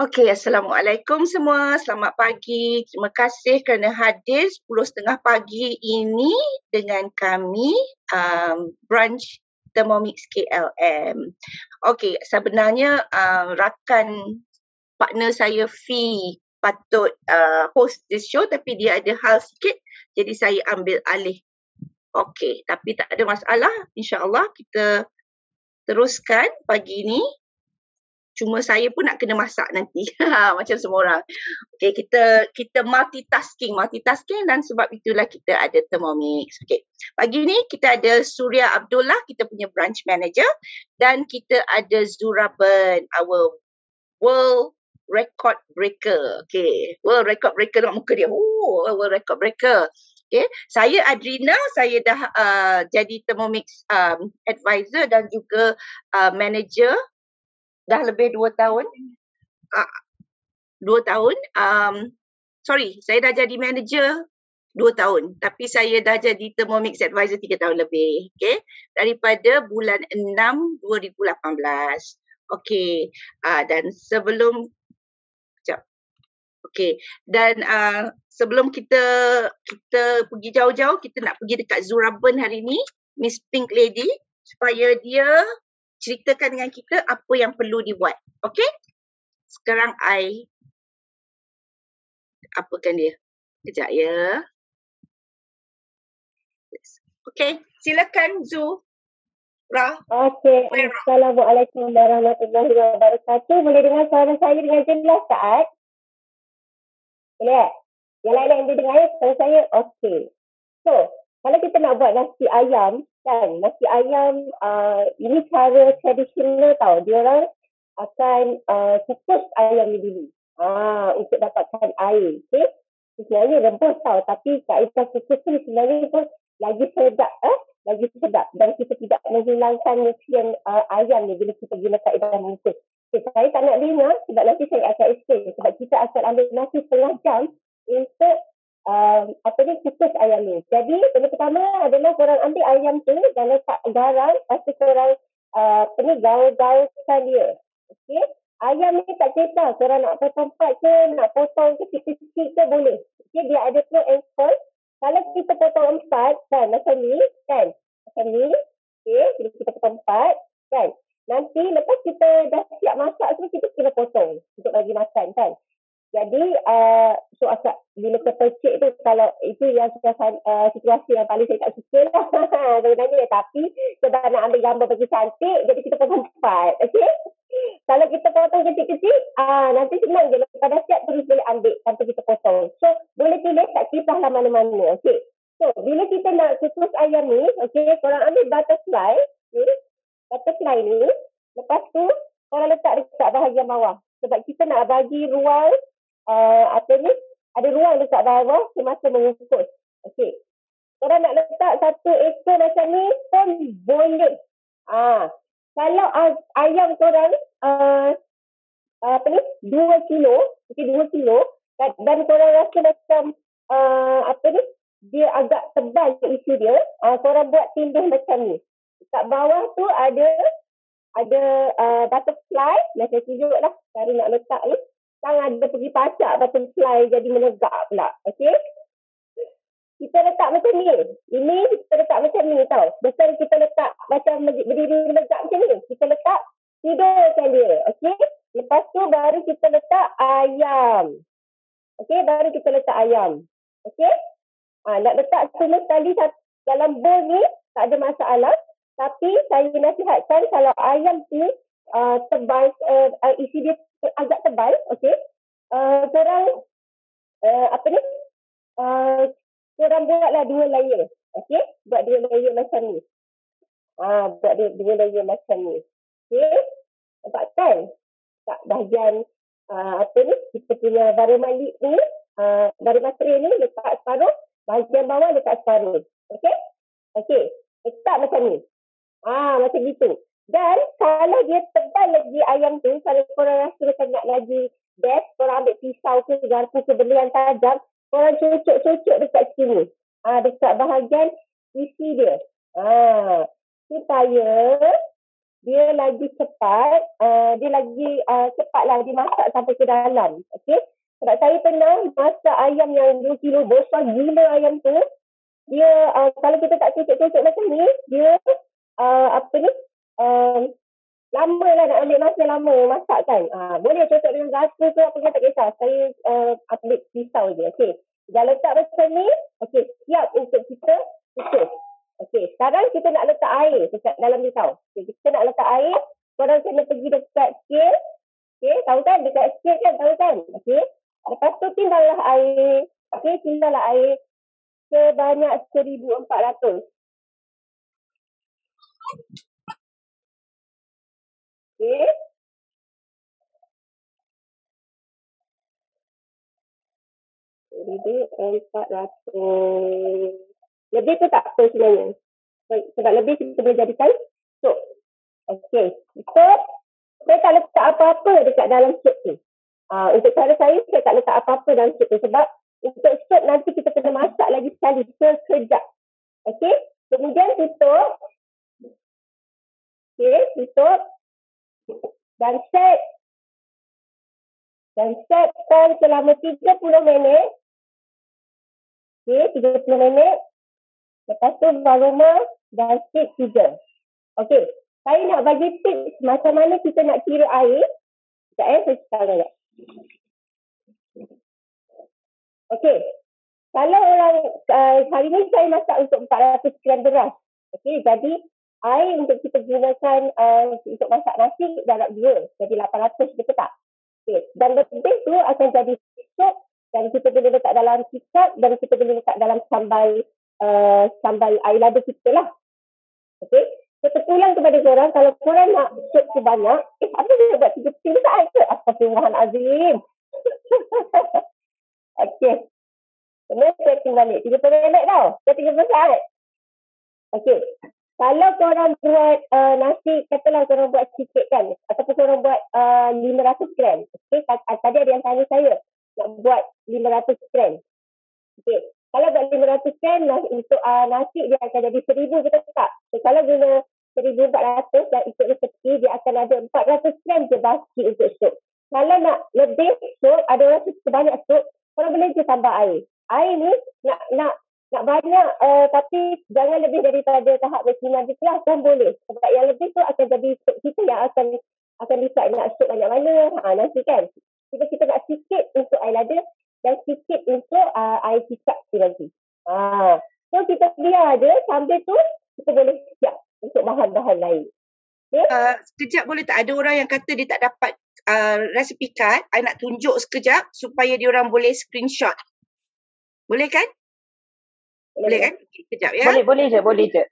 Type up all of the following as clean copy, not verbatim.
Okey, Assalamualaikum semua. Selamat pagi. Terima kasih kerana hadir 10.30 pagi ini dengan kami, branch Thermomix KLM. Okey, sebenarnya rakan partner saya Fee patut host this show tapi dia ada hal sikit jadi saya ambil alih. Okey, tapi tak ada masalah. InsyaAllah kita teruskan pagi ini. Cuma saya pun nak kena masak nanti. Macam semua orang. Okay, kita multitasking dan sebab itulah kita ada Thermomix. Okay. Pagi ni kita ada Surya Abdullah, kita punya branch manager, dan kita ada Zuraban, our world record breaker. Okay, world record breaker tengok muka dia. Oh, world record breaker. Okay, saya Adrina, saya dah jadi Thermomix advisor dan juga manager dah lebih 2 tahun. 2 tahun. Saya dah jadi manager 2 tahun. Tapi saya dah jadi Thermomix advisor 3 tahun lebih. Okay. Daripada bulan 6 2018. Okay. Dan sebelum sebelum kita pergi jauh-jauh, kita nak pergi dekat Zuraban hari ni, Miss Pink Lady, supaya dia ceritakan dengan kita apa yang perlu dibuat. Okay? Sekarang I apakan dia. Kejap ya. Okay, silakan Zura. Okey, Assalamualaikum warahmatullahi wabarakatuh. Boleh dengar suara saya dengan jelas tak? Boleh? Yang lain yang dengar suara saya? Okey. So, kalau kita nak buat nasi ayam, kan? Nasi ayam ini cara tradisional tau. Dia orang akan kukus ayam ni dulu. Untuk dapatkan air. Okay? Sebenarnya rebus tau. Tapi kaedah kukus ni sebenarnya pun lagi sedap. Lagi sedap. Dan kita tidak menghilangkan nutrien ayam ni bila kita guna kaedah mengukus. Okay, saya tak nak dengar sebab nanti saya akan explain. Sebab kita akan ambil nasi setengah jam untuk kukus ayam ni. Jadi, benda pertama adalah korang ambil ayam tu dan letak garam, lepas tu korang gaul-gaulkan dia. Okay? Ayam ni tak kisah, korang nak potong part ke, nak potong ke, kecil-kecil ke boleh. Okay, dia ada pro and con. Kalau kita potong empat, kan, macam ni, okay, bila kita potong empat, kan, nanti lepas kita dah siap masak tu, kita kena potong untuk bagi makan, kan. Jadi, bila terpercik tu, kalau itu yang situasi yang paling saya tak suka lah sebenarnya. Tapi, sebab nak ambil gambar bagi cantik, jadi kita potong empat, okay? Kalau kita potong kecil-kecil, nanti senang je. Lepas dah siap, terus boleh ambil tanpa kita potong. So, boleh pilih tak kisahlah mana-mana, okay? So, bila kita nak kukus ayam ni, okay, korang ambil butterfly ni, lepas tu, korang letak dekat bahagian bawah. Sebab kita nak bagi ruang ada ruang dekat bawah semasa mengukus. Okey. Korang nak letak 1 ekor macam ni pun boleh. Kalau ayam korang 2 kilo, okey 2 kilo dan korang rasa macam dia agak tebal isi dia, korang buat tindih macam ni. Kat bawah tu ada butterfly, macam tunjuk lah cara nak letak ni. Jangan ada pergi pacak butterfly jadi menegak pula. Okey? Kita letak macam ni. Ini kita letak macam ni tau. Betul kita letak macam berdiri menegak macam ni. Kita letak tidurkan dia. Okey? Lepas tu baru kita letak ayam. Okey? Baru kita letak ayam. Okey? Nak letak semua sekali dalam bowl ni tak ada masalah. Tapi saya nasihatkan kalau ayam ni tebal, isi dia agak tebal, okey. Korang korang buatlah 2 layer, okey. Buat 2 layer macam ni. Buat 2 layer macam ni. Okey. Nampak kan? Tak bahagian kita punya baru malik ni, baru materi ni letak separuh, bahagian bawah letak separuh. Okey? Okey. Letak macam ni. Macam gitu. Dan kalau dia tebal lagi ayam tu, kalau korang rasa macam nak lagi best, korang ambil pisau ke garpu ke benda yang tajam, korang cucuk-cucuk dekat sini. Dekat bahagian isi dia. Supaya dia lagi cepat, dia lagi cepatlah dimasak sampai ke dalam. Okey. Sebab saya pernah masak ayam yang 2 kilo besar gila ayam tu. Dia kalau kita tak cucuk-cucuk macam ni, dia apa ni? Lama lah, nak ambil masa lama masak kan. Boleh cocok dengan garpu ke apa ke, tak kisah. Saya ambil pisau je. Okey. Dah letak macam ni. Okey, siap untuk kita tutup. Okey, sekarang kita nak letak air dekat dalam pisau. Okay, kita nak letak air. Korang kena pergi dekat scale. Okey, tahu kan? Dekat scale kan? Tahu kan? Okey. Lepas tu timbanglah air. Okey, timbanglah air sebanyak 1,400. Okey. Lebih 400. Lebih tu tak apa sebenarnya. Sebab lebih kita boleh jadikan sup. Okey. So, saya tak letak apa-apa dekat dalam sup tu. Untuk cara saya tak letak apa-apa dalam sup tu. Sebab untuk sup nanti kita kena masak lagi sekali. Sekejap. Okey. Kemudian tutup. Okey. Tutup. Dan set. Dan setkan selama 30 minit. Okey. 30 minit. Lepas tu aroma dan stick 3. Okey. Saya nak bagi tips macam mana kita nak kira air. Sekejap saya ceritakan sekejap. Okey. Kalau orang, hari ni saya masak untuk 400 gram beras. Okey, jadi air untuk kita gunakan untuk masak nasi darab 2. Jadi 800, betul tak? Okey. Dan lebih tu akan jadi sup dan kita boleh letak dalam kicap dan kita boleh letak dalam sambal air lada kita lah. Okey. Kita pulang kepada korang, kalau korang nak sup sebanyak, apa dia buat 3 peti besar ke? Astaghfirullahalazim. Okey. Kemudian saya balik 30 minit tau. Dah 30 saat. Okey. Kalau korang buat nasi, katalah korang buat sikit kan, ataupun korang buat 500 gram. Okey. Tadi ada yang tanya saya nak buat 500 gram. Okey. Kalau buat 500 gram untuk nasi dia akan jadi 1,000, betul tak? So, kalau guna 1,400 dan ikut resepsi, dia akan ada 400 gram je basi untuk sup. Kalau nak lebih sup, ada orang suka banyak sup, korang boleh je tambah air. Air ni nak banyak tapi jangan lebih daripada tahap bersinar di kelas pun boleh. Sebab yang lebih tu akan jadi sup kita yang akan decide nak sup banyak mana. Nanti kan. Kita nak sikit untuk air lada dan sikit untuk air kicap tu lagi. So kita biar je sambil tu kita boleh siap untuk bahan-bahan lain. Okay? Sekejap boleh tak? Ada orang yang kata dia tak dapat resipi kad. I nak tunjuk sekejap supaya dia orang boleh screenshot. Boleh kan? Boleh kan? Okay, sekejap ya. Boleh je.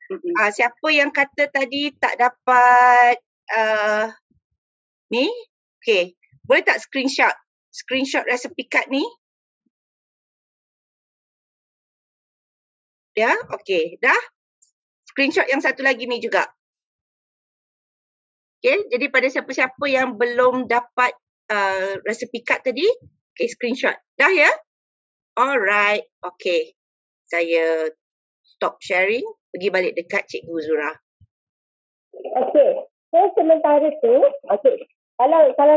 Siapa yang kata tadi tak dapat ni? Okay. Boleh tak screenshot resipi kad ni? Ya, okay. Dah? Screenshot yang satu lagi ni juga. Okay, jadi pada siapa-siapa yang belum dapat resipi kad tadi, okay, screenshot. Dah ya? Alright, okay. Saya stop sharing, pergi balik dekat Cikgu Zura. Okay, so sementara tu, okay. Kalau saya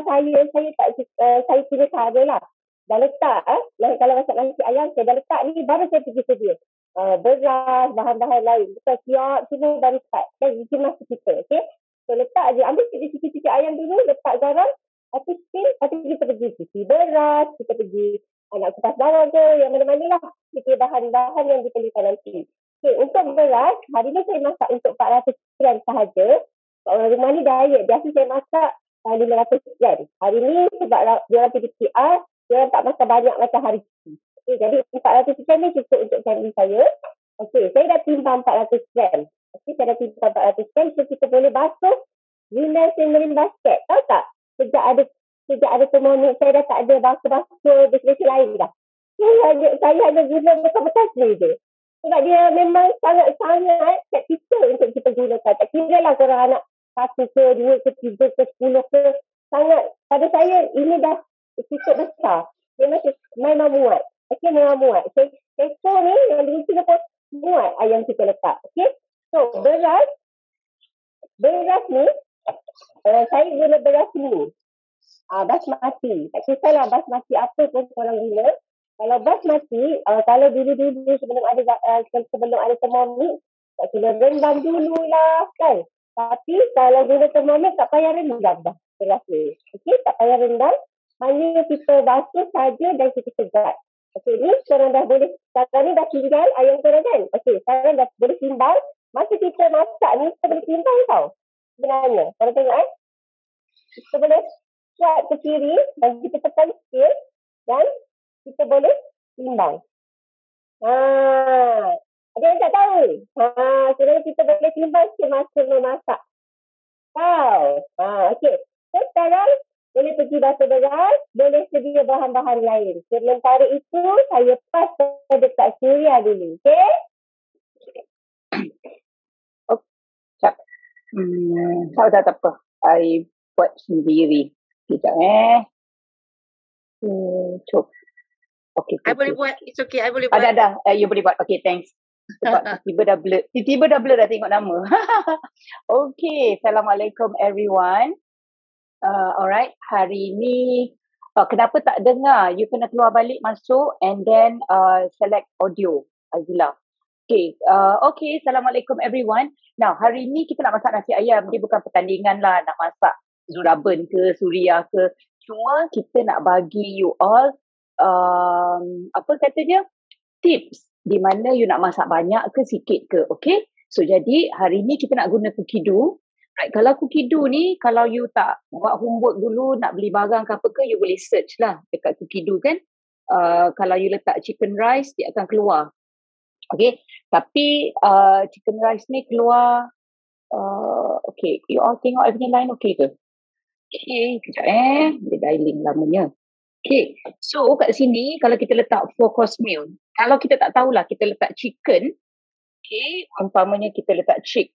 tak, saya kira cara lah. Dah letak, kalau masak nasi ayam, saya dah letak ni, baru saya pergi sedia. Beras, bahan-bahan lain. Bukan siap, semua baru start. Itu masa kita, okay. So letak je, ambil sikit-sikit ayam dulu, letak garam, lepas kita pergi cuci beras, kita pergi nak kupas bawang ke, yang mana-mana lah. Kita bahan-bahan yang diperlukan nanti. Okay, untuk beras, hari ni saya masak untuk 400 gram sahaja. Orang rumah ni diet, biasa saya masak 500 gram. Hari ni sebab dia orang pergi PR, dia orang tak masak banyak macam hari ni. Okay, jadi 400 gram ni cukup untuk family saya. Okay, saya dah timbang 400 gram. Okay, saya dah timbang 400 gram, so kita boleh basuh guna simmering basket. Tahu tak? Sejak ada termometer, saya dah tak ada basuh-basuh destinasi lain dah. Saya hanya guna bekas-bekas je. Sebab dia memang sangat-sangat practical untuk kita gunakan. Tak kira lah korang anak 1 ke 2 ke 3 ke 10 ke. Sangat, pada saya ini dah cukup besar. Memang muat. Okay, memang muat. Keso ni yang di sini pun muat ayam kita letak. Okay. So, beras ni Saya guna beras ni. Basmati. Tak kisahlah basmati apa pun korang guna. Kalau basmati, kalau dulu-dulu sebelum ada Thermomix, tak kena rendam dululah kan. Tapi kalau guna Thermomix tak payah rendam dah beras ni. Okey, tak payah rendam. Hanya kita basuh saja dan kita segat. Okey, ni korang dah boleh, sekarang ni dah tinggal ayam korang kan. Okey, sekarang dah boleh timbang. Masa kita masak ni, kita boleh timbang tau. Sebenarnya, korang tengok kita boleh swipe ke kiri dan kita tekan scale dan kita boleh timbang. Ada yang tak tahu? Sebenarnya kita boleh timbang semasa memasak. Okey. So, sekarang boleh pergi basuh beras, boleh sedia bahan-bahan lain. Sementara itu, saya pas dekat Suria dulu. Okey? Tak apa. I buat sendiri. Sekejap Okay. I boleh buat. It's okay. I boleh buat. Ada. You boleh buat. Okay, thanks. Sebab tiba-tiba dah blur dah tengok nama. Okay. Assalamualaikum everyone. Alright. Hari ni kenapa tak dengar? You kena keluar balik masuk and then select audio. Azila. Okay. Assalamualaikum everyone. Now, hari ni kita nak masak nasi ayam. Dia bukan pertandingan lah nak masak Zuraben ke, Suria ke. Cuma kita nak bagi you all tips di mana you nak masak banyak ke sikit ke, okay? So jadi hari ni kita nak guna cookie dough. Right, kalau cookie dough ni, kalau you tak buat homework dulu nak beli barang ke apa ke, you boleh search lah dekat cookie dough kan. Kalau you letak chicken rice, dia akan keluar. Okay, tapi chicken rice ni keluar, okay, you all tengok I punya line okay ke? Okay, kejap dia dialing lamanya. Okay, so kat sini kalau kita letak 4 course meal, kalau kita tak tahulah kita letak chicken, okay, umpamanya kita letak chick.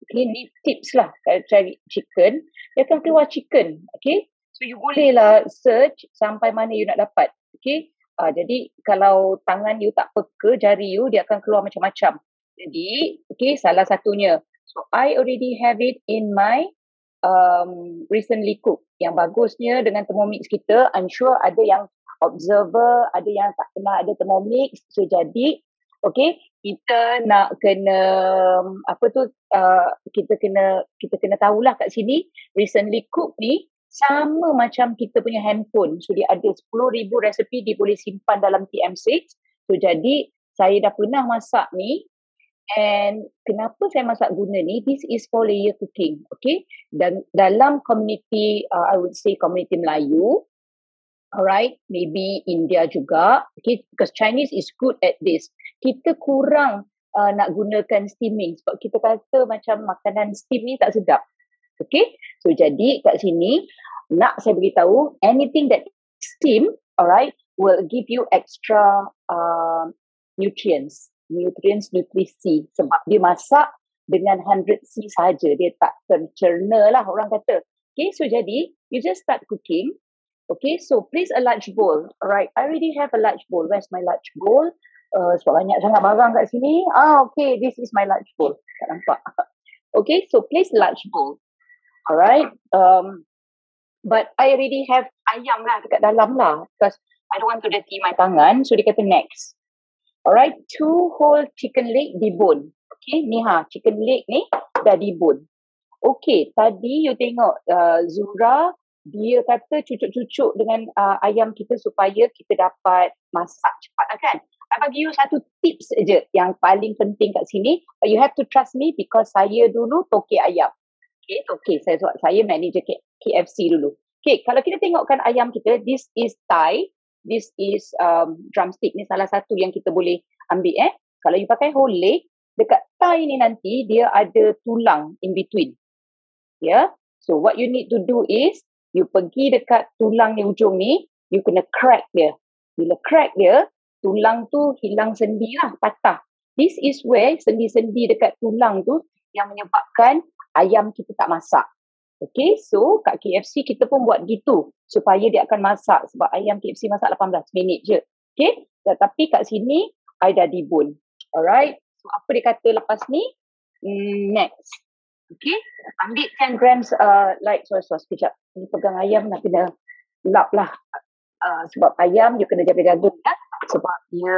Okay, ni tips lah kalau cari chicken, dia akan keluar chicken, okay. So you bolehlah search sampai mana you nak dapat, okay. Jadi kalau tangan you tak peka jari you, dia akan keluar macam-macam. Jadi, okay, salah satunya. So I already have it in my recently cook. Yang bagusnya dengan Thermomix kita, I'm sure ada yang observer, ada yang tak pernah ada Thermomix. So jadi, okay, kita nak kena kita kena tahulah kat sini recently cook ni sama macam kita punya handphone. So dia ada 10,000 resepi, dia boleh simpan dalam TM6. So jadi saya dah pernah masak ni. And kenapa saya masak guna ni? This is for layer cooking, okay? Dan dalam community, I would say community Melayu, alright, maybe India juga, okay? Because Chinese is good at this. Kita kurang nak gunakan steaming sebab kita kata macam makanan steam ni tak sedap, okay? So jadi kat sini nak saya beritahu, anything that steam, alright, will give you extra nutrients, nutrisi sebab dia masak dengan 100C saja, dia tak tercerna lah orang kata. Okay, so jadi you just start cooking. Okay, so place a large bowl. Alright, I already have a large bowl. Where's my large bowl? Sebab banyak sangat barang kat sini. Okay, this is my large bowl. Tak nampak. Okay, so place large bowl. Alright, but I already have ayam lah dekat dalam lah because I don't want to dirty my tangan. So dia kata next. Alright, 2 whole chicken leg debone. Okay, ni chicken leg ni dah debone. Okay, tadi you tengok Zura, dia kata cucuk-cucuk dengan ayam kita supaya kita dapat masak cepat kan. I bagi you satu tips saja yang paling penting kat sini. You have to trust me because saya dulu tokek ayam. Okay, saya manager KFC dulu. Okay, kalau kita tengokkan ayam kita, this is thigh. This is drumstick ni salah satu yang kita boleh ambil Kalau you pakai whole leg, dekat thigh ni nanti dia ada tulang in between. Yeah. So what you need to do is you pergi dekat tulang ni ujung ni, you kena crack dia. Bila crack dia, tulang tu hilang sendi lah, patah. This is where sendi-sendi dekat tulang tu yang menyebabkan ayam kita tak masak. Okay, so kat KFC kita pun buat gitu supaya dia akan masak sebab ayam KFC masak 18 minit je. Okay, tapi kat sini I dah debone. Alright, so apa dia kata lepas ni? Next. Okay, ambil 10 grams light soy sauce. Kejap, ni pegang ayam nak kena lap lah. Sebab ayam you kena jaga-jaga kan? Sebab dia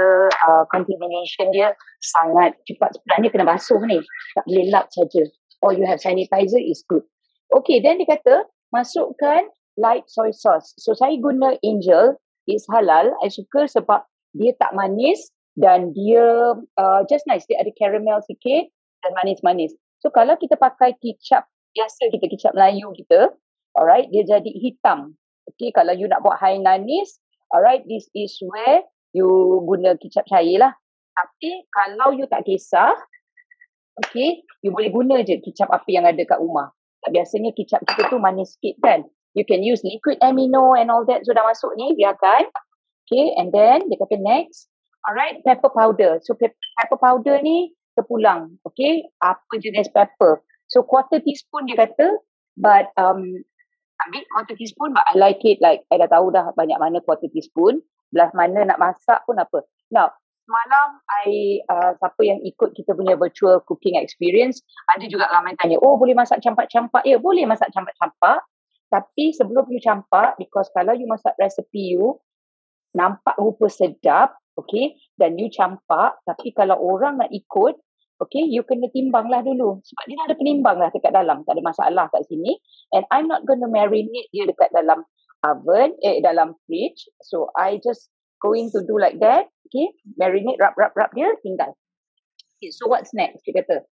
contamination dia sangat cepat. Sebenarnya kena basuh ni. Tak boleh lap saja. Or you have sanitizer is good. Okay, then dia kata masukkan light soy sauce. So saya guna Angel, is halal. I suka sebab dia tak manis dan dia just nice. Dia ada caramel sikit dan manis-manis. So kalau kita pakai kicap biasa kita, kicap Melayu kita, alright, dia jadi hitam. Okay, kalau you nak buat Hainanese, alright, this is where you guna kicap cair lah. Tapi kalau you tak kisah, okay, you boleh guna je kicap apa yang ada kat rumah. Biasanya kicap kita tu manis sikit kan. You can use liquid amino and all that. So dah masuk ni, biarkan. Okay, and then dia kata next, alright, pepper powder. So pepper powder ni terpulang, okay, apa jenis pepper. So quarter teaspoon dia kata, but ambil quarter teaspoon, but I like it like, I dah tahu dah banyak mana quarter teaspoon, belah mana nak masak pun apa. Now, semalam siapa yang ikut kita punya virtual cooking experience, ada juga ramai tanya, oh boleh masak campak-campak? Ya, boleh masak campak-campak, tapi sebelum you campak, because kalau you masak resipi you, nampak rupa sedap, okay, dan you campak, tapi kalau orang nak ikut, okay, you kena timbang lah dulu. Sebab dia ada penimbang lah dekat dalam. Tak ada masalah kat sini. And I'm not going to marinate dia dekat dalam oven, dalam fridge. So, I just going to do like that. Okay, marinate, rub dia, tinggal. Okay, so what's next? Dia kata,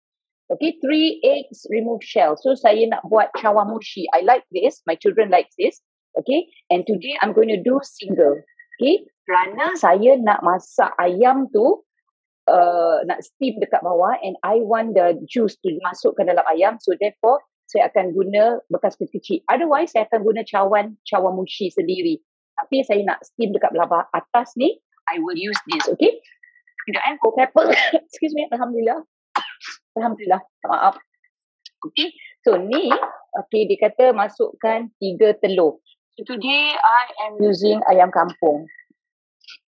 okay, 3 eggs, remove shell. So, saya nak buat chawamushi. I like this. My children like this. Okay, and today I'm going to do single. Okay, kerana saya nak masak ayam tu, nak steam dekat bawah and I want the juice to masukkan dalam ayam. So therefore, saya akan guna bekas kecil-kecil. Otherwise, saya akan guna chawamushi sendiri. Tapi saya nak steam dekat belah atas ni, I will use this, okay? Sekejap cold pepper. Excuse me, Alhamdulillah. Maaf. Okay, so ni, okay, dia kata masukkan 3 telur. So today, I am using ayam kampung.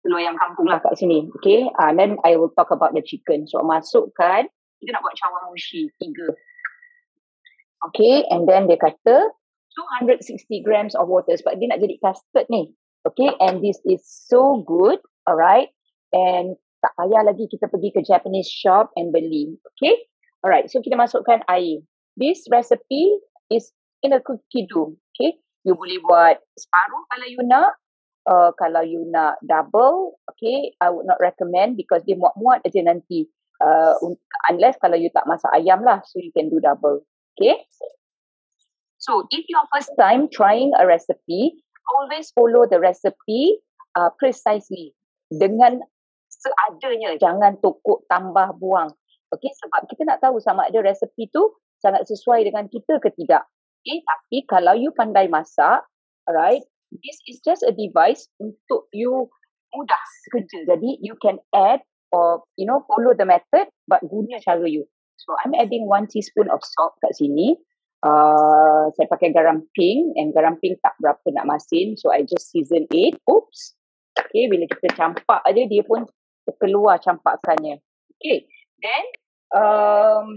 Telur ayam kampung lah kat sini. Okay. Then I will talk about the chicken. So masukkan. Kita nak buat chawamushi 3. Okay. And then dia kata 260 grams of water. Sebab dia nak jadi custard ni. Okay. And this is so good. Alright. And tak payah lagi kita pergi ke Japanese shop and beli. Okay. Alright. So kita masukkan air. This recipe is in a cookie dough. Okay. You boleh buat separuh kalau you nak. Kalau you nak double, okay, I would not recommend because dia muat-muat aja nanti. Unless kalau you tak masak ayam lah, so you can do double. Okay. So if your first time trying a recipe, always follow the recipe precisely. Dengan seadanya, jangan tokok tambah buang. Okay, sebab kita nak tahu sama ada resipi tu sangat sesuai dengan kita ke tidak. Okay, tapi kalau you pandai masak, alright, this is just a device untuk you mudah kerja. Jadi you can add or follow the method but guna cara you. So I'm adding 1 teaspoon of salt kat sini. Saya pakai garam pink and garam pink tak berapa nak masin. So I just season it. Oops. Okay, bila kita campak aja dia pun keluar campakannya. Okay, then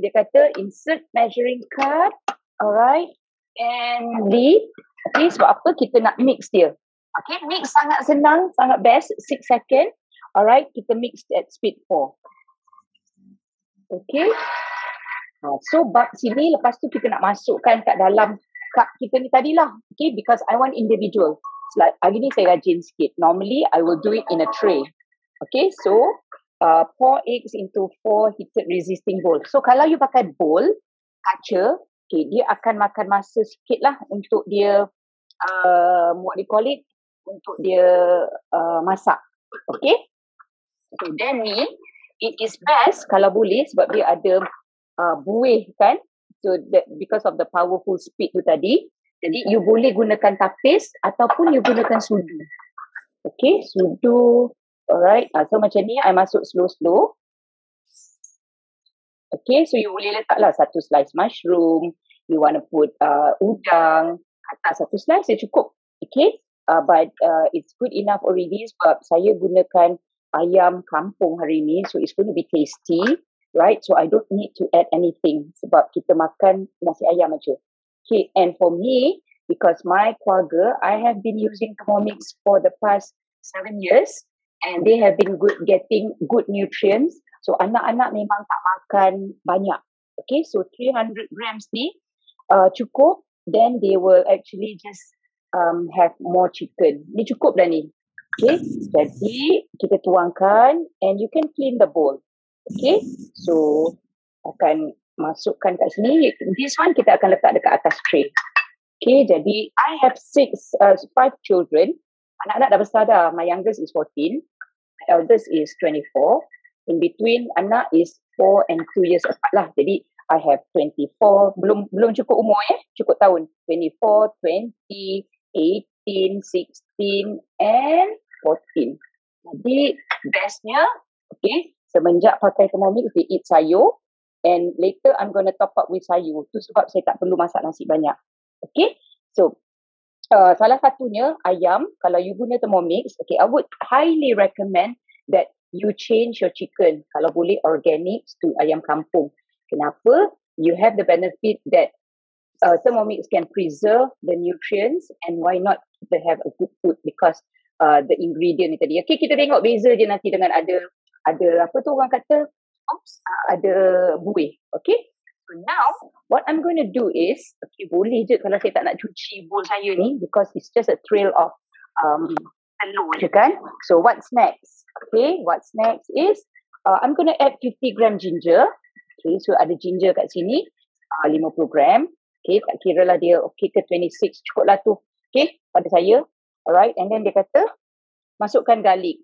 dia kata insert measuring cup. Alright. And lead. Okay, sebab apa kita nak mix dia. Okay, mix sangat senang, sangat best, 6 second. Alright, kita mix at speed 4. Okay. So, bab sini lepas tu kita nak masukkan kat dalam cup kita ni tadilah. Okay, because I want individual. So, like, hari ni saya rajin sikit. Normally, I will do it in a tray. Okay, so, 4 eggs into 4 heated resisting bowl. So, kalau you pakai bowl, kaca, okay, dia akan makan masa sikit lah untuk dia, what do you call it, untuk dia masak. Okay. So then ni, it is best kalau boleh sebab dia ada buih kan. So that because of the powerful speed tu tadi. Jadi you boleh gunakan tapis ataupun you gunakan sudu. Okay, sudu. Alright. So macam ni, I masuk slow-slow. Okay, so you boleh letaklah 1 slice mushroom, you want to put udang, atas 1 slice cukup. Okay, but it's good enough already sebab saya gunakan ayam kampung hari ni, so it's going to be tasty. right? So I don't need to add anything sebab kita makan nasi ayam aja. Okay, and for me, because my keluarga, I have been using Thermomix for the past 7 years and they have been getting good nutrients. So anak-anak memang tak makan banyak. Okay, so 300 grams ni cukup, then they will actually just have more chicken. Ni cukup dah ni. Okay, jadi kita tuangkan and you can clean the bowl. Okay, so akan masukkan kat sini. This one kita akan letak dekat atas tray. Okay, jadi I have 5 children. Anak-anak dah besar dah. My youngest is 14. My eldest is 24. In between, anak is 4 and 2 years apart lah. Jadi I have 24. Belum cukup umur cukup tahun. 24, 20, 18, 16 and 14. Jadi bestnya, okay, semenjak pakai Thermomix, they eat sayur. And later I'm going to top up with sayur. Tu sebab saya tak perlu masak nasi banyak. Okay, so salah satunya ayam. Kalau you guna Thermomix, okay, I would highly recommend that you change your chicken. Kalau boleh organic to ayam kampung. Kenapa? You have the benefit that Thermomix can preserve the nutrients and why not kita have a good food because the ingredient ni tadi. Okay, kita tengok beza je nanti dengan ada apa tu orang kata, ada buih. Okay, so now what I'm going to do is, okay, boleh je kalau saya tak nak cuci bowl saya ni because it's just a trail of telur je kan. So what's next? Okay, what's next is I'm going to add 50 gram ginger. Okay, so ada ginger kat sini 50 gram. Okay, tak kira lah dia okay ke 26, cukup lah tu. Okay, pada saya. Alright, and then dia kata masukkan garlic.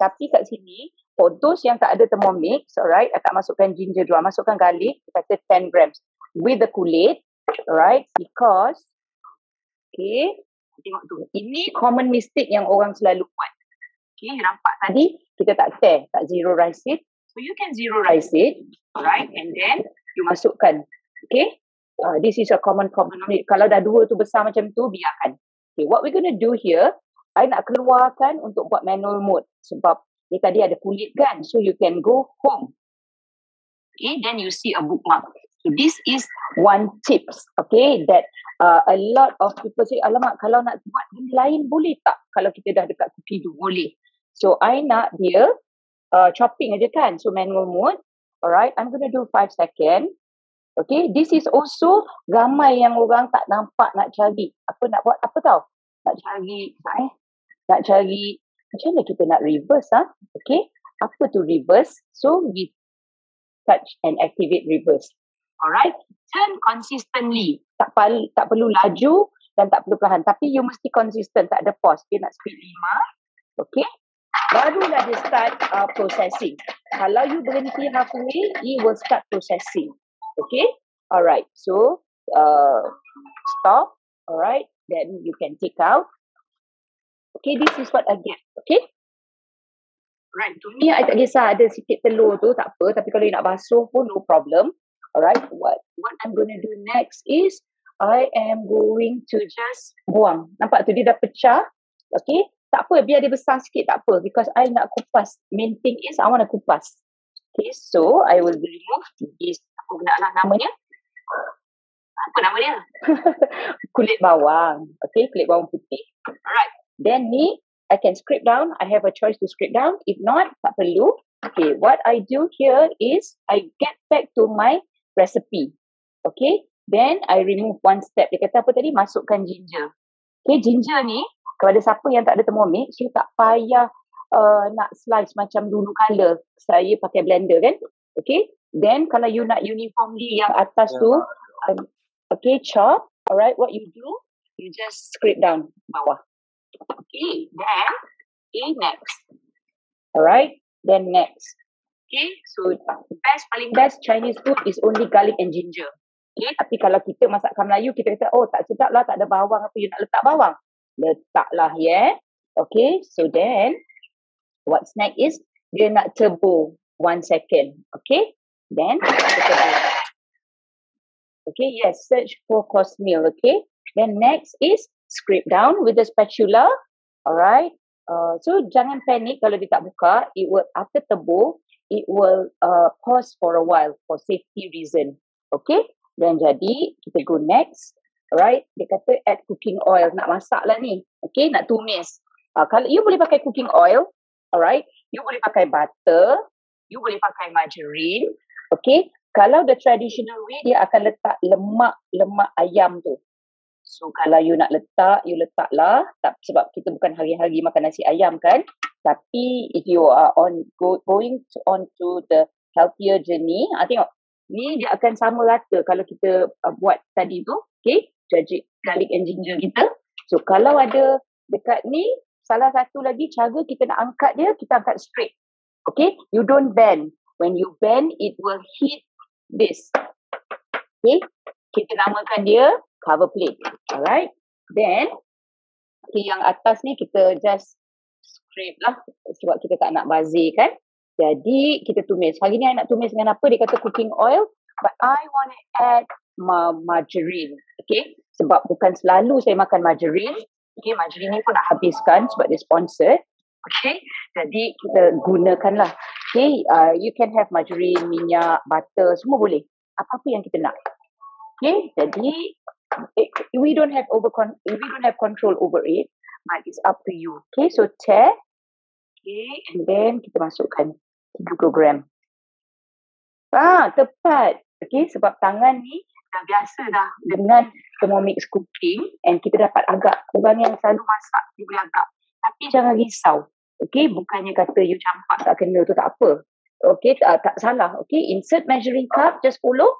Tapi kat sini, for those yang tak ada Thermomix, alright, tak masukkan ginger dulu, masukkan garlic, dia kata 10 grams with the kulit, alright, because, okay, tengok tu, ini common mistake yang orang selalu buat. Okay, nampak tadi, kita tak zero rice it, so you can zero rice it, alright, and then you masukkan, okay, this is a common problem. Kalau dah dua tu besar macam tu, biarkan. Okay, what we're going to do here, I nak keluarkan untuk buat manual mode sebab ni tadi ada kulit kan, so you can go home. Okay, then you see a bookmark. So this is one tips, okay, that a lot of people say, alamak, kalau nak buat benda lain boleh tak? Kalau kita dah dekat cookie tu, boleh. So I nak dia chopping aja kan, so manual mode. Alright, I'm going to do 5 second. Okay, this is also ramai yang orang tak nampak nak cari. Apa nak buat, apa tau? Nak cari, macam mana kita nak reverse Okay, apa tu reverse? So we touch and activate reverse. Alright, turn consistently. Tak perlu laju dan tak perlu perlahan. Tapi you mesti consistent, tak ada pause. Okay, nak speed 5. Okay, barulah dia start processing. Kalau you berhenti halfway, it will start processing. Okay, alright, so stop, alright, then you can take out. Okay, this is what I get, okay. Right, to me, I tak kisah ada sikit telur tu, tak apa. Tapi kalau you nak basuh pun, no problem. Alright, what I'm going to do next is, I am going to just buang. Nampak tu, dia dah pecah. Okay, tak apa, biar dia besar sikit, tak apa. Because I nak kupas. Main thing is, I want to kupas. Okay, so I will remove this. Aku nak namanya. Apa nama dia? Kulit bawang. Okay, kulit bawang putih. Alright. Then ni, I can scrape down. I have a choice to scrape down. If not, tak perlu. Okay, what I do here is, I get back to my recipe. Okay, then I remove one step. Dia kata apa tadi? Masukkan ginger. Okay, ginger ni, kepada siapa yang tak ada Thermomix, you tak payah nak slice macam dulu kala. Saya pakai blender kan? Okay, then kalau you nak uniformly yang atas tu, okay, chop. Alright, what you do, you just scrape down bawah. Okay, then, next. Alright, then next. Okay, so paling best Chinese food is only garlic and ginger. Okay, tapi kalau kita masakan Melayu, kita kata, oh tak sedap lah, tak ada bawang, apa you nak letak bawang? Letaklah, yeah. Okay, so then, what's next is, dia nak tebus 1 second. Okay, then, okay, yes, search for course meal. Okay, then next is, scrape down with the spatula. Alright, so jangan panik kalau dia tak buka. It will, after tebus, it will pause for a while for safety reason. Okay, dan jadi kita go next. Alright, dia kata add cooking oil. Nak masak lah ni. Okay, nak tumis. Kalau you boleh pakai cooking oil, alright, you boleh pakai butter, you boleh pakai margarine. Okay, kalau the traditional way, dia akan letak lemak ayam tu. So kalau you nak letak, you letaklah. Sebab kita bukan hari-hari makan nasi ayam kan. Tapi if you are going on to the healthier journey, tengok. Ni dia akan sama rata kalau kita buat tadi tu. Okay, garlic and ginger kita. So kalau ada dekat ni, salah satu lagi cara kita nak angkat dia, kita angkat straight. Okay, you don't bend. When you bend, it will hit this. Okay, kita namakan dia cover plate. Alright. Then, okay, yang atas ni kita just scrape lah. Sebab kita tak nak bazir kan. Jadi, kita tumis. Hari ni I nak tumis dengan apa? Dia kata cooking oil. But I want to add margarine. Okay. Sebab bukan selalu saya makan margarine. Okay, margarine ni pun nak habiskan sebab dia sponsored. Okay. Jadi, kita gunakanlah. Okay. You can have margarine, minyak, butter. Semua boleh. Apa-apa yang kita nak. Okay. Jadi, we don't have control over it, but it's up to you. Okay, so tear. Okay, and then kita masukkan 30 gram. Tepat. Okay, sebab tangan ni dah biasa dah dengan Thermomix cooking, and kita dapat agak. Orang yang selalu masak, dia boleh agak. Tapi jangan risau. Okay, bukannya kata you campak tak kena tu, tak apa. Okay, tak salah. Okay, insert measuring cup, just follow.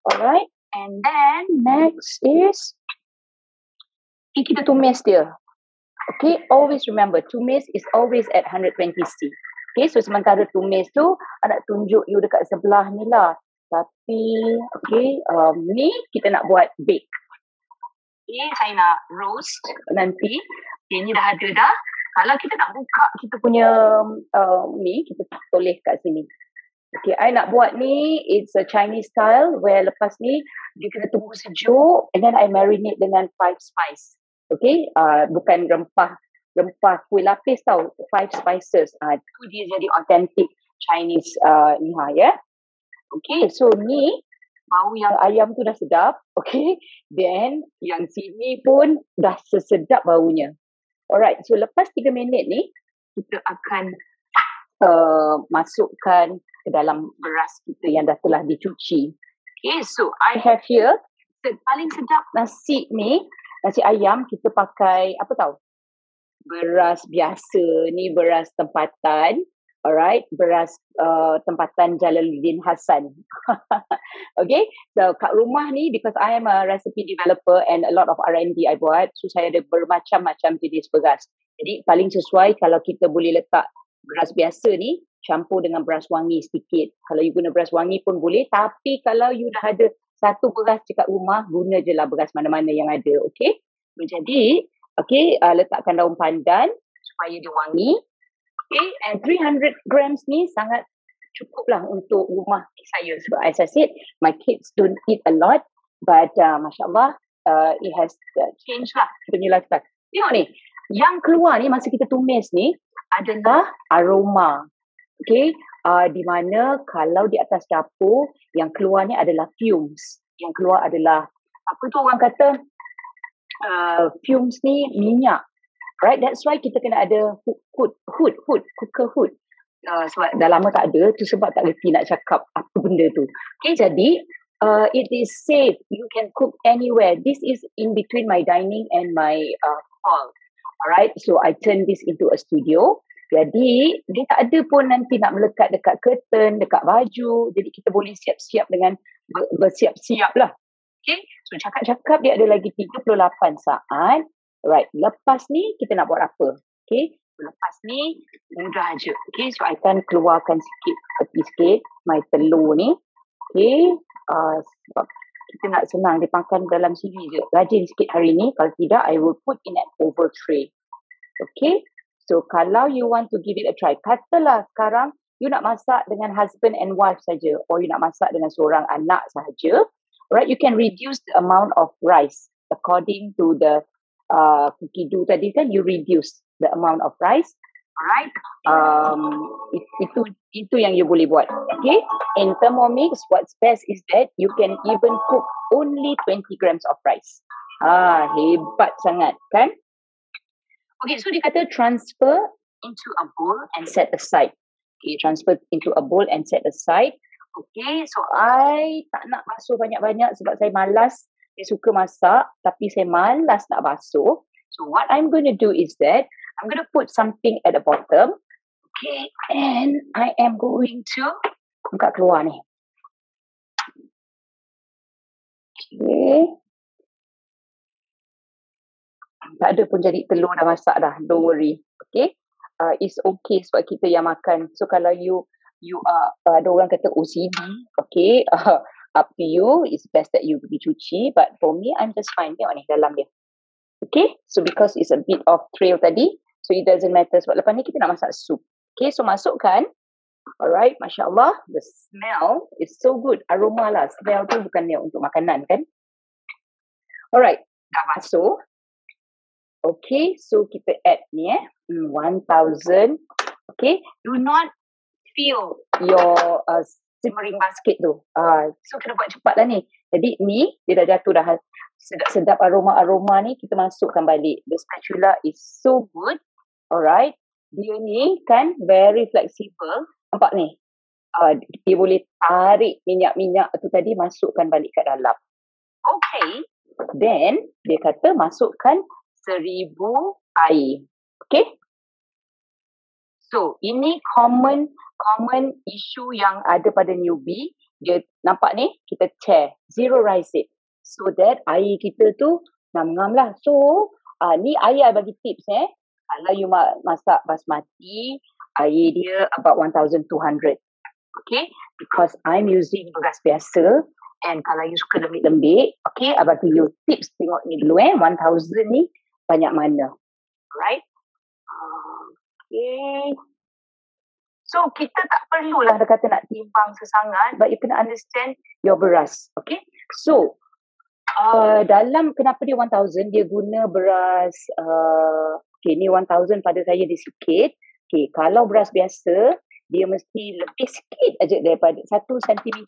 Alright. And then next is kita tumis dia. Okay, always remember tumis is always at 120C. Okay, so sementara tumis tu nak tunjuk you dekat sebelah ni lah. Tapi okay, ni kita nak buat bake. Okay, saya nak roast nanti. Okay, ni dah ada dah. Kalau kita nak buka kita punya ni, kita tulis kat sini. Okay, I nak buat ni, it's a Chinese style where lepas ni, dia kena tunggu sejuk and then I marinate dengan 5 spice. Okay, bukan rempah kuih lapis tau, 5 spices. Tu dia jadi authentic Chinese ni ya. Okay, so ni, bau yang ayam tu dah sedap. Okay, then yang sini pun dah sesedap baunya. Alright, so lepas 3 minit ni, kita akan masukkan ke dalam beras kita yang dah telah dicuci. Okay, so I have here, paling sedap nasi ni, nasi ayam kita pakai, apa tahu? Beras biasa ni, beras tempatan. Alright, beras tempatan Jalaluddin Hassan. Okay, so kat rumah ni, because I am a recipe developer and a lot of R&D I buat, so saya ada bermacam-macam jenis beras. Jadi paling sesuai kalau kita boleh letak beras biasa ni, campur dengan beras wangi sedikit. Kalau you guna beras wangi pun boleh, tapi kalau you dah ada satu beras dekat rumah, guna je lah beras mana-mana yang ada. Okay, jadi okay, letakkan daun pandan supaya dia wangi. Okay, and 300 grams ni sangat cukup lah untuk rumah saya. Sebab as I said, my kids don't eat a lot, but Masya Allah, it has changed lah punya lifestyle. Tengok ni, yang keluar ni masa kita tumis ni adalah aroma. Okay, di mana kalau di atas dapur, yang keluar ni adalah fumes. Yang keluar adalah, apa tu orang kata, fumes ni minyak. Right, that's why kita kena ada cooker hood. Sebab dah lama tak ada, tu sebab tak reti nak cakap apa benda tu. Okay, jadi it is safe. You can cook anywhere. This is in between my dining and my hall. Alright, so I turn this into a studio. Jadi, dia tak ada pun nanti nak melekat dekat curtain, dekat baju. Jadi, kita boleh siap-siap dengan bersiap-siap lah. Okay, so cakap-cakap dia ada lagi 38 saat. Right, lepas ni kita nak buat apa? Okay, lepas ni mudah aja. Okay, so I akan keluarkan sikit my telur ni. Okay, sebab kita nak senang dia makan dalam sini je. Rajin sikit hari ni. Kalau tidak, I will put in an oval tray. Okay, so kalau you want to give it a try, katalah sekarang you nak masak dengan husband and wife saja, or you nak masak dengan seorang anak sahaja. Right, you can reduce the amount of rice according to the cookie dough tadi kan, you reduce the amount of rice. Alright? Itu yang you boleh buat. Okay? In Thermomix, what's best is that you can even cook only 20 grams of rice. Hebat sangat, kan? Okay, so dia kata transfer into a bowl and set aside. Okay, transfer into a bowl and set aside. Okay, so I tak nak basuh banyak-banyak sebab saya malas. Saya suka masak tapi saya malas nak basuh. So what I'm going to do is that I'm going to put something at the bottom. Okay, and I am going to buka keluar ni. Okay. Tak ada pun jadi telur dah masak dah. Don't worry. Okay. It's okay sebab kita yang makan. So kalau you ada orang kata OCD. Okay. Up to you. It's best that you pergi cuci. But for me, I'm just fine. Tengok ni dalam dia. Okay. So because it's a bit of trail tadi. So it doesn't matter. Sebab lepas ni kita nak masak sup. Okay. So masukkan. Alright. Masya Allah. The smell is so good. Aroma lah. Smell tu bukannya untuk makanan kan. Alright. Dah masuk. Okay, so kita add ni 1,000. Okay, do not fill your simmering basket tu. So kena buat cepat lah ni. Jadi ni dia dah jatuh dah. Sedap-sedap aroma-aroma ni kita masukkan balik. The spatula is so good. Alright. Dia ni kan very flexible. Nampak ni? Dia boleh tarik minyak-minyak tu tadi masukkan balik kat dalam. Okay. Then dia kata masukkan 1,000 air. Okay. So, ini common issue yang ada pada newbie. Dia nampak ni, kita zero rise it. So that air kita tu ngam-ngam lah. So, ni air I bagi tips Kalau you masak basmati, air dia about 1,200. Okay. Because I'm using beras biasa. And kalau you suka lembik-lembik, okay, I bagi you tips. Tengok ni dulu 1,000 ni banyak mana. Right? Okay. So, kita tak perlulah dia kata nak timbang sesangat, but you kena understand your beras. Okay? So, dalam kenapa dia 1,000, dia guna beras, okay, ni 1,000 pada saya dia sikit. Okay, kalau beras biasa, dia mesti lebih sikit aja daripada 1 cm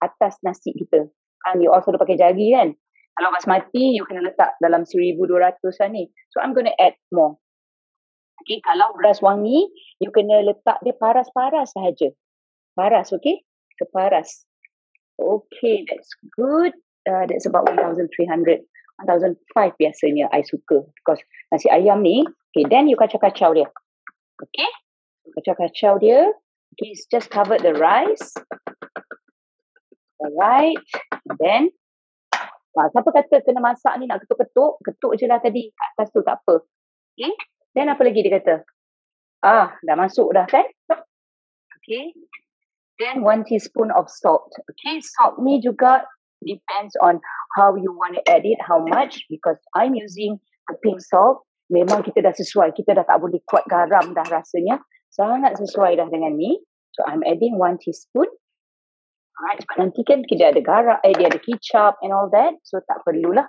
atas nasi kita. Kan, you also dah pakai jari kan? Kalau basmati, you kena letak dalam 1,200 lah ni. So, I'm going to add more. Okay, kalau beras wangi, you kena letak dia paras-paras sahaja. Paras, okay? Keparas. Okay, that's good. That's about 1,300. 1,500 biasanya I suka. Because nasi ayam ni, okay, then you kacau-kacau dia. Okay? Kacau-kacau dia. Okay, just cover the rice. Alright. Then, siapa kata kena masak ni nak ketuk-ketuk, ketuk je lah tadi kat atas tu, tak apa. Okay. Then apa lagi dia kata? Dah masuk dah kan? Okay. Then 1 teaspoon of salt. Okay, salt ni juga depends on how you want to add it, how much. Because I'm using the pink salt. Memang kita dah sesuai. Kita dah tak boleh kuat garam dah rasanya. Sangat sesuai dah dengan ni. So I'm adding 1 teaspoon. Alright, sebab nanti kan kita ada garam, dia ada kicap and all that. So tak perlulah.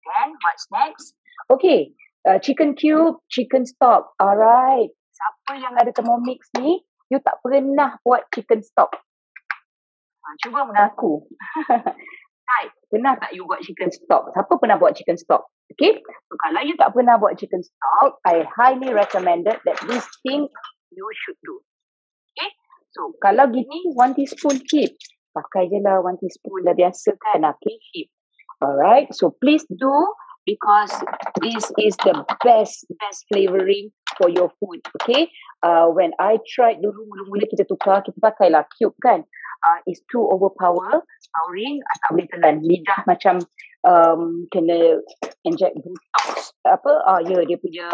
Then what's next? Okay, chicken cube, chicken stock. Alright, siapa yang ada Thermomix ni, you tak pernah buat chicken stock. Cuba mengaku. Right, pernah tak you buat chicken stock? Siapa pernah buat chicken stock? Okay, so kalau you tak pernah buat chicken stock, I highly recommended that this thing you should do. Okay, so kalau gini 1 teaspoon keep. Pakai je lah 1 teaspoon dah biasa kan. Okay, keep. Alright, so please do because this is the best flavoring for your food. Okay, when I tried dulu mula-mula kita tukar, kita pakailah cube kan. It's too overpowering. Tak boleh telan. Lidah macam kena inject botox. Dia punya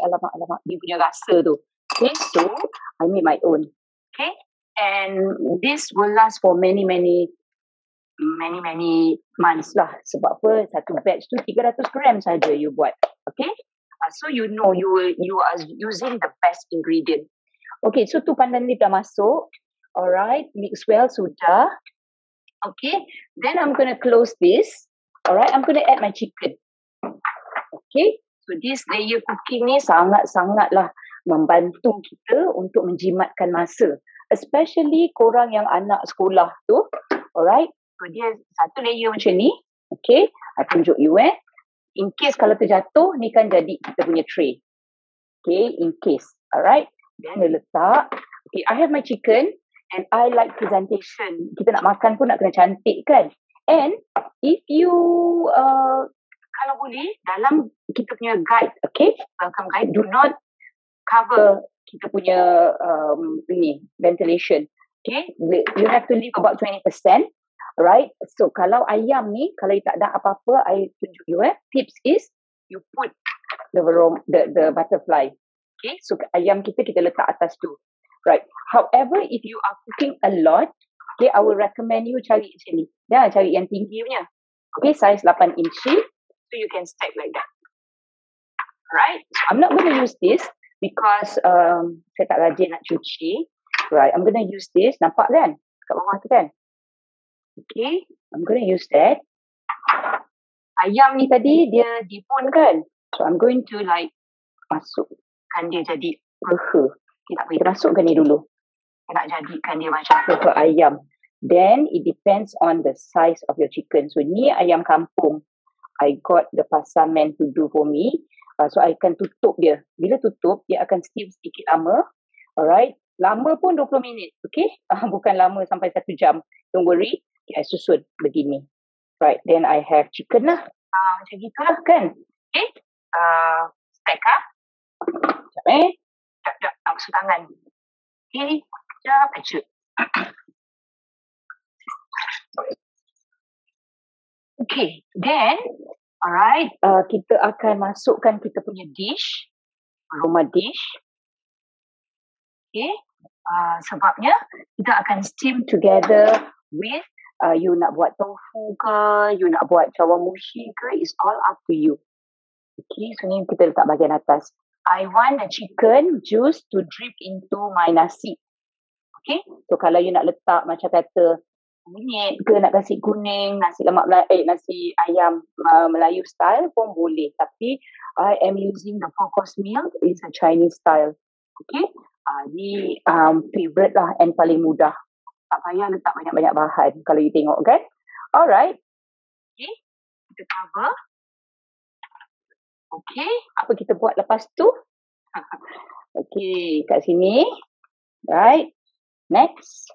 alamak. Dia punya rasa tu. Okay, so I made my own. Okay, and this will last for many months lah. Sebab apa? Satu batch tu 300 gram saja you buat. Okay, so you know you are using the best ingredient. Okay, so tu pandan ni dah masuk. Alright, mix well, sudah. Okay, then I'm going to close this. Alright, I'm going to add my chicken. Okay, so this layer cooking ni sangat-sangat lah membantu kita untuk menjimatkan masa. Especially korang yang anak sekolah tu. Alright. So dia satu layer macam ni. Okay. I tunjuk you in case kalau terjatuh, ni kan jadi kita punya tray. Okay. In case. Alright. Then dia letak. Okay. I have my chicken and I like presentation. Kita nak makan pun nak kena cantik kan. And if you kalau boleh dalam kita punya guide, okay, welcome guide, do not cover kita punya ventilation. Okay, you have to leave about 20%. Right, so kalau ayam ni, kalau you tak ada apa-apa, I tunjuk you tips is you put the butterfly. Okay, so ayam kita letak atas tu. Right, however, if you are cooking a lot, okay, I will recommend you cari macam ni. Jangan cari yang tinggi punya. Okay, size 8 inci. So you can stack like that. Right, so I'm not going to use this because saya tak rajin nak cuci. Right, I'm going to use this. Nampak kan? Kat bawah tu kan? Okay, I'm going to use that. Ayam ni tadi dia debone kan? So I'm going to like masukkan dia jadi peha. Okay, tak apa, kita masukkan ni dulu. Kita nak jadikan dia macam peha ayam. Then it depends on the size of your chicken. So ni ayam kampung. I got the pasaman to do for me. So I akan tutup dia. Bila tutup, dia akan steam sedikit lama. Alright. Lama pun 20 minit. Okay. Bukan lama sampai 1 jam. Don't worry. Okay, I susun begini. Right. Then I have chicken lah. Macam gitulah kan. Okay. Stack up. Sekejap. Tak basuh tangan. Okay. Sekejap. Acut. Okay. Then, alright. Kita akan masukkan kita punya dish. Aroma dish. Okay. Sebabnya kita akan steam together with you nak buat tofu ke, you nak buat chawanmushi ke, it's all up to you. Okay, so ni kita letak bahagian atas. I want the chicken juice to drip into my nasi. Okay, so kalau you nak letak macam kata kunyit ke, nak kasi kuning, nasi lemak nasi ayam Melayu style pun boleh. Tapi I am using the 4-course meal, it's a Chinese style. Okay, ni favorite lah and paling mudah. Tak payah letak banyak-banyak bahan kalau you tengok kan. Alright. Okay. Kita cover. Okay. Apa kita buat lepas tu? Okay. Kat sini. Right. Next.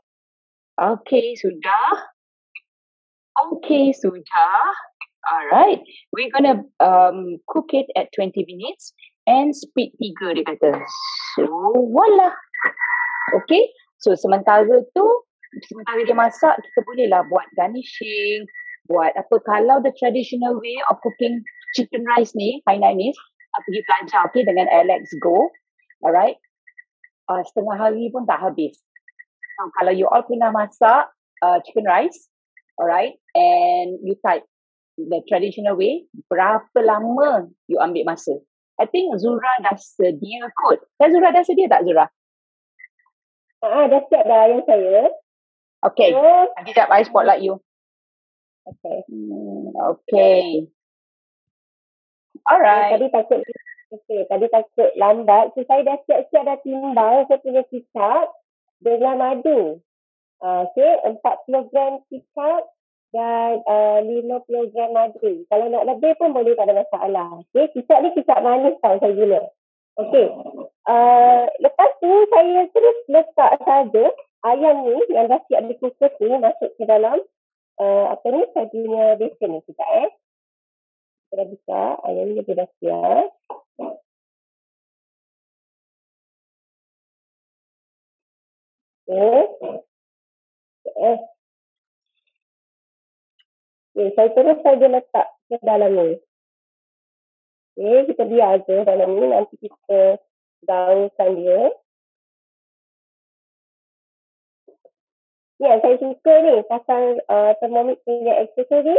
Okay. Sudah. Okay. Sudah. Alright. We're gonna cook it at 20 minutes and speed 3 dia kata. So, voila. Okay. So, sementara dia masak, kita bolehlah buat garnishing, buat apa. Kalau the traditional way of cooking chicken rice ni, Hainanese, pergi belajar, okay, dengan Alex Go. Alright. Setengah hari pun tak habis. Kalau you all pernah masak chicken rice, alright, and you type the traditional way, berapa lama you ambil masa? I think Zura dah sedia kot. Zura dah sedia tak, Zura? Dah siap dah yang saya. Okay. Nanti sekejap I spotlight you. Okay. Okay. Alright. Tadi takut lambat. So saya dah siap-siap dah timbang saya punya kicap dengan madu. Okay, 40 gram kicap dan 50 gram madu. Kalau nak lebih pun boleh, tak ada masalah. Okay, kicap ni kicap manis tau saya guna. Okay. Lepas tu saya terus letak saja ayam ni yang dah siap dikukus ni masuk ke dalam saya punya basin ni. Kita dah buka, ayam ni dah siap. Saya terus saja letak ke dalam ni. Okay, kita biar je dalam ni, nanti kita gaulkan dia. Ya, saya suka ni pasal Thermomix punya aksesori.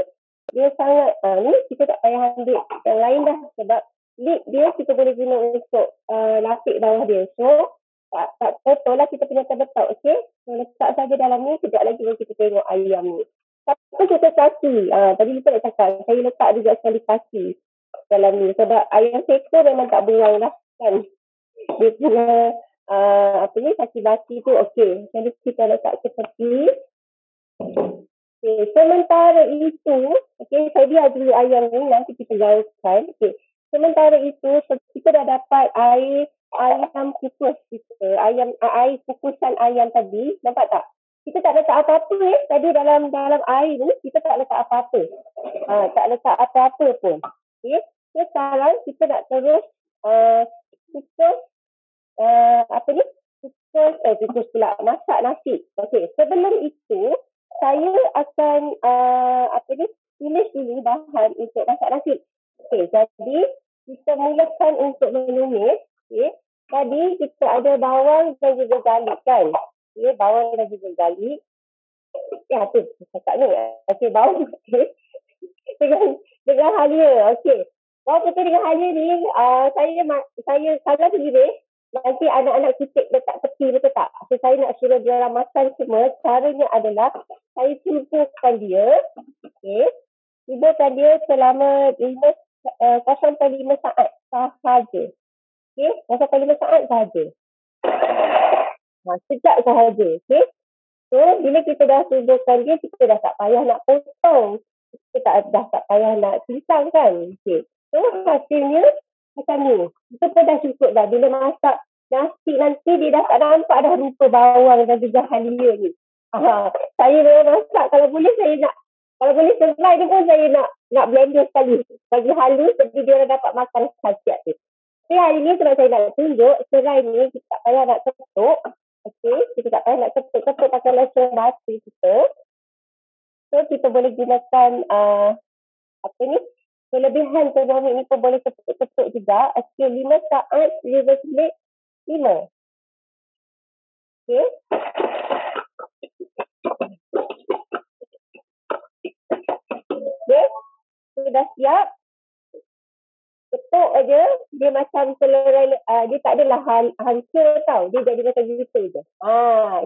Dia sangat, ni kita tak payah ambil yang lain dah sebab lid dia kita boleh guna untuk lapik bawah dia. So, tak betul lah kita punya terletak, okay? So, letak saja dalam ni, sekejap lagi kita tengok ayam ni. Tapi kita kaki, tadi lupa nak cakap, saya letak juga sekali kaki dalam ni sebab ayam seko memang tak buang lah kan. dia punya kaki baki tu okey. Jadi kita letak ke tepi. Okay. Sementara itu, saya biar dulu ayam ni, nanti kita gaulkan. Sementara itu, kita dah dapat ayam kukus kita. Air kukusan ayam tadi, nampak tak? Kita tak letak apa-apa tadi dalam air ni, kita tak letak apa-apa. Tak letak apa-apa pun. Okay. So, sekarang kita nak terus kukus kukus pula, masak nasi. Okey, sebelum itu saya akan tulis dulu bahan untuk masak nasi. Okey, jadi kita mulakan untuk menumis. Okey, tadi kita ada bawang dan juga garlic kan? Okey, bawang dan juga garlic. Ya, tu cakap ni. Okey, bawang putih dengan halia. Okey. Bawang putih dengan halia ni saya kalau sendiri nanti anak-anak kita letak tepi, betul tak? So, saya nak suruh dia ramaskan semua. Caranya adalah saya tubuhkan dia. Okay. Tubuhkan dia selama 0.5 saat sahaja. Okay. 0.5 saat sahaja. Sekejap sahaja. Okay. So, bila kita dah tubuhkan dia, kita dah tak payah nak potong. Kita dah tak payah nak pisang kan. Okay. So, hasilnya macam ni. Kita pun dah cukup dah. Bila masak nasi nanti dia dah tak nampak dah rupa bawang dan juga halia ni. Saya memang masak. Kalau boleh serai ni pun saya nak blender sekali. Bagi halus jadi dia orang dapat makan khasiat tu. Tapi hari ni sebab saya nak tunjuk serai ni kita tak payah nak ketuk. Okey, kita tak payah nak ketuk pakai lesen batu kita. So kita boleh gunakan kelebihan termomik ni pun boleh ketuk juga. Okey, 5 saat reverse blade 5. Okey. Okay. Sudah siap. Ketuk aja. Dia macam selerai. Dia tak adalah hancur tau. Dia jadi macam gitu je.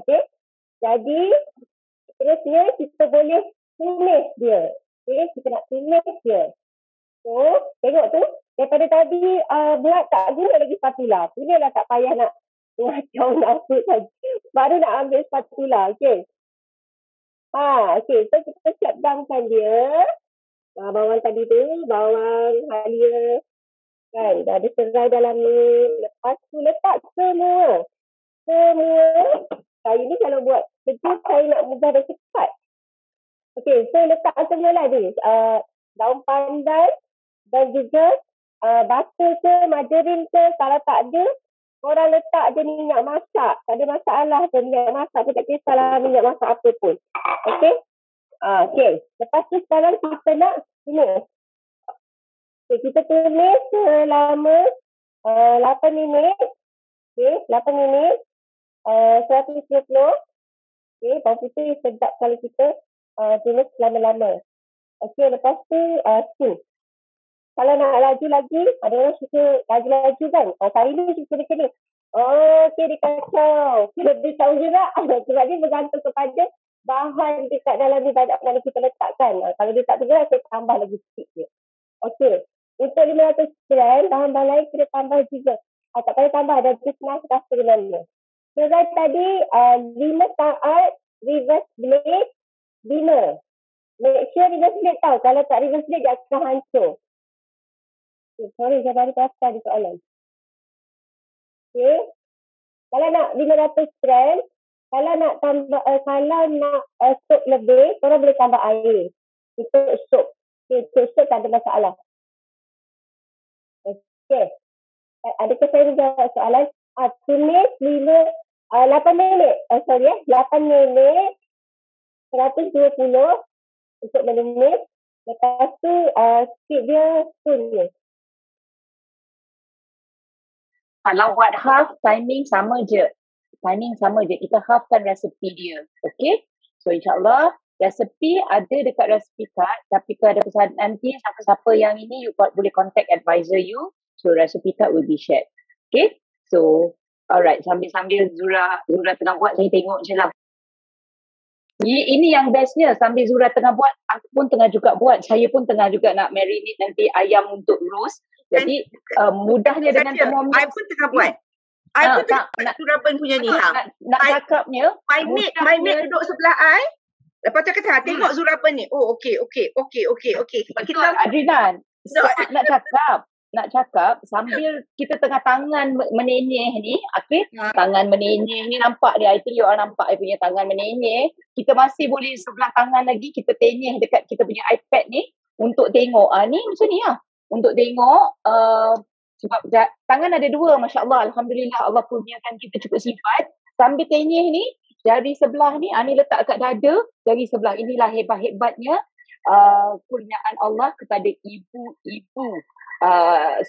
Okay. Jadi, terusnya kita boleh tumis dia. Okay. Kita nak tumis dia. So, tengok tu. Daripada tadi buat tak guna lagi spatula. Punya lah tak payah nak ngacau nasi saja. Baru nak ambil spatula. Okay. Okay. So, kita siapkan dia. Bawang tadi tu, bawang halia. Kan, dah ada serai dalam ni. Lepas tu letak semua. Saya ni kalau buat kerja, saya nak mudah dan cepat. Okay, so letak semua lah ni. Daun pandan dan juga butter ke, margarin ke. Kalau tak ada, orang letak je minyak masak. Tak ada masalah ke minyak masak pun tak kisahlah minyak masak apa pun. Okay. Okay. Lepas tu sekarang kita nak tumis. Okay, kita tumis selama 8 minit. Okay, 8 minit. 120. Okay, bawang putih sedap kalau kita tumis lama-lama. Okay, lepas tu steam. Kalau nak laju lagi, ada orang suka laju-laju kan. Saya ni suka macam ni. Okay, dia kacau. Dia tahu juga. Sebab dia bergantung kepada bahan dekat dalam ni banyak mana kita letakkan. Kalau dia tak tergerak, saya tambah lagi sikit je. Okey. Untuk 500 gram, bahan-bahan lain kita tambah juga. Tak payah tambah, dah senang rasa sebenarnya. Serai tadi 5 saat reverse blade 5. Make sure reverse blade tahu. Kalau tak reverse blade, dia akan hancur. Sorry, saya baru pasal di soalan. Okay. Kalau nak 500 gram, kalau nak tambah, kalau nak sup lebih, korang boleh tambah air. Untuk sup. Okay, untuk sup tak ada masalah. Okay. Adakah saya jawab soalan? Tumis 8 minit. 8 minit. 120 untuk menumis. Lepas tu, skip dia tumis. Kalau buat half, timing sama je. Kita halfkan resepi dia. Okay? So, insyaAllah, resepi ada dekat resepi card. Tapi kalau ada pesanan nanti, siapa-siapa yang ini, you boleh contact advisor you. So, resepi card will be shared. Okay? So, alright. Sambil-sambil Zura tengah buat, saya tengok je lah. Ini yang bestnya. Sambil Zura tengah buat, aku pun tengah juga buat. Saya pun tengah juga nak marinate nanti ayam untuk roast. Jadi, mudahnya dengan Thermomix. I pun tengah buat. I pun tak, tengok Suraban punya ni. nak cakapnya, My mate duduk sebelah I. Lepas tu kata, tengok Zuraban ni. Oh, okey. Sebab betul Adrinan. Nak cakap sambil kita tengah tangan menenyeh ni, okey? Tangan menenyeh ni nampak ni, I think you all nampak I punya tangan menenyeh. Kita masih boleh sebelah tangan lagi, kita tenyeh dekat kita punya iPad ni untuk tengok. Ni macam ni lah. Untuk tengok, sebab tangan ada dua, Masya Allah. Alhamdulillah Allah kurniakan kita cukup sifat. Sambil tenyeh ni, jari sebelah ni, ni letak kat dada, jari sebelah. Inilah hebat-hebatnya kurniaan Allah kepada ibu-ibu.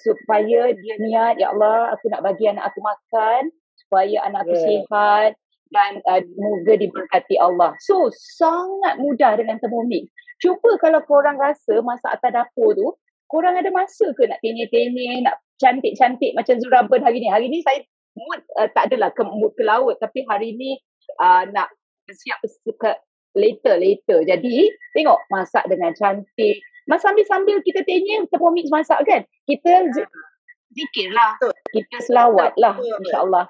Supaya dia niat, ya Allah, aku nak bagi anak aku makan supaya anak aku sihat dan moga diberkati Allah. So, sangat mudah dengan Thermomix. Cuba kalau korang rasa masak atas dapur tu, korang ada masa ke nak tenyeh-tenyeh, nak cantik-cantik macam Zuraban hari ni? Hari ni saya mood tak adalah mood ke laut, tapi hari ni nak siap later. Jadi, tengok masak dengan cantik. Sambil kita tenyeh, Thermomix masak kan? Kita zikirlah. Kita selawat lah, insyaAllah.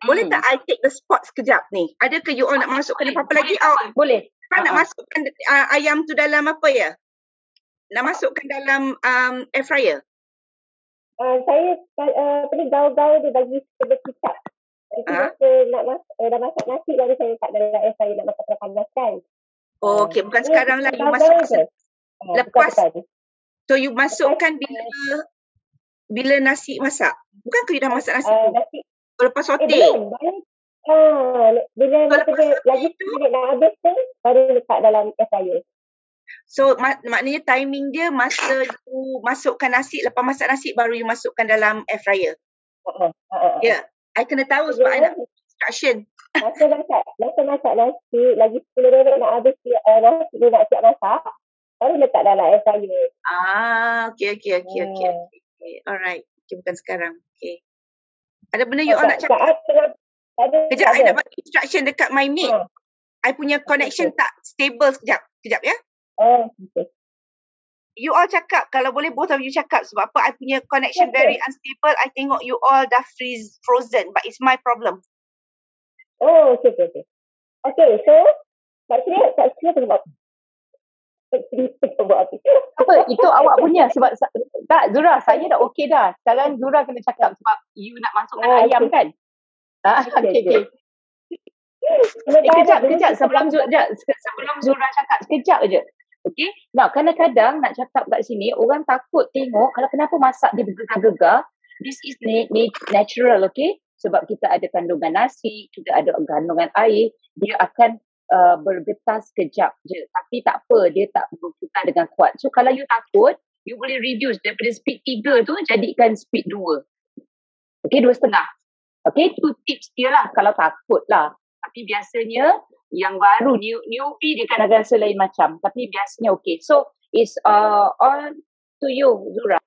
Boleh tak I take the spot sekejap ni? Ada ke you all nak masukkan apa-apa lagi? Boleh. Nak masukkan ayam tu dalam apa ya? Nak masukkan dalam air fryer? Saya gaul-gaul dia bagi sebagai kicap. Dah masak nasi baru saya letak dalam air fryer nak masak panaskan. Oh, okey. Bukan sekarang lah. You masuk lepas. So you masukkan bila nasi masak? Bukan ke you dah masak nasi tu? Lepas sote? Bila lagi minit nak habis tu, baru letak dalam air fryer. So maknanya timing dia masa you masukkan nasi, lepas masak nasi baru you masukkan dalam air fryer. Ya. I kena tahu sebab I nak instruction. Masa masak nasi, lagi 10 minit nak habis nasi dia nak siap masak, baru letak dalam air fryer. Okay. Alright. Okay, bukan sekarang. Okay. Ada benda you all nak cakap? Kejap, I nak bagi instruction dekat my mate. I punya connection tak stable sekejap ya. Okay. You all cakap, kalau boleh both of you cakap, sebab apa I punya connection very unstable. I tengok you all dah frozen, but it's my problem. Okay. Okay, so kat sini tengok. Apa? Itu awak punya sebab tak Zura, saya dah okey dah. Sekarang Zura kena cakap sebab you nak masukkan ayam kan? Okay. Kejap sebelum Zura cakap sekejap je. Okay. Now, kadang-kadang nak cakap kat sini, orang takut tengok kalau kenapa masak dia bergegar-gegar. This is natural, okay? Sebab kita ada kandungan nasi, kita ada kandungan air, dia akan bergetar sekejap je. Tapi tak apa, dia tak bergetar dengan kuat. So, kalau you takut, you boleh reduce daripada speed 3 tu, jadikan speed 2. Okay, 2.5. Okay, tu tips dia lah kalau takut lah. Tapi biasanya, yang baru, newbie dia kan agak rasa lain macam. Tapi biasanya okay. So, it's on to you, Zura.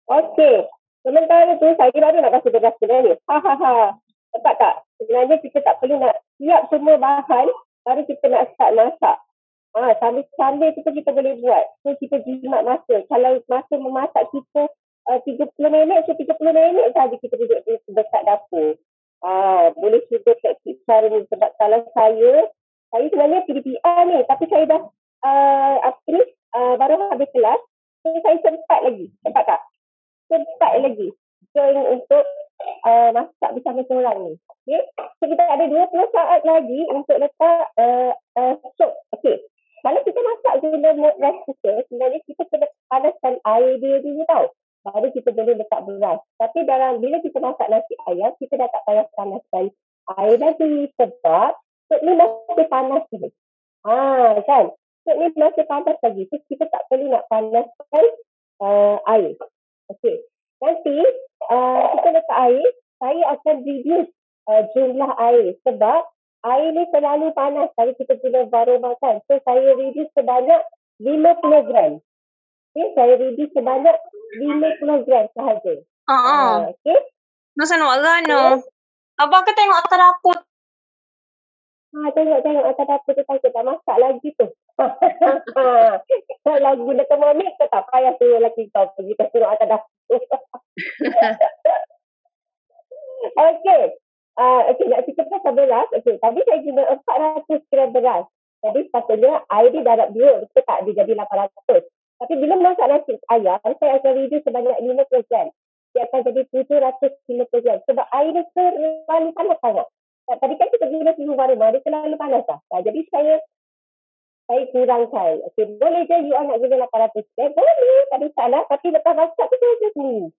Okay. Sementara tu, saya baru nak kasih beras sebenarnya. Nampak tak? Sebenarnya kita tak perlu nak siap semua bahan, baru kita nak start masak. Sambil tu kita boleh buat. So, kita jimat masa. Kalau masa memasak kita 30 minit, so 30 minit saja kita duduk dekat dapur. Boleh cuba praktik cara ni. Sebab kalau saya sebenarnya PDPR ni, tapi saya dah baru habis kelas, so saya sempat lagi. Nampak tak? Sempat lagi join untuk masak bersama seorang ni. Okay? So kita ada 20 saat lagi untuk letak sup. Okay. Kalau kita masak guna rice cooker, sebenarnya kita kena panaskan air dia dulu tau. Baru kita boleh letak beras. Tapi bila kita masak nasi ayam, kita dah tak payah panaskan air lagi. Sebab sup ni masih panas lagi. Kan? Sup ni masih panas lagi. So kita tak perlu nak panaskan air. Okey. Nanti kita letak air, saya akan reduce jumlah air. Sebab air ni terlalu panas kalau kita guna varoma kan. So saya reduce sebanyak 50 gram. Okay, saya reduce sebanyak 50 gram sahaja. Okay. Masa nak gano? Abang ke tengok atas dapur? Tengok atas dapur tu saya tak masak lagi tu. Lagu guna Thermomix ke tak payah suruh lelaki kau pergi tengok atas dapur. Okey. Okey, nak cerita pasal beras. Okey, tadi saya guna 400 gram beras. Jadi sepatutnya air dia darab 2, betul tak? Dia jadi 800. Tapi bila masak nasi ayam, saya akan reduce sebanyak 50 gram. Dia akan jadi 750 gram. Sebab air dia terlalu panas sangat. Tadi kan kita guna suhu rumah, dia terlalu panas lah. Jadi saya kurangkan. Okey, boleh je you nak guna 800 gram. Boleh, tak ada salah. Tapi lepas masak tu saya tunggu.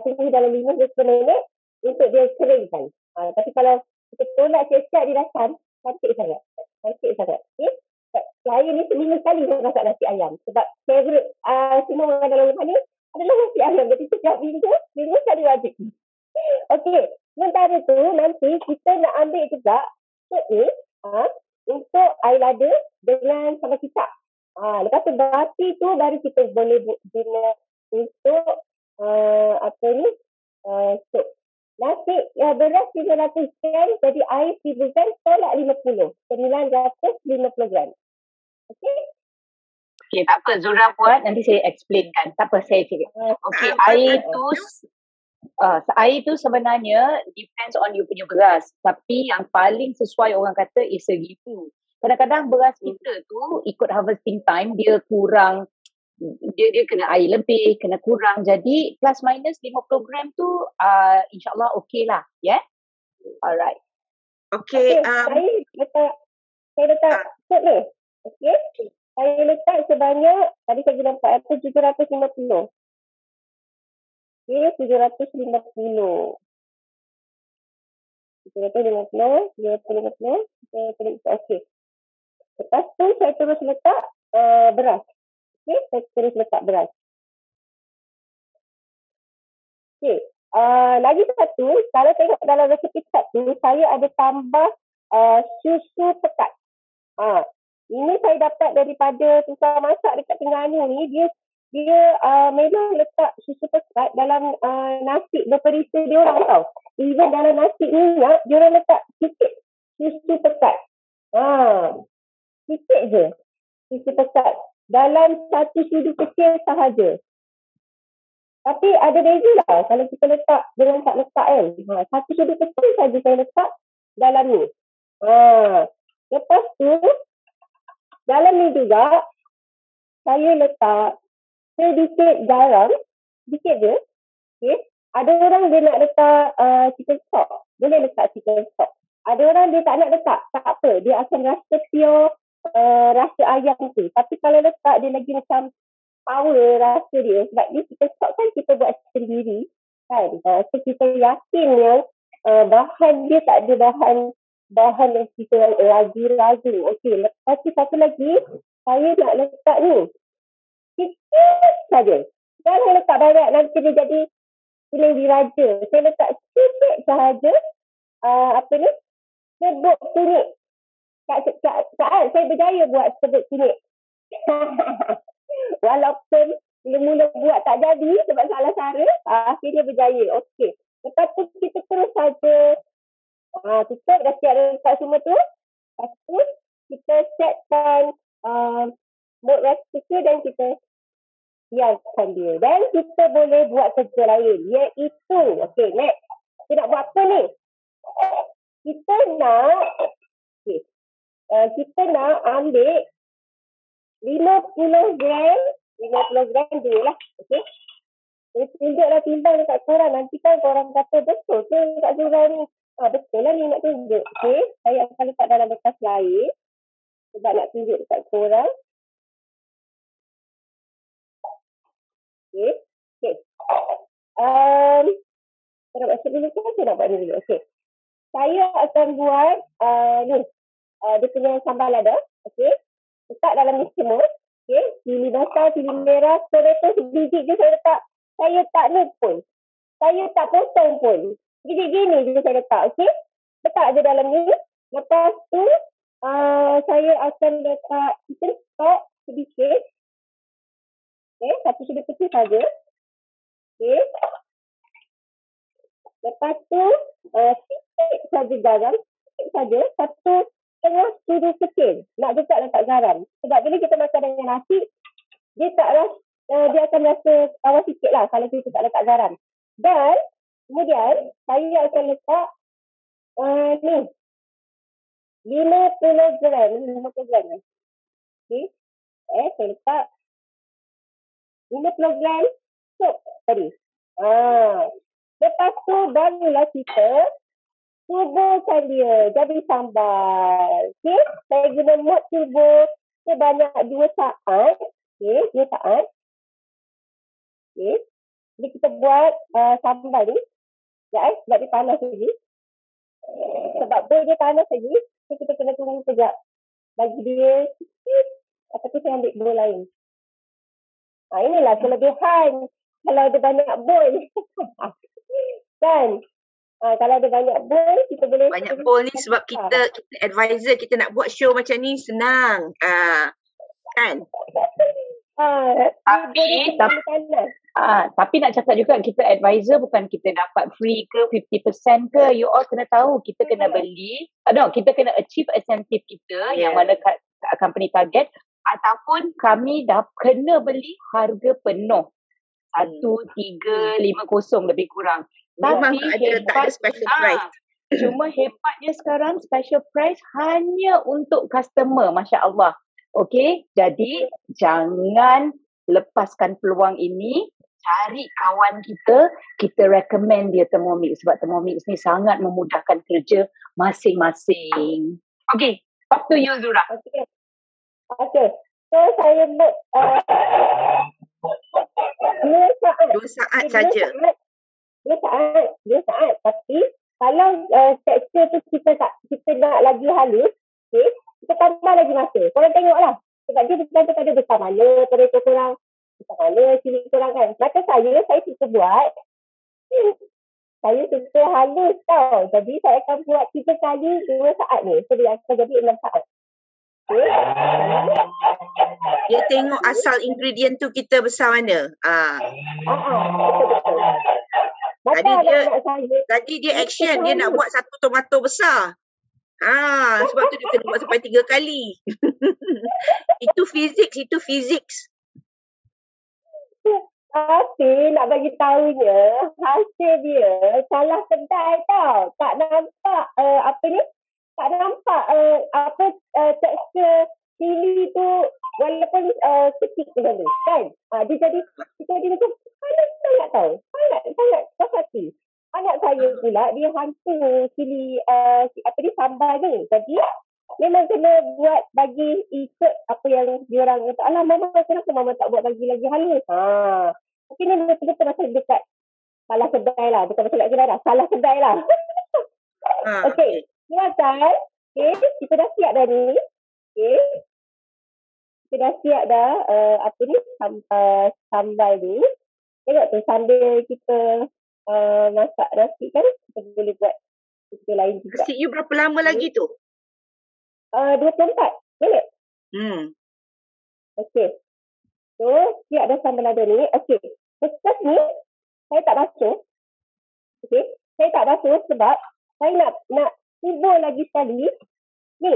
Tunggu dalam 5-10 minit untuk dia keringkan. Tapi kalau kita tolak siap-siap dia dah cantik sangat. Cantik sangat. Okay? Saya ni seminggu sekali saya masak nasi ayam. Sebab favorite semua orang dalam rumah ni adalah nasi ayam. Jadi setiap minggu sekali wajib. Okey. Sementara tu nanti kita nak ambil juga ni untuk air lada dengan sambal kicap. Lepas tu bati tu baru kita boleh guna untuk sup. Nasi beras 300 gram, jadi air 1000 gram tolak 50. 950 gram. Okey? Okay, tak apa. Zura buat, nanti saya explainkan. Tak apa, saya cakap. Okay, air tu sebenarnya depends on you punya beras. Tapi yang paling sesuai orang kata is segitu. Kadang-kadang beras kita tu ikut harvesting time, dia kurang, dia kena air lebih, kena kurang. Jadi plus minus 50 gram tu insyaAllah okey lah. Yeah? Alright. Okay. Saya letak sup ni. Okay. Saya letak sebanyak, tadi saya guna 750. Okay, 750. 750. Okay. Lepas tu saya terus letak beras. Okay, saya terus letak beras. Okay. Lagi satu, kalau tengok dalam resepi tu, saya ada tambah susu pekat. Ini saya dapat daripada tukang masak dekat Terengganu ni. Dia memang letak susu pekat dalam nasi berperisa dia orang tau. Even dalam nasi minyak, dia orang letak sikit susu pekat. Sikit je susu pekat. Dalam satu sudu kecil sahaja. Tapi ada beza lah kalau kita letak dengan tak letak kan. Satu sudu kecil saja saya letak dalam ni. Lepas tu, dalam ni juga, saya letak sedikit garam. Sedikit je. Okay. Ada orang dia nak letak chicken stock. Boleh letak chicken stock. Ada orang dia tak nak letak. Tak apa. Dia akan rasa pure rasa ayam tu. Tapi kalau letak dia lagi macam power rasa dia. Sebab dia chicken stock kan kita buat sendiri. Kan? So kita yakin yang bahan dia tak ada bahan yang kita ragu-ragu. Okey, lepas tu satu lagi saya nak letak ni. Sikit saja. Jangan letak banyak, nanti dia jadi kuning diraja. Saya letak sikit sahaja serbuk kunyit. Kak, saya berjaya buat serbuk kunyit. Walaupun mula-mula buat tak jadi sebab salah cara, akhirnya berjaya. Okey. Lepas tu kita terus saja tutup, dah siap letak semua tu. Lepas tu kita setkan mode rice cooker dan kita biarkan dia. Dan kita boleh buat kerja lain, iaitu, okey, next. Kita nak buat apa ni? Kita nak ambil 50 gram dulu lah. Okey. Saya tunjuklah timbang dekat korang. Nanti kan korang kata betul ke Kak Zura ni? Betul lah ni nak tunjuk. Okey. Saya akan letak dalam bekas lain. Sebab nak tunjuk dekat korang. Okey. Saya nak buat dulu ke? Saya nak buat dulu. Okey. Saya akan buat dia punya sambal lada. Okey. Letak dalam ni semua. Okey. Cili basah, cili merah, tomato sebiji je saya letak. Saya tak ni pun. Saya tak potong pun. Gini je saya letak. Okey. Letak je dalam ni. Lepas tu saya akan letak chicken stock sedikit. Okey. Satu sudu kecil saja. Okey. Lepas tu sikit saja garam. Sikit saja. Satu tengah sudu kecil. Nak juga letak garam. Sebab bila kita makan dengan nasi, dia akan rasa awal sikit lah kalau kita tak letak garam. Dan Kemudian saya akan letak ni 50 gram. 50 gram. Okey. Saya letak 50 gram sup tadi. Lepas tu barulah kita tubuhkan dia jadi sambal. Okey. Saya guna mod turbo sebanyak 2 saat. Okey, 2 saat. Okey. Jadi kita buat sambal ni. Ya, sebab dia panas lagi. Sebab dia panas lagi, so kita kena tunggu sekejap. Bagi dia sikit, tapi saya ambil bowl lain. Inilah kelebihan kalau ada banyak bowl. Kan? Kalau ada banyak bowl, kita boleh... Banyak bowl ni sebab kita advisor, kita nak buat show macam ni senang. Kan? Tapi nak cakap juga kita advisor bukan kita dapat free ke 50% ke. You all kena tahu kita kena beli. Kita kena achieve incentive kita yang mana company target, ataupun kami dah kena beli harga penuh. 1350 lebih kurang. Memang tak ada special price. Cuma hebatnya sekarang special price hanya untuk customer. Masya Allah. Okey, jadi jangan lepaskan peluang ini. Cari kawan kita recommend dia Thermomix sebab Thermomix ni sangat memudahkan kerja masing-masing. Okay, up to you Zura. Okay. So saya buat 2 saat saja. 2 saat. Tapi kalau tekstur tu kita nak lagi halus, okay, kita tambah lagi masa. Korang tengoklah. Sebab dia bukan pada besar mana, pada kurang besar mana, cili kurang kan. Maka saya suka buat. Saya suka halus tau. Jadi saya akan buat 3 kali 2 saat ni. So dia akan jadi 6 saat. Okay. Dia tengok asal ingredient tu kita besar mana. Betul. Tadi dia action, dia nak buat 1 tomato besar. Sebab tu dia kena buat sampai 3 kali. Itu physics. Tapi nak bagi tahunya, hasil dia salah kedai tau. Tak nampak tak nampak tekstur cili tu walaupun kecil macam tu kan. Dia jadi macam panas sangat tau. Sangat hati. Anak saya pula dia hantu cili sambal ni. Jadi memang kena buat bagi ikut apa yang diorang kata. Alah mama kenapa mama tak buat bagi lagi halus. Mungkin ni betul-betul rasa dekat salah kedai lah. Bukan macam nak kedai dah. Salah kedai lah. Okey. Silakan. Okey. Kita dah siap dah ni. Okey. Kita dah siap dah sambal ni. Tengok tu sambil kita masak nasi kan. Kita boleh buat kita lain juga. Nasi you berapa lama lagi tu? 24 minit. Okey. So, siap dah sambal lada ni. Okey. Lepas ni, saya tak basuh. Okey. Saya tak basuh sebab saya nak tubur lagi sekali. Ni.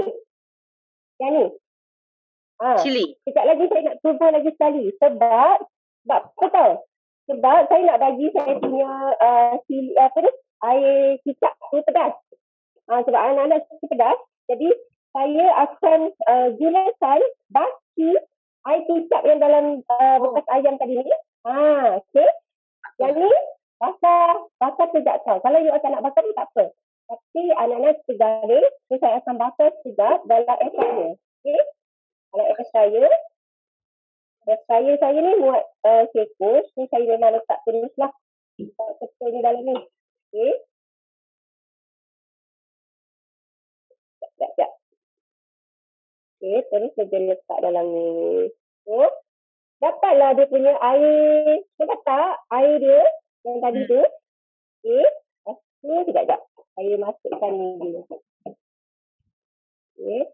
Yang ni. Cili. Sekejap lagi saya nak tubur lagi sekali. Sebab apa tau? Sebab saya nak bagi saya punya air kicap tu pedas. Sebab anak-anak suka pedas. Jadi, saya akan gunakan baki air kicap yang dalam bekas ayam tadi ni. Okey. Yang ni bakar sekejap tau. Kalau you akan nak bakar ni tak apa. Tapi anak-anak suka garing. So saya akan bakar sekejap dalam air fryer. Okey. Dalam air fryer. Air fryer saya ni muat sekus. Ni saya memang letak terus lah. Ketul ni dalam ni. Okey. Sekejap. Okey, terus saja letak dalam ni. So, dapatlah dia punya air. Nampak tak air dia yang tadi tu? Okey. Sekejap. Saya masukkan ni dulu. Okey.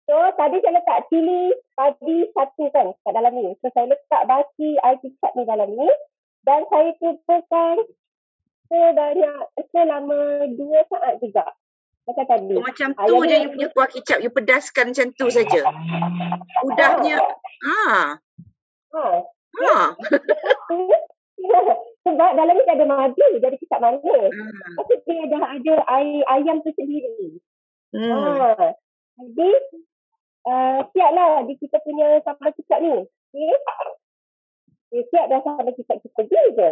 So, tadi saya letak cili padi 1 kan kat dalam ni. So, saya letak baki air kicap ni dalam ni. Dan saya tuburkan selama 2 saat juga. Macam tadi. Macam tu je you punya kuah kicap. You pedaskan macam tu saja. Udahnya. Sebab dalam ni ada madu, jadi kita tak manis. Ah. Lepas tu dia dah ada air ayam tu sendiri. Hmm. Jadi siaplah di kita punya sambal kicap ni. Okay? Siap dah sambal kicap kita je.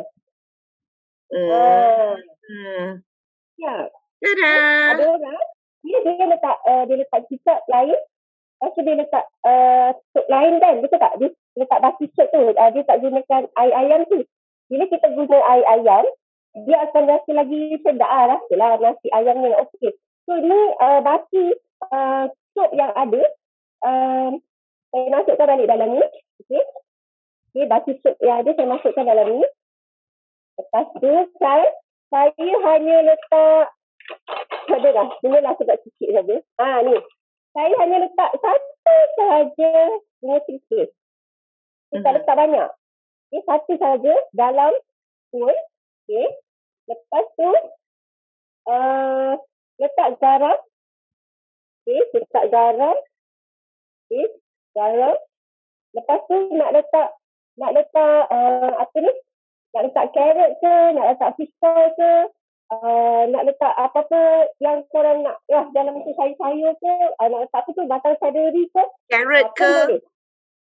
Siap. Tada. Ada orang dia letak kicap lain. Lepas tu dia letak sup lain kan. Betul tak? Dia letak basi sup tu. Dia tak gunakan air ayam tu. Bila kita guna air ayam, dia akan rasa lagi sedap rasalah nasi ayam ni. Okey. So ni basi sup yang ada saya masukkan balik dalam ni. Okey. Okay, basi sup yang ada saya masukkan dalam ni. Lepas tu saya hanya letak ada dah. Inilah sebab sikit saja. Ni. Saya hanya letak satu sahaja punya sisir. Kita letak banyak. Okay, satu sahaja dalam bowl. Okay. Lepas tu letak garam. Okay, letak garam. Okay, garam. Lepas tu nak letak apa ni? Nak letak carrot ke, nak letak fish ball ke, nak letak apa-apa yang korang nak dalam tu sayur-sayur ke, nak letak apa tu, batang seledri ke, Carrot ke?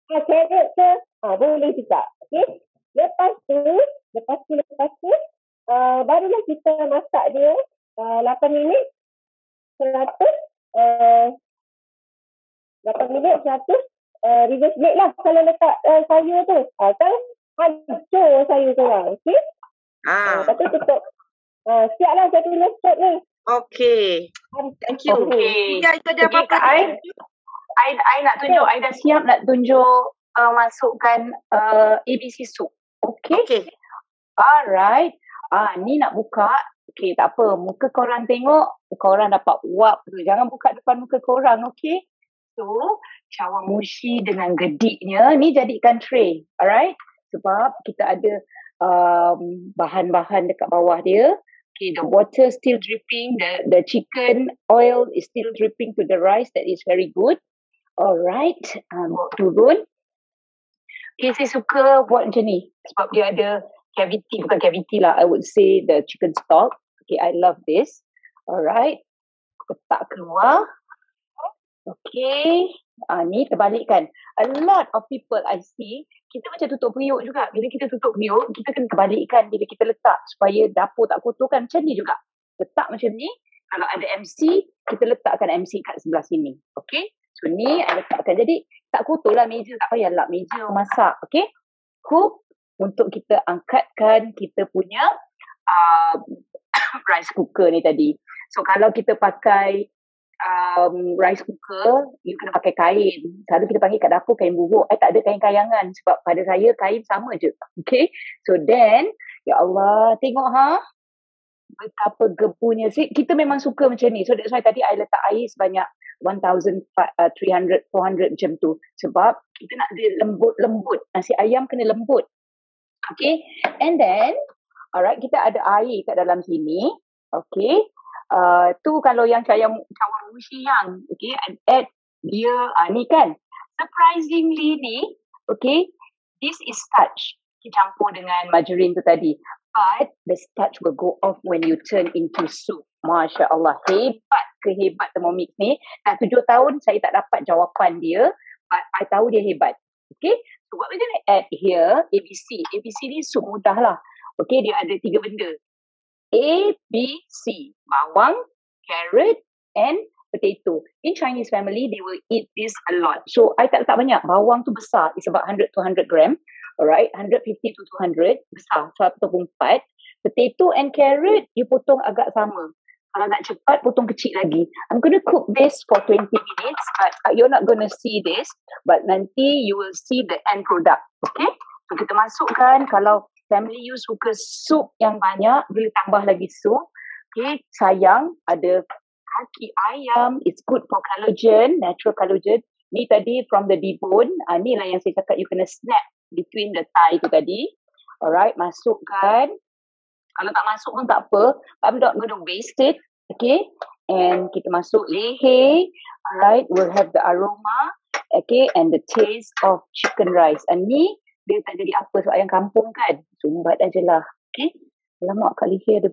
Carrot ke, boleh juga. Okay. Lepas tu barulah kita masak dia 8 minit 100 reverse blade lah kalau letak sayur tu. Kan hancur sayur korang. Okay. Lepas tu tutup. Siap lah saya tulis sup ni. Okay. Thank you. Okay. Itu ada apa-apa? I nak tunjuk. I dah siap nak tunjuk masukkan ABC soup. Okay. Alright. Ni nak buka. Okay, tak apa. Muka korang tengok. Korang dapat wap tu. Jangan buka depan muka korang. Okay. So, chawanmushi dengan gediknya. Ni jadikan tray. Alright. Sebab kita ada bahan-bahan dekat bawah dia. Okay, the water still dripping. The chicken oil is still dripping to the rice. That is very good. Alright. Bawa turun. Okay, saya suka buat macam ni. Sebab dia ada cavity. Bukan cavity lah. I would say the chicken stock. Okay, I love this. Alright. Letak keluar. Okay. Ni terbalikkan. A lot of people I see, kita macam tutup periuk juga. Bila kita tutup periuk, kita kena terbalikkan bila kita letak supaya dapur tak kotor kan. Macam ni juga. Letak macam ni. Kalau ada MC, kita letakkan MC kat sebelah sini. Okay. So ni I letakkan. Jadi tak kotor lah meja. Tak payah lap meja masak. Okay. Hook untuk kita angkatkan kita punya rice cooker ni tadi. So kalau kita pakai rice cooker, you kena pakai kain. Selalu kita panggil kat dapur kain bubuk. Tak ada kain kayangan sebab pada saya kain sama je. Okay. So then, ya Allah, tengok betapa gepunya. Kita memang suka macam ni. So that's why tadi I letak air sebanyak 1,300, 400 macam tu. Sebab kita nak dia lembut-lembut. Nasi ayam kena lembut. Okay. And then, alright, kita ada air kat dalam sini. Okay. Tu kalau yang chawanmushi yang, okay, add dia, ni kan. Surprisingly ni, okay, this is starch. Kita campur dengan margarine tu tadi. But the starch will go off when you turn into soup. Masya Allah, hebat Thermomix ni. Dah 7 tahun saya tak dapat jawapan dia, but I tahu dia hebat. Okay, so what we're going to add here, ABC. ABC ni soup mudah lah. Okay, dia ada 3 benda. A, B, C. Bawang, carrot and potato. In Chinese family, they will eat this a lot. So, I tak letak banyak. Bawang tu besar. It's about 100 to 100 gram. Alright, 150 to 200. Besar, 1/4. Potato and carrot, you potong agak sama. Kalau nak cepat, potong kecil lagi. I'm going to cook this for 20 minutes. But you're not going to see this. But nanti you will see the end product. Okay? So, kita masukkan. Kalau family you suka sup yang banyak, boleh tambah lagi sup. Okay, sayang ada kaki ayam. It's good for collagen, natural collagen. Ni tadi from the debone. Ni lah yang saya cakap you kena snap between the thigh tu tadi. Alright, masukkan. Kalau tak masuk pun tak apa. I'm not going to waste it. Okay, and kita masuk lehe. Alright, we'll have the aroma. Okay, and the taste of chicken rice. And ni dia tak jadi apa sebab ayam kampung kan. Sumbat aje lah. Okay. Lama kali dia ada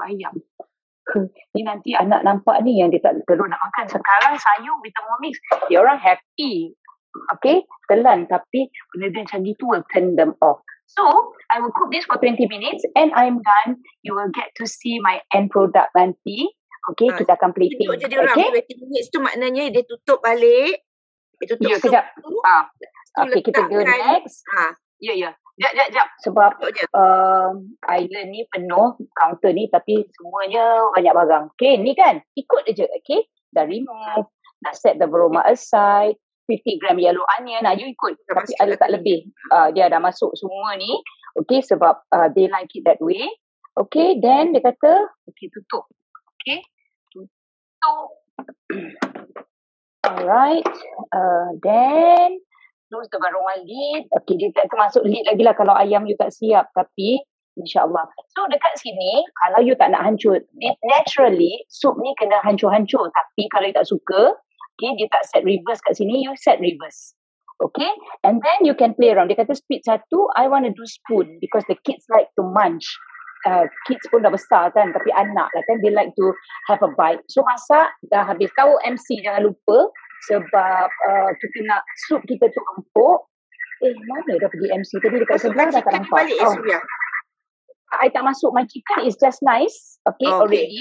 ayam. Ni nanti anak nampak ni yang dia tak terus nak makan. Sekarang sayur with Thermomix, dia orang happy. Okay, telan tapi benda macam gitu will turn them off. So, I will cook this for 20 minutes and I'm done. You will get to see my end product nanti. Okay, kita akan plating. Tunjuk je dia orang 20 minutes tu maknanya dia tutup balik. Dia tutup kejap. Okay, kita go next. Ya. Sekejap. Sebab island ni penuh counter ni tapi semuanya banyak barang. Okay, ni kan ikut je. Okay, dah remove, dah set the aroma aside, 50 gram yellow onion, you ikut. Tapi I letak lebih. Dia dah masuk semua ni. Okay, sebab they like it that way. Okay, then dia kata, okay, tutup. Okay, tutup. Alright, then close the barungan lid. Okay, dia tak termasuk lid lagi lah kalau ayam you tak siap. Tapi, insyaAllah. So, dekat sini, kalau you tak nak hancur, naturally, sup ni kena hancur-hancur. Tapi, kalau you tak suka, okay, dia tak set reverse kat sini, you set reverse. Okay, and then you can play around. Dia kata speed 1, I want to do spoon because the kids like to munch. Kids pun dah besar kan, tapi anak lah kan, they like to have a bite. So, masak dah habis. Kau MC jangan lupa. Sebab kita nak sup kita tu empuk. Mana dah pergi MC tadi dekat sebelah dah tak nampak. Balik Surya. I tak masuk. My chicken is just nice. Okay, already.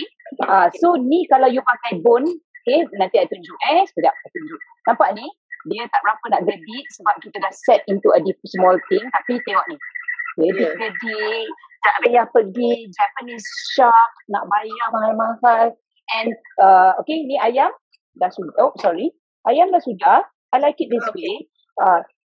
So ni kalau you pakai bone, okay, nanti I tunjuk. Sekejap I tunjuk. Nampak ni? Dia tak berapa nak gedik sebab kita dah set into a small thing. Tapi tengok ni. Gedik. Tak payah pergi Japanese shop. Nak bayar mahal-mahal. And okay, ni ayam. Dah sudah. Oh, sorry. Ayam dah sudah. I like it this way.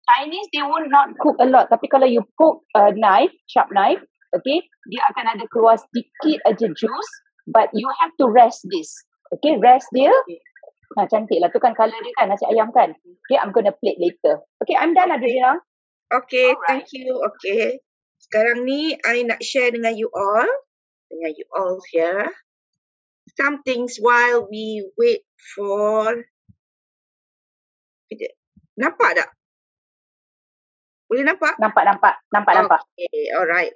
Chinese, they will not cook a lot. Tapi kalau you cook a knife, sharp knife, okay, dia akan ada keluar sedikit aja juice. But you have to rest this. Okay, rest dia. Cantik lah. Tu kan colour dia kan, nasi ayam kan. Okay, I'm gonna plate later. Okay, I'm done, Adriana. Okay, thank you. Okay. Sekarang ni, I nak share dengan you all. Dengan you all here. Some things while we wait for... Nampak tak? Boleh nampak? Nampak. Okay, alright.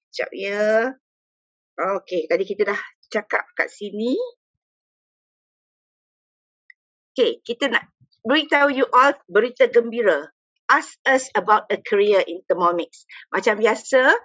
Sekejap ya. Okay, tadi kita dah cakap kat sini. Okay, kita nak beritahu you all berita gembira. Ask us about a career in Thermomix. Macam biasa,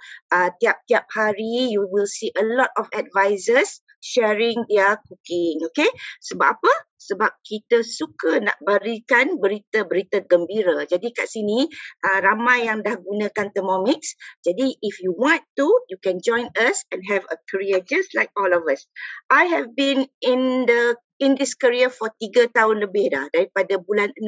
tiap-tiap hari you will see a lot of advisors sharing their cooking. Okay? Sebab apa? Sebab kita suka nak berikan berita-berita gembira. Jadi kat sini, ramai yang dah gunakan Thermomix. Jadi if you want to, you can join us and have a career just like all of us. I have been in this career for 3 tahun lebih dah. Daripada bulan 6,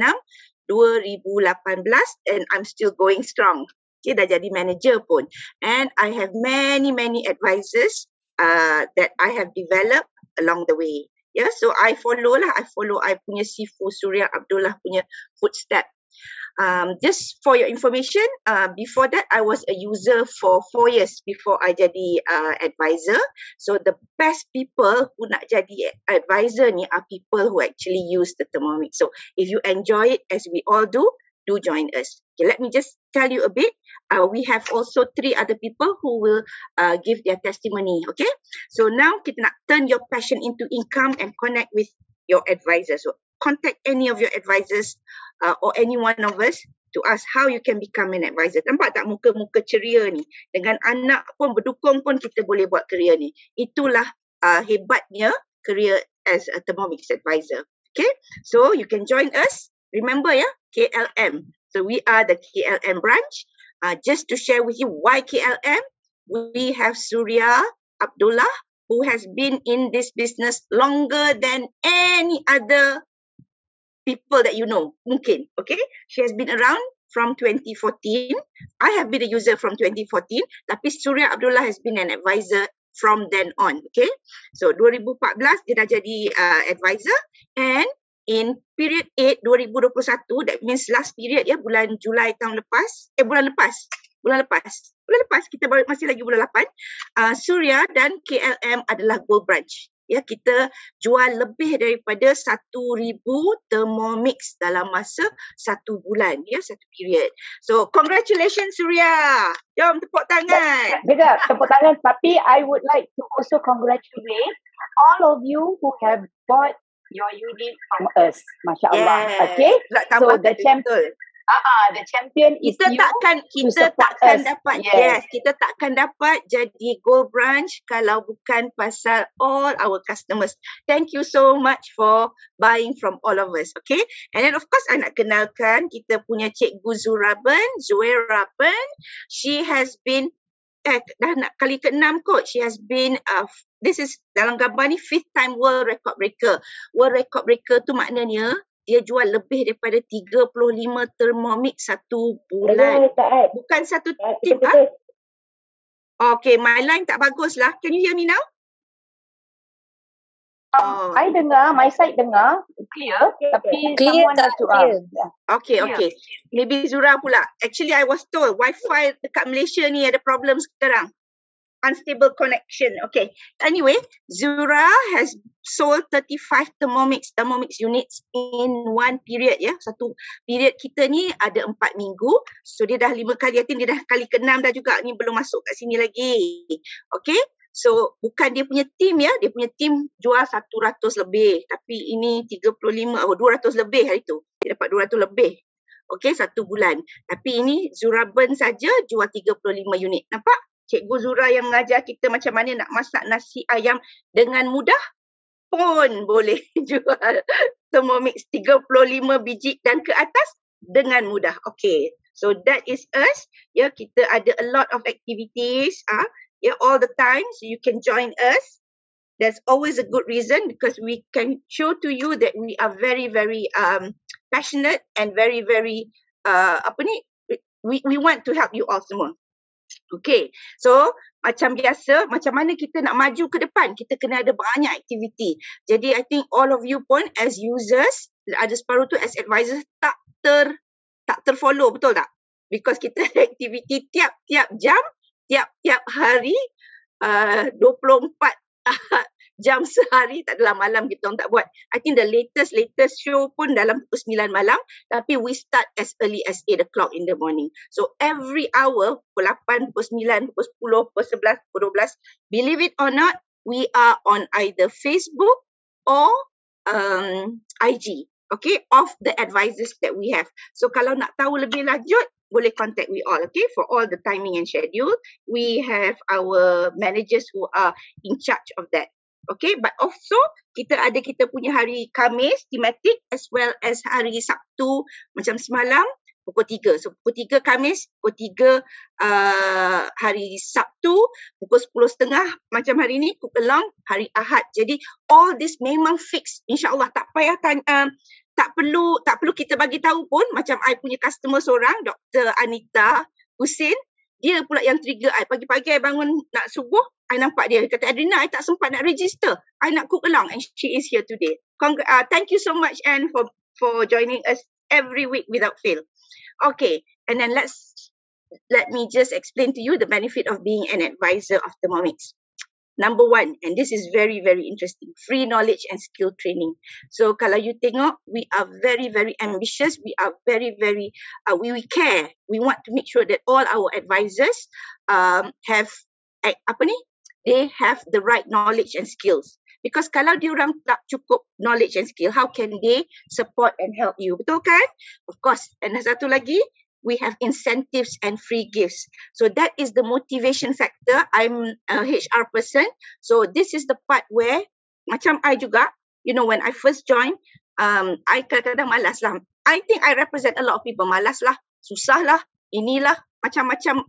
2018 and I'm still going strong. Okay, dah jadi manager pun. And I have many advisors that I have developed along the way. Yeah, so I follow I punya Sifu Surya Abdullah punya footstep. Just for your information, before that I was a user for 4 years before I jadi advisor. So the best people who nak jadi advisor ni are people who actually use the Thermomix. So if you enjoy it as we all do join us. Okay, let me just tell you a bit. We have also 3 other people who will give their testimony. Okay, so now kita nak turn your passion into income and connect with your advisors. So contact any of your advisors or any one of us to ask how you can become an advisor. Nampak tak muka-muka ceria ni? Dengan anak pun berdukung pun kita boleh buat career ni. Itulah hebatnya career as a Thermomix advisor. Okay, so you can join us. Remember ya, KLM. So we are the KLM branch. Just to share with you why KLM, we have Surya Abdullah who has been in this business longer than any other people that you know, mungkin, okay? She has been around from 2014. I have been a user from 2014, tapi Surya Abdullah has been an advisor from then on, okay? So 2014 dia dah jadi advisor, and in period 8 2021, that means last period ya, bulan Julai tahun lepas, bulan lepas kita baru masih lagi bulan 8, Surya dan KLM adalah gold branch. Ya, kita jual lebih daripada 1,000 Thermomix dalam masa 1 bulan, ya, 1 period. So, congratulations Surya. Jom tepuk tangan. Sekejap, tepuk tangan. Tapi I would like to also congratulate all of you who have bought your unit from us. Masya Allah. Okay. So the champion is Kita you. takkan us. dapat Yes. kita takkan dapat jadi Gold Branch kalau bukan pasal all our customers. Thank you so much for buying from all of us. Okay. And then of course I nak kenalkan kita punya Cikgu Zuhairaben. She has been dah nak kali ke-6 kot. She has been this is dalam gambar ni 5th time world record breaker. World record breaker tu maknanya dia jual lebih daripada 35 Thermomix 1 bulan. Bukan satu tip. Okay, my line tak bagus lah. Can you hear me now? I dengar, my side dengar clear, tapi Clear someone tak has to clear? Okay. Maybe Zura pula. Actually, I was told Wi-Fi dekat Malaysia ni ada problem sekarang. Unstable connection. Okay. Anyway, Zura has sold 35 Thermomix units in one period, ya. Satu period kita ni ada 4 minggu. So dia dah 5 kali. I think dia dah kali ke-6 dah juga. Ni belum masuk kat sini lagi. Okay. So bukan dia punya team, ya. Dia punya team jual 100 lebih. Tapi ini 200 lebih hari tu. Dia dapat 200 lebih. Okay, 1 bulan. Tapi ini Zuraben saja jual 35 unit. Nampak? Cikgu Zura yang mengajar kita macam mana nak masak nasi ayam dengan mudah pun boleh jual Thermomix 35 biji dan ke atas dengan mudah. Okay, so that is us. Ya, kita ada a lot of activities. All the time, so you can join us. There's always a good reason because we can show to you that we are very, very passionate and very, very we want to help you all semua. Okay, so macam biasa, macam mana kita nak maju ke depan, kita kena ada banyak aktiviti. Jadi I think all of you pun as users, ada separuh tu as advisors tak terfollow, betul tak? Because kita ada aktiviti tiap-tiap jam, tiap-tiap hari, 24 jam sehari, tak adalah malam kita orang tak buat. I think the latest show pun dalam pukul 9 malam, tapi we start as early as 8 o'clock in the morning. So every hour, pukul 8, pukul 9, pukul 10, pukul 11, pukul 12, believe it or not, we are on either Facebook or IG, okay, of the advisors that we have. So kalau nak tahu lebih lanjut, boleh contact we all, okay, for all the timing and schedule. We have our managers who are in charge of that. Okay, but also kita punya hari Khamis thematic as well as hari Sabtu macam semalam pukul 3. So pukul 3 Khamis, pukul 3 hari Sabtu, pukul 10.30 macam hari ni, Cook Along hari Ahad. Jadi all this memang fix. InsyaAllah tak payah tak perlu kita bagi tahu pun. Macam I punya customer seorang, Dr. Anita Husin, dia pula yang trigger I. Pagi-pagi I bangun nak subuh, I nampak dia. Dia kata, Adrina, I tak sempat nak register. I nak cook along and she is here today. Thank you so much, Anne, for joining us every week without fail. Okay, and then let me just explain to you the benefit of being an advisor of Thermomix. Number 1, and this is very, very interesting, free knowledge and skill training. So kalau you tengok, we are very, very ambitious. We are very, very, we care. We want to make sure that all our advisors have, they have the right knowledge and skills. Because kalau diorang tak cukup knowledge and skill, how can they support and help you? Betul kan? Of course. And satu lagi, we have incentives and free gifts. So that is the motivation factor. I'm a HR person. So this is the part where, macam I juga, you know, when I first joined, I kadang-kadang malas lah. I think I represent a lot of people. Malas lah, susah lah, inilah, macam-macam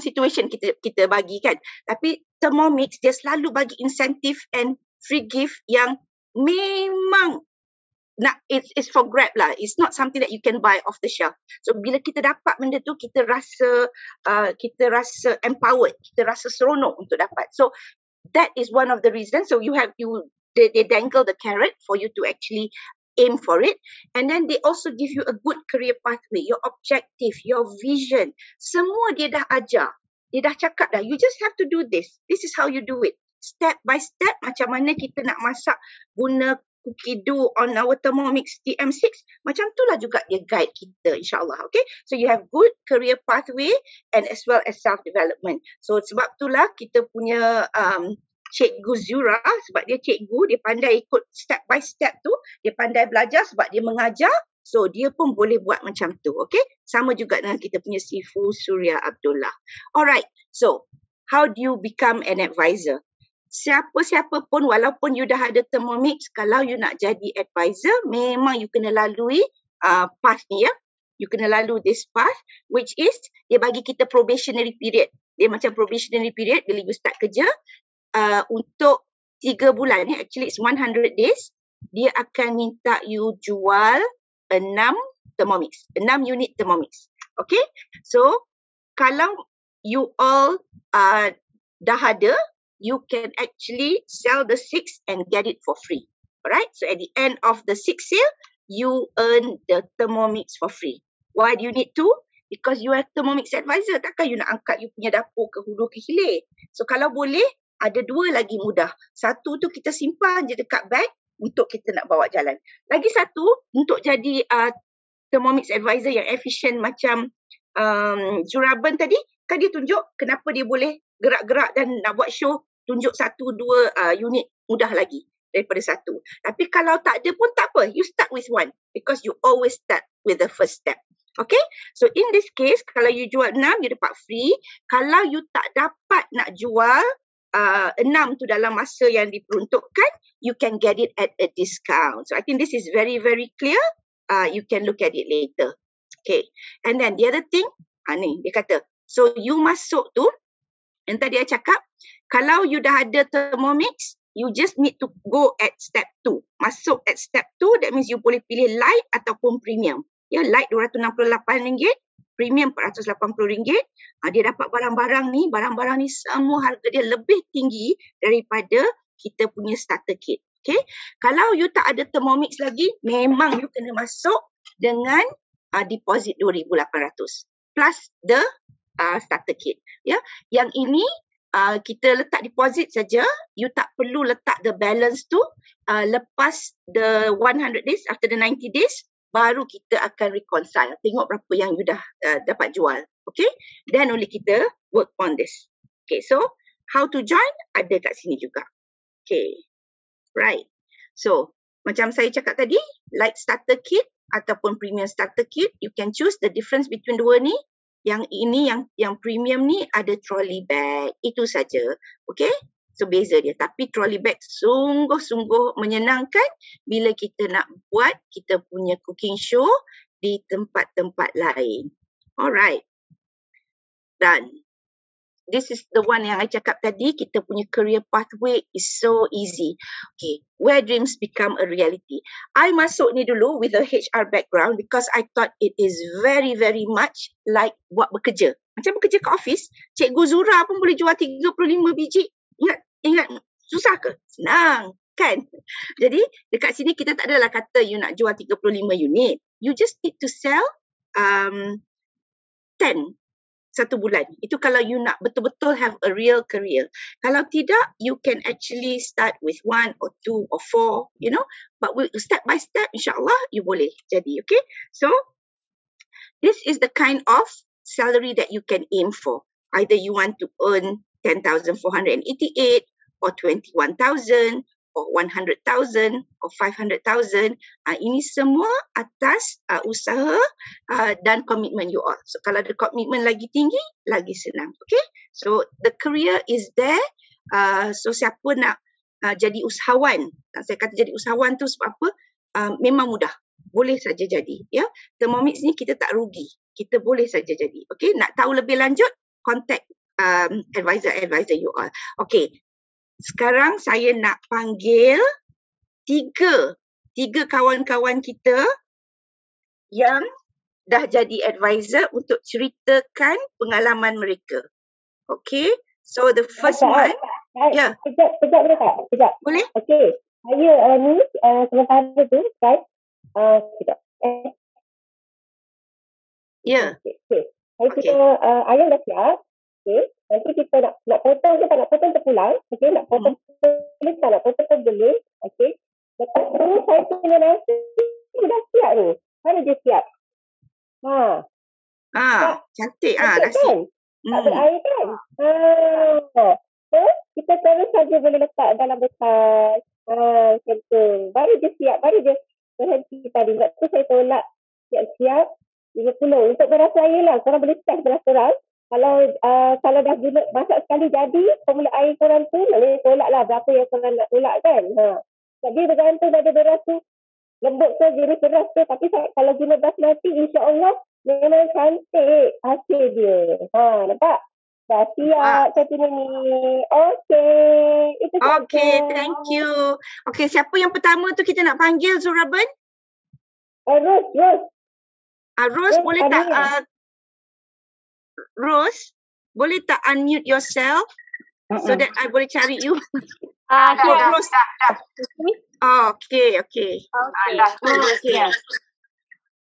situation kita bagi kan. Tapi Thermomix, dia selalu bagi incentive and free gift yang memang it's for grab lah. It's not something that you can buy off the shelf. So bila kita dapat benda tu, kita rasa empowered, kita rasa seronok untuk dapat. So that is one of the reasons. So they dangle the carrot for you to actually aim for it, and then they also give you a good career pathway, your objective, your vision. Semua dia dah ajar. Dia dah cakap dah, you just have to do this. This is how you do it. step by step macam mana kita nak masak guna cookie dough on our Thermomix TM6. Macam itulah juga dia guide kita, insyaAllah. Okay, so you have good career pathway and as well as self-development. So sebab itulah kita punya Cikgu Zura, sebab dia cikgu, dia pandai ikut step by step tu, dia pandai belajar sebab dia mengajar, so dia pun boleh buat macam tu. Okay, sama juga dengan kita punya Sifu Surya Abdullah. Alright, so how do you become an advisor? Siapa-siapa pun, walaupun you dah ada Thermomix, kalau you nak jadi advisor, memang you kena lalui path ni ya. You kena lalu this path, which is dia bagi kita probationary period. Dia macam probationary period bila you start kerja untuk 3 bulan. Actually it's 100 days. Dia akan minta you jual 6 Thermomix, 6 unit Thermomix. Okay, so kalau you all dah ada, you can actually sell the 6 and get it for free. Alright, so at the end of the 6 sale, you earn the Thermomix for free. Why do you need to? Because you are Thermomix advisor. Takkan you nak angkat you punya dapur ke hulu ke hilir. So kalau boleh, ada 2 lagi mudah. Satu tu kita simpan je dekat bag untuk kita nak bawa jalan. Lagi satu, untuk jadi Thermomix advisor yang efisien macam Zuraban tadi, kan dia tunjuk kenapa dia boleh gerak-gerak dan nak buat show, tunjuk 1-2 unit mudah lagi daripada 1. Tapi kalau tak ada pun tak apa. You start with 1 because you always start with the first step. Okay, so in this case, kalau you jual 6, you dapat free. Kalau you tak dapat nak jual 6 tu dalam masa yang diperuntukkan, you can get it at a discount. So I think this is very, very clear. You can look at it later. Okay, and then the other thing, ni dia kata, so you masuk tu, yang tadi saya cakap, kalau you dah ada Thermomix, you just need to go at step 2. Masuk at step 2, that means you boleh pilih light ataupun premium. Ya, light RM268, premium RM480. Dia dapat barang-barang ni semua harga dia lebih tinggi daripada kita punya starter kit. Okay, kalau you tak ada Thermomix lagi, memang you kena masuk dengan deposit RM2,800 plus the starter kit. Ya, yang ini kita letak deposit saja, you tak perlu letak the balance tu. Lepas the 100 days, after the 90 days, baru kita akan reconcile. Tengok berapa yang you dah dapat jual. Okay, then only kita work on this. Okay, so how to join ada kat sini juga. Okay, right. So macam saya cakap tadi, light starter kit ataupun premium starter kit, you can choose the difference between dua ni. Yang ini, yang premium ni ada trolley bag. Itu saja. Okay, so beza dia. Tapi trolley bag sungguh-sungguh menyenangkan bila kita nak buat kita punya cooking show di tempat-tempat lain. Alright. Done. This is the one yang I cakap tadi, kita punya career pathway is so easy. Okay, where dreams become a reality. I masuk ni dulu with a HR background because I thought it is very, very much like buat bekerja. Macam bekerja ke office, Cikgu Zura pun boleh jual 35 biji. Ingat, susah ke? Senang, kan? Jadi, dekat sini kita tak adalah kata you nak jual 35 unit. You just need to sell 10 satu bulan. Itu kalau you nak betul-betul have a real career. Kalau tidak, you can actually start with 1 or 2 or 4, you know. But step by step, insyaAllah, you boleh jadi, okay? So, this is the kind of salary that you can aim for. Either you want to earn 10,488 or 21,000 or 100,000 or 500,000. Ini semua atas usaha dan komitmen you all. So kalau ada komitmen lagi tinggi, lagi senang. Okay? So the career is there. So siapa nak jadi usahawan, saya kata jadi usahawan tu sebab apa? Memang mudah. Boleh saja jadi. Ya, Thermomix ni kita tak rugi. Kita boleh saja jadi. Okay? Nak tahu lebih lanjut, contact advisor you all. Okay. Sekarang saya nak panggil tiga kawan-kawan kita yang dah jadi advisor untuk ceritakan pengalaman mereka. Okay, so the first one. Ya. Sekejap boleh tak? Sekejap. Boleh? Okay, saya ni sementara tu, right? Sekejap. Ya. Okay. Saya kita, ayah dah siap. Okay. Nanti kita nak potong ke tak nak potong terpulang. Okay. Nak potong boleh tak nak potong pun boleh. Okay. Lepas tu saya punya nasi dah siap tu. Mana dia siap? Cantik. Cantik Nasi. kan? Tak berair kan? So, kita terus saja boleh letak dalam bekas. Macam tu. Baru dia siap. Baru dia berhenti tadi. Sebab tu saya tolak siap-siap 50. Untuk beras saya lah. Korang boleh test beras korang. Kalau dah guna masak sekali jadi, formula air korang tu, boleh tolak lah berapa yang korang nak tolak kan. Jadi bergantung pada beras tu. Lembut ke, jenis beras tu. Tapi kalau guna basmati, insyaAllah memang cantik hasil dia. Nampak? Dah siap satu ni. Okey. Itu saja. Okay, thank you. Okay, siapa yang pertama tu kita nak panggil, Zuraben? Rose. Rose, boleh tak? Rose, boleh tak unmute yourself so that I boleh cari you? Rose. Okay.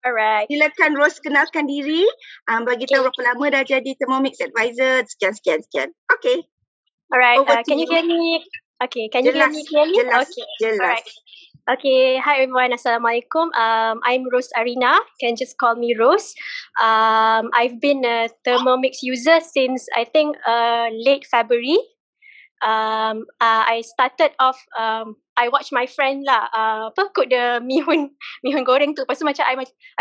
Alright. Silakan Rose kenalkan diri. Bagi tahu berapa lama dah jadi Thermomix Advisor. Sekian. Okay. Alright. Over to Can you hear me? Okay. Can you hear me clearly? Jelas. Alright. Okay, hi everyone. Assalamualaikum. I'm Rose Arina. Can just call me Rose. I've been a Thermomix user since I think late February. I started off. I watched my friend lah. Cook the mihun goreng tu. Lepas tu macam I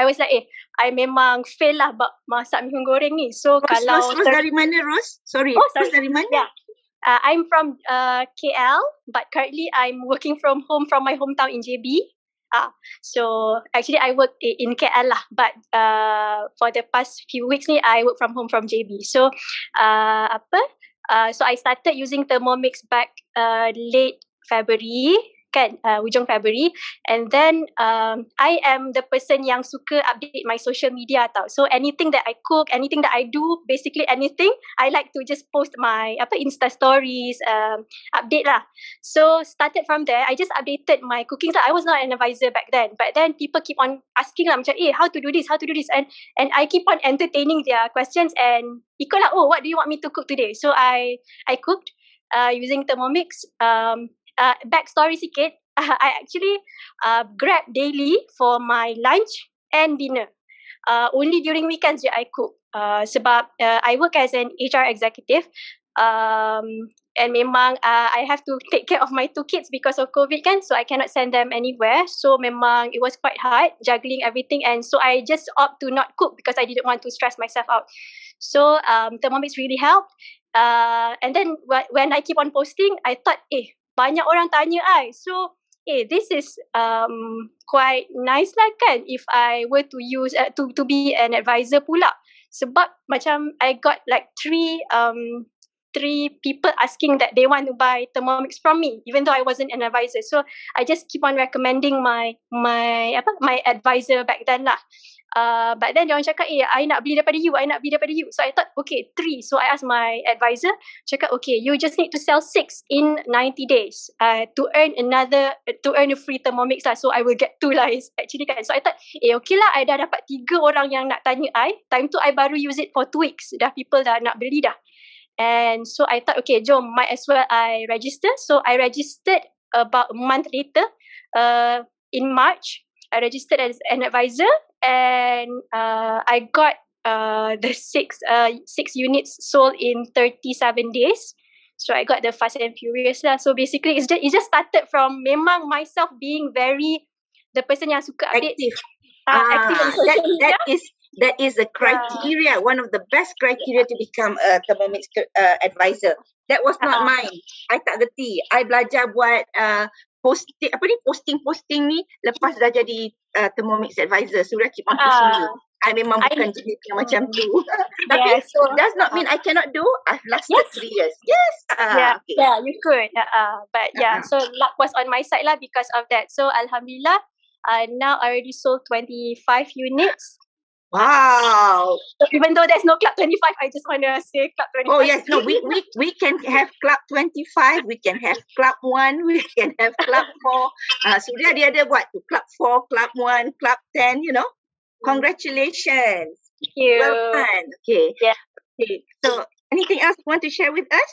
was like, I memang fail lah masak mihun goreng ni. So Rose dari mana, Rose? Sorry. Rose dari mana? Yeah. I'm from KL, but currently I'm working from home from my hometown in JB. So actually I work in KL lah, but for the past few weeks ni I work from home from JB. So so I started using Thermomix back late February. Kan, hujung February, and then I am the person yang suka update my social media tau. So anything that I cook, anything that I do, basically anything, I like to just post my Insta stories, update lah. So started from there, I just updated my cooking. I was not an advisor back then, but then people keep on asking lah macam, how to do this, and I keep on entertaining their questions and ikut lah, what do you want me to cook today? So I cooked using Thermomix. Backstory sikit, I actually Grab daily for my lunch and dinner. Only during weekends je I cook. Sebab I work as an HR executive. And memang I have to take care of my 2 kids because of COVID kan, so I cannot send them anywhere. So memang it was quite hard juggling everything, and so I just opt to not cook because I didn't want to stress myself out. So Thermomix really helped. And then when I keep on posting, I thought, banyak orang tanya I. So, this is quite nice lah kan if I were to use to be an advisor pula. Sebab macam I got like 3 people asking that they want to buy Thermomix from me, even though I wasn't an advisor. So I just keep on recommending my advisor back then lah. But then diorang cakap, I nak beli daripada you. So I thought, okay, 3. So I asked my advisor, cakap, okay, you just need to sell 6 in 90 days to earn a free Thermomix lah. So I will get 2 lah actually kan. So I thought, okay lah, I dah dapat 3 orang yang nak tanya I. Time tu I baru use it for 2 weeks. Dah people dah nak beli dah. And so I thought, okay, jom, might as well I register. So I registered about a month later. In March, I registered as an advisor. And I got the 6 units sold in 37 days. So I got the Fast and Furious lah. So basically it just started from memang myself being very the person yang suka update. Active on social media. That is the criteria, one of the best criteria to become a Thermomix advisor. That was not mine. I tak gerti. I belajar buat posting ni lepas dah jadi Thermomix advisor. So keep on pushing you. I memang bukan jenis yang macam tu. Tapi it does not mean I cannot do. I've lasted 3 years. Yes. Okay. Yeah, you could. But so luck was on my side lah because of that. So Alhamdulillah, now I already sold 25 units. Wow. So even though there's no Club 25, I just want to say Club 25. Oh yes, no, we can have Club 25, we can have Club 1, we can have Club 4. Suria dia ada buat tu, Club 4, Club 1, Club 10, you know. Congratulations. Thank you. Well done. Okay. Yeah. Okay. So Anything else you want to share with us?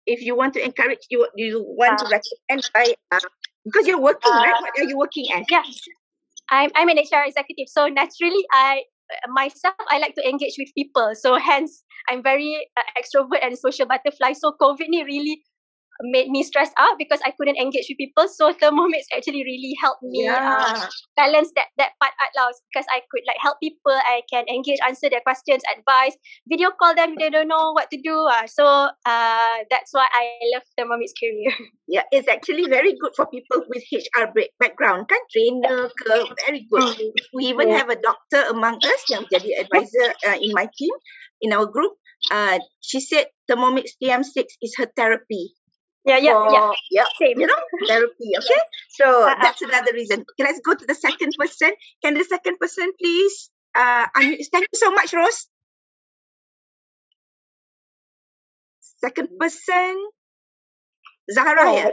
If you want to encourage, you want to recommend by because you're working, right? What are you working as? Yeah, I'm an HR executive, so naturally I like to engage with people. So hence I'm very extrovert and social butterfly. So COVID ni really made me stressed out because I couldn't engage with people. So Thermomix actually really helped me balance that part out loud, because I could like help people. I can engage, answer their questions, advise, video call them if they don't know what to do. So that's why I love Thermomix career. Yeah, it's actually very good for people with HR background, kan? Trainer ke, very good. We even have a doctor among us yang jadi advisor in my team, in our group. She said Thermomix TM6 is her therapy. Yeah. Same. You know, therapy, okay? So that's another reason. Okay, let's go to the second person. Can the second person please unmute? Thank you so much, Rose. Second person, Zahra ya?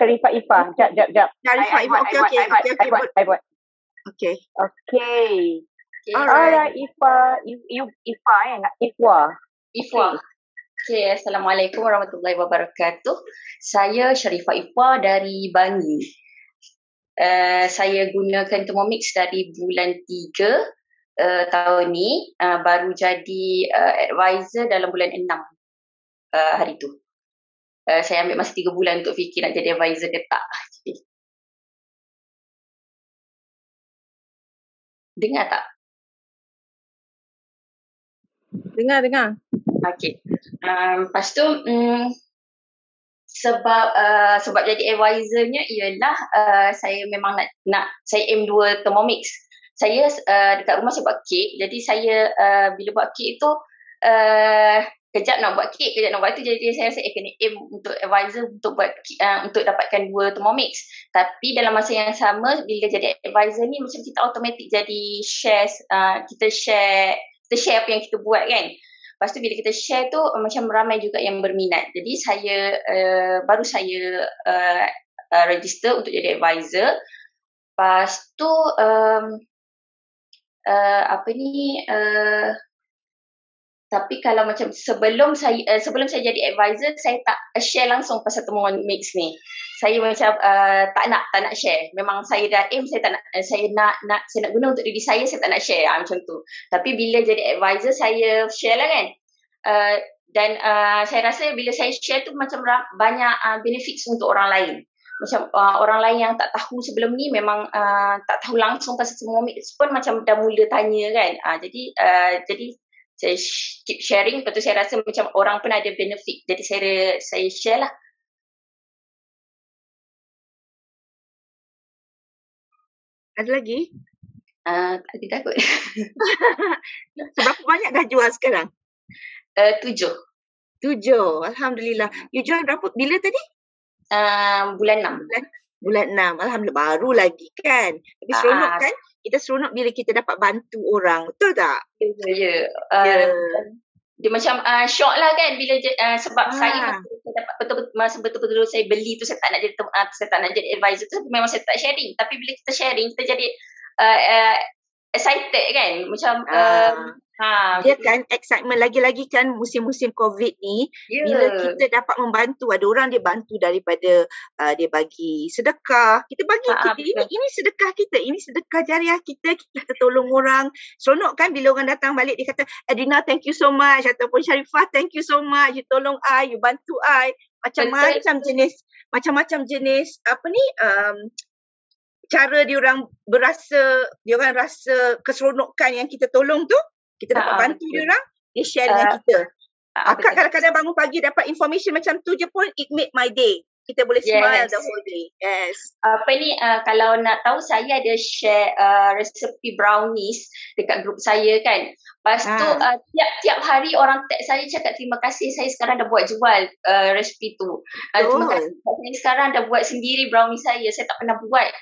Sharifah Ifah. Jap. Sharifah Ifah. Okay. Okay. Alright, Ifah. Ifah. Okay, Assalamualaikum warahmatullahi wabarakatuh. Saya Sharifah Ifah dari Bangi. Saya gunakan Thermomix dari bulan 3 tahun ni. Baru jadi advisor dalam bulan 6 hari tu. Saya ambil masa 3 bulan untuk fikir nak jadi advisor ke tak. Dengar tak? Dengar. Okay. Lepas tu sebab jadi advisornya ialah saya memang nak saya aim 2 Thermomix. Saya dekat rumah saya buat kek. Jadi saya bila buat kek tu kejap nak buat kek, kejap nak buat tu. Jadi saya rasa kena aim untuk advisor untuk buat untuk dapatkan 2 Thermomix. Tapi dalam masa yang sama bila jadi advisor ni macam kita automatik jadi kita share apa yang kita buat kan. Lepas tu bila kita share tu macam ramai juga yang berminat. Jadi saya baru saya register untuk jadi advisor. Lepas tu tapi kalau macam sebelum saya jadi advisor, saya tak share langsung pasal Thermomix ni. Saya macam tak nak share. Memang saya dah aim saya nak guna untuk diri saya tak nak share macam tu. Tapi bila jadi advisor saya share lah kan. Dan saya rasa bila saya share tu macam banyak benefits untuk orang lain. Macam orang lain yang tak tahu sebelum ni memang tak tahu langsung pasal Thermomix pun macam dah mula tanya kan. Jadi saya keep sharing, lepas tu saya rasa macam orang pun ada benefit. Jadi saya share lah. Ada lagi? Tidak kot. Seberapa banyak dah jual sekarang? 7. Alhamdulillah. You jual berapa? Bila tadi? Bulan 6. Bulan 6. Alhamdulillah. Baru lagi kan? Tapi seronok kan? Kita seronok bila kita dapat bantu orang. Betul tak? Ya. Dia macam shock lah kan bila sebab saya masa betul-betul saya beli tu saya tak nak jadi advisor tu, memang saya tak sharing. Tapi bila kita sharing kita jadi excited kan macam dia kan excitement lagi-lagi kan musim-musim COVID ni bila kita dapat membantu, ada orang dia bantu daripada dia bagi sedekah, kita bagi ini sedekah kita, ini sedekah jariah kita tolong orang. Seronok kan bila orang datang balik dia kata Adrina thank you so much, ataupun Sharifah thank you so much, you tolong I, you bantu I, macam-macam jenis cara diorang rasa keseronokan yang kita tolong tu, kita dapat bantu diorang, dia share dengan kita. Akak kadang-kadang bangun pagi dapat information macam tu je pun, it made my day. Kita boleh smile the whole day. Yes. Kalau nak tahu, saya ada share resepi brownies dekat grup saya kan. Lepas tu tiap hari orang tag saya cakap terima kasih, saya sekarang dah buat jual resepi tu. Terima kasih. Saya sekarang dah buat sendiri brownies saya tak pernah buat.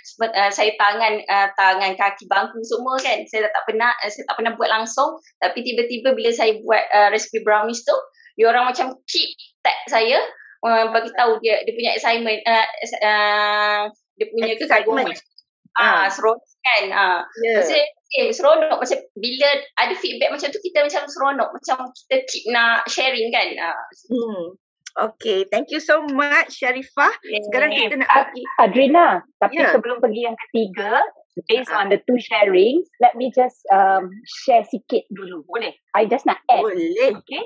Saya tangan kaki bangku semua kan. Saya tak pernah buat langsung. Tapi tiba-tiba bila saya buat resepi brownies tu, dia orang macam keep tag saya. Bagi tahu dia punya assignment, dia punya kekaguman. Seronok kan. Maksudnya seronok macam bila ada feedback macam tu kita macam seronok, macam kita keep nak sharing kan. Okay, thank you so much Sharifah. Sekarang kita nak pergi Adrina, tapi sebelum pergi yang ketiga, based on the 2 sharing, let me just share sikit dulu. Boleh? I just nak add. Boleh. Okay.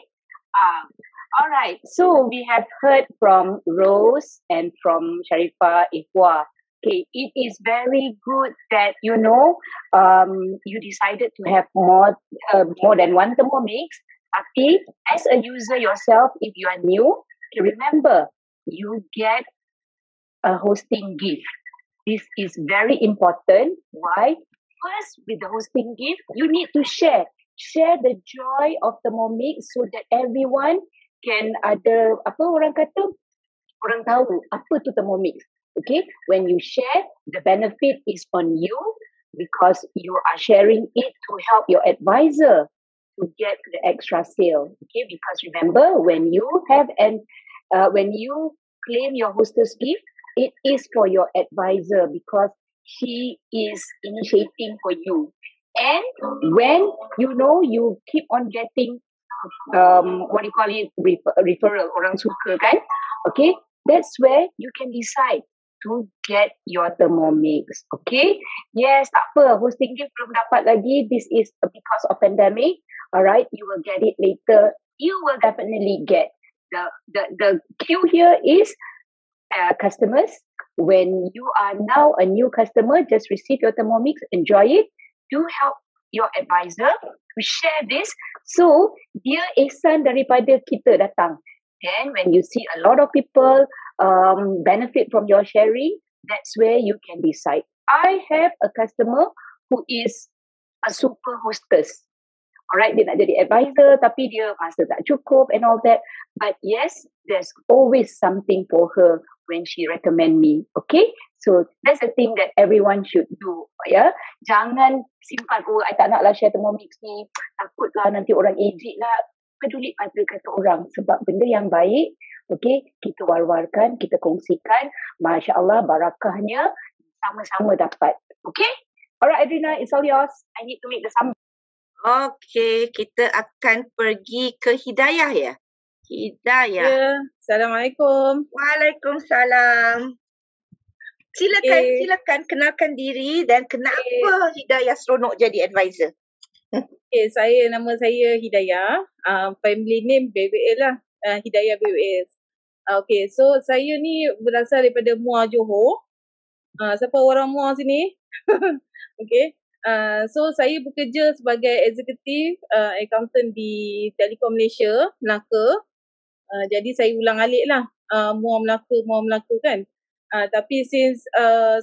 Alright. So we have heard from Rose and from Sharifah, Ikhwa. Okay, it is very good that you decided to have more than one Thermomix. Tapi as a user yourself, if you are new, remember you get a hosting gift. This is very important. Why? First, with the hosting gift, you need to share the joy of Thermomix so that everyone can ada orang tahu apa tu Thermomix. Okay, when you share, the benefit is on you because you are sharing it to help your advisor to get the extra sale. Okay, because remember, when you claim your hostess gift, it is for your advisor because she is initiating for you. And when you keep on getting referral, orang suka kan? Okay, that's where you can decide to get your Thermomix. Okay, yes, tak apa, hosting gift belum dapat lagi. This is because of pandemic. Alright, you will get it later. You will definitely get the cue here is customers. When you are now a new customer, just receive your Thermomix, enjoy it. Do help your advisor to share this. So, dia ihsan daripada kita datang. Then, when you see a lot of people benefit from your sharing, that's where you can decide. I have a customer who is a super hostess. Alright, dia nak jadi advisor tapi dia masa tak cukup and all that. But yes, there's always something for her when she recommend me. Okay? So, that's the thing that everyone should do. Ya, jangan simpan, I tak naklah share Thermomix ni. Takutlah nanti orang ejek lah. Peduli pada kata orang. Sebab benda yang baik, okay, kita war-warkan, kita kongsikan. Masya Allah, barakahnya sama-sama dapat. Okay? Alright, Adrina, it's all yours. I need to make the summary. Okay, kita akan pergi ke Hidayah ya? Hidayah. Ya, Assalamualaikum. Waalaikumsalam. Silakan kenalkan diri dan kenapa Hidayah seronok jadi advisor. Nama saya Hidayah. Family name BWL lah. Hidayah BWL. Okay, so saya ni berasal daripada Muar, Johor. Siapa orang Muar sini? Okay. So saya bekerja sebagai executive accountant di Telekom Malaysia, Melaka. Jadi saya ulang alik lah Muar Melaka kan. Tapi since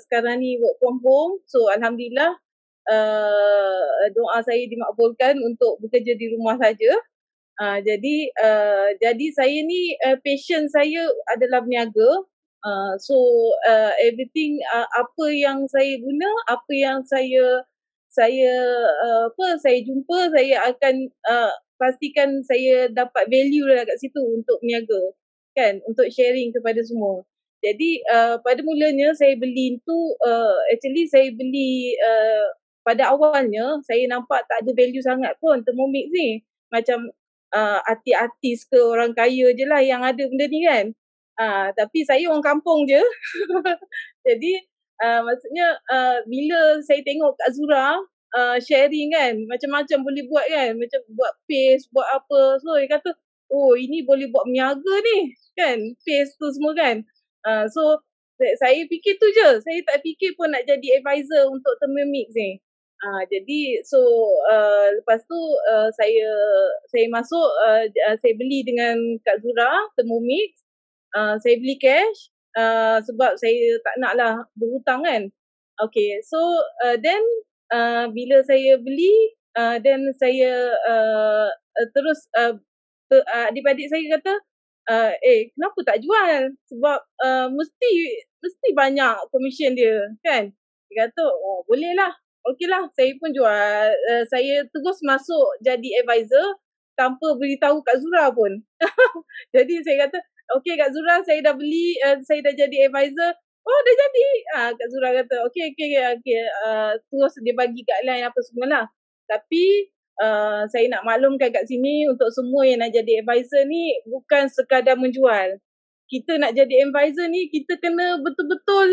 sekarang ni work from home, so Alhamdulillah doa saya dimakbulkan untuk bekerja di rumah saja. Jadi saya ni passion saya adalah berniaga. So everything apa yang saya guna, apa yang saya jumpa, saya akan pastikan saya dapat value lah kat situ untuk berniaga kan, untuk sharing kepada semua. Jadi pada mulanya saya beli tu saya beli pada awalnya saya nampak tak ada value sangat pun Thermomix ni. Macam artis ke orang kaya je lah yang ada benda ni kan. Tapi saya orang kampung je. Jadi maksudnya bila saya tengok Kak Zura sharing kan, macam-macam boleh buat kan, macam buat paste, buat apa. So dia kata, oh ini boleh buat berniaga ni kan, paste tu semua kan. So saya fikir tu je, saya tak fikir pun nak jadi advisor untuk Thermomix ni. Jadi so lepas tu saya masuk, saya beli dengan Kak Zura Thermomix. Saya beli cash sebab saya tak naklah berhutang kan. Okay, so then bila saya beli, then saya terus adik-adik saya kata, kenapa tak jual? Sebab mesti banyak commission dia kan. Dia kata, oh boleh lah. Okey lah, saya pun jual. Saya terus masuk jadi advisor tanpa beritahu Kak Zura pun. Jadi saya kata, okey Kak Zura, saya dah beli, saya dah jadi advisor. oh dah jadi. Kak Zura kata okay. Terus dia bagi guideline apa semualah. Tapi saya nak maklumkan kat sini untuk semua yang nak jadi advisor ni bukan sekadar menjual. Kita nak jadi advisor ni kita kena betul-betul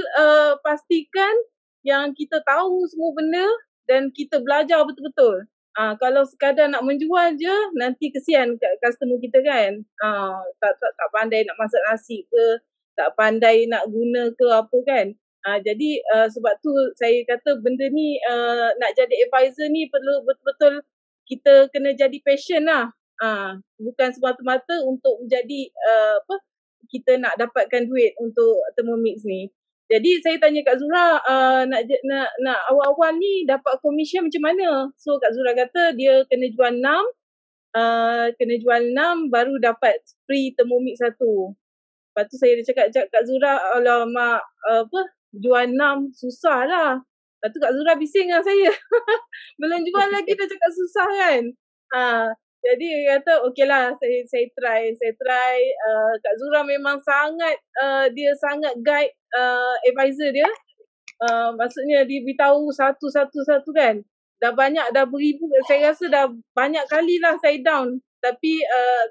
pastikan yang kita tahu semua benda dan kita belajar betul-betul. Kalau sekadar nak menjual je, nanti kesian kat customer kita kan. Tak pandai nak masak nasi ke, tak pandai nak guna ke apa kan. Jadi sebab tu saya kata benda ni nak jadi advisor ni perlu betul-betul kita kena jadi passion lah. Bukan semata-mata untuk menjadi kita nak dapatkan duit untuk Thermomix ni. Jadi saya tanya Kak Zura, nak awal-awal ni dapat komisen macam mana? So Kak Zura kata dia kena jual 6 baru dapat free Thermomix 1. Lepas tu saya cakap Kak Zura, alamak jual 6 susah lah. Lepas tu Kak Zura bising dengan saya. Belum jual lagi dah cakap susah kan. Jadi dia kata okey lah, saya try. Kak Zura memang sangat dia sangat guide advisor dia. Maksudnya dia beritahu satu kan. Dah beribu, saya rasa dah banyak kali lah saya down. Tapi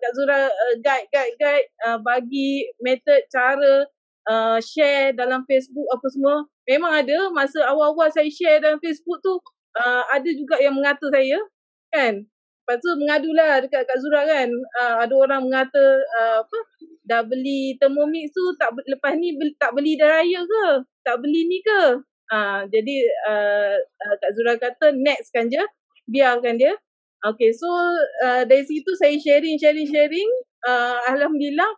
Kak Zura guide bagi method, cara, share dalam Facebook apa semua. Memang ada masa awal-awal saya share dalam Facebook tu ada juga yang mengata saya kan. Lepas tu mengadulah dekat Kak Zura kan. Ada orang mengata dah beli Thermomix tu lepas ni tak beli dah raya ke? Tak beli ni ke? Jadi Kak Zura kata next kan je. Biarkan dia. Okay, so dari situ saya sharing. Alhamdulillah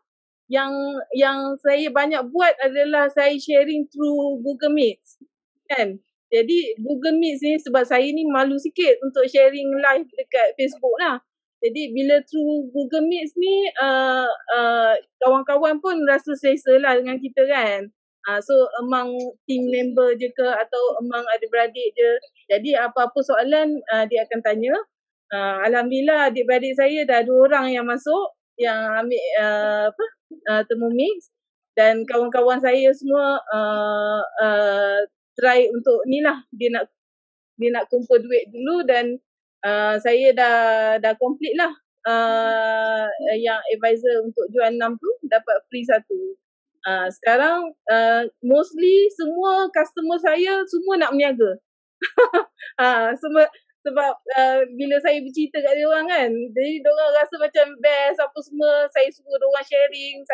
yang saya banyak buat adalah saya sharing through Google Meet kan. Jadi Google Meet ni sebab saya ni malu sikit untuk sharing live dekat Facebook lah. Jadi bila through Google Meet ni kawan-kawan pun rasa selesa lah dengan kita kan. So among team member je ke atau among adik-beradik je. Jadi apa-apa soalan dia akan tanya. Alhamdulillah adik-beradik saya dah 2 orang yang masuk yang ambil Thermomix. Dan kawan-kawan saya semua try untuk ni lah, dia nak kumpul duit dulu dan saya dah complete lah yang advisor untuk jual 6 tu dapat free 1. Sekarang mostly semua customer saya semua nak berniaga. Sebab bila saya bercerita kat dia orang kan, jadi diorang rasa macam best apa semua, saya suruh diorang sharing,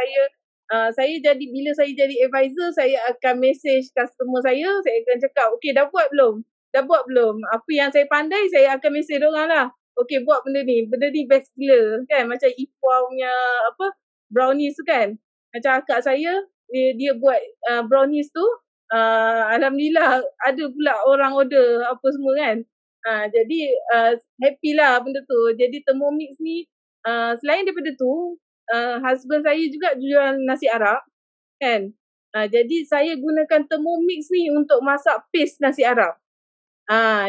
saya jadi bila saya jadi advisor, saya akan message customer saya akan cakap, okay dah buat belum? Apa yang saya pandai, saya akan message diorang lah. Okay buat benda ni best gila kan. Macam Ifwa punya brownies tu kan. Macam akak saya, dia buat brownies tu, alhamdulillah ada pula orang order apa semua kan. Jadi happy lah benda tu. Jadi Thermomix ni selain daripada tu, husband saya juga jual nasi Arab kan. Jadi saya gunakan Thermomix ni untuk masak paste nasi Arab.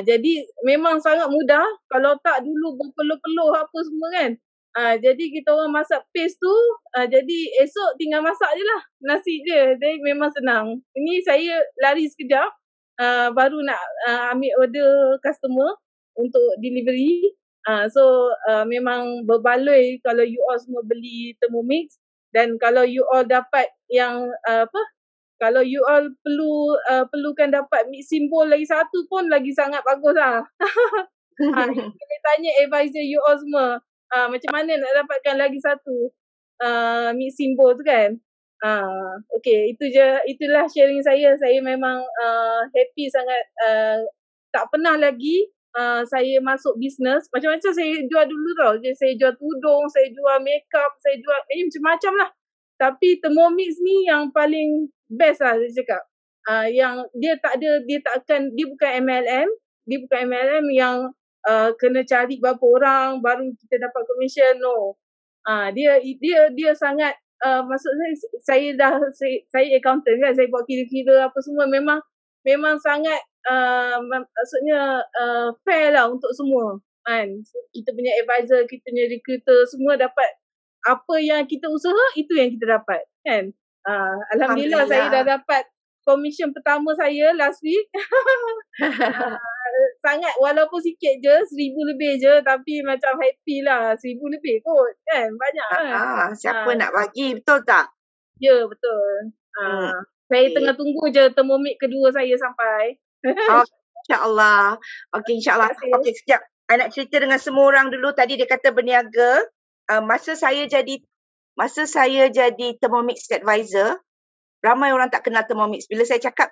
Jadi memang sangat mudah. Kalau tak dulu berpeluh-peluh apa semua kan. Jadi kita orang masak paste tu, jadi esok tinggal masak je lah nasi je. Jadi memang senang. Ini saya lari sekejap, baru nak ambil order customer untuk delivery. So memang berbaloi kalau you all semua beli Thermomix. Dan kalau you all dapat yang kalau you all perlukan dapat mix symbol lagi 1 pun lagi sangat bagus lah. Kita tanya advisor you all semua, macam mana nak dapatkan lagi 1 mix symbol tu kan. Okay, itulah sharing saya. Saya memang happy sangat. Tak pernah lagi saya masuk bisnes. Macam-macam saya jual dulu tau. Jadi saya jual tudung, saya jual makeup, saya jual macam-macam lah. Tapi Thermomix ni yang paling best lah saya cakap. Yang dia bukan MLM. Dia bukan MLM yang kena cari berapa orang baru kita dapat commission. No. Dia sangat maksudnya saya accountant kan, saya buat kira-kira apa semua, memang sangat maksudnya fair lah untuk semua kan. So, kita punya advisor, kita punya recruiter semua dapat apa yang kita usaha, itu yang kita dapat kan. Alhamdulillah saya dah dapat commission pertama saya last week. Sangat walaupun sikit je, 1,000 lebih je, tapi macam happy lah. 1,000 lebih kot kan, banyak kan. Siapa nak bagi, betul tak? Ya, betul. Saya tengah tunggu je Thermomix kedua saya sampai. InsyaAllah. Okay, insyaAllah. Okay, sekejap. I nak cerita dengan semua orang dulu. Tadi dia kata berniaga. Masa saya jadi Thermomix advisor, ramai orang tak kenal Thermomix. Bila saya cakap,